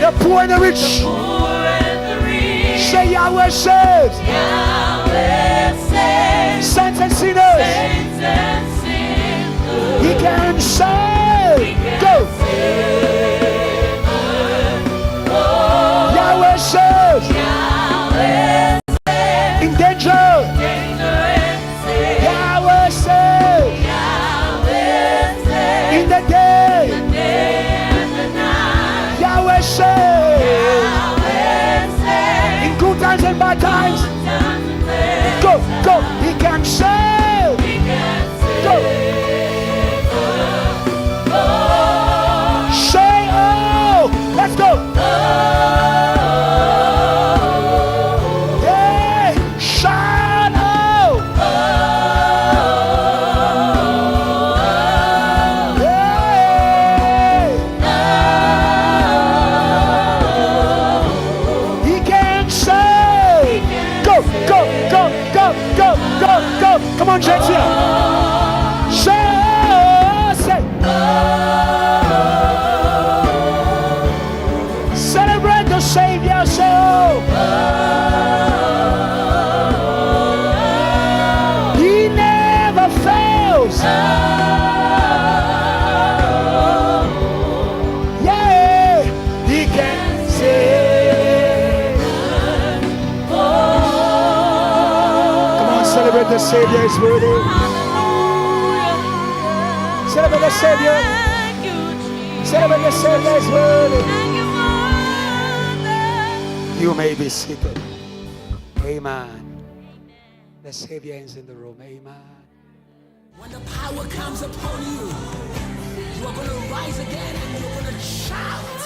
The poor and the rich. Say Yahweh saves. Saints and sinners. He can save. Go. Yahweh saves. In danger. Yahweh saves. In the day. Yahweh saves. In good times and bad times. Go, go. He can save. Go. Say oh. Let's go. Hey, shout oh. Hey. He can save. Go, go, go, go, go, go, go. Come on, church here. Say oh, say. Celebrate the Savior, soul. He never fails. Yeah, he can save. Come on, celebrate the Savior is worthy. Celebrate the Savior. Celebrate the Savior is worthy. You may be seated. Amen. The Savior is in the room. Amen. When the power comes upon you, you are going to rise again and you're going to shout.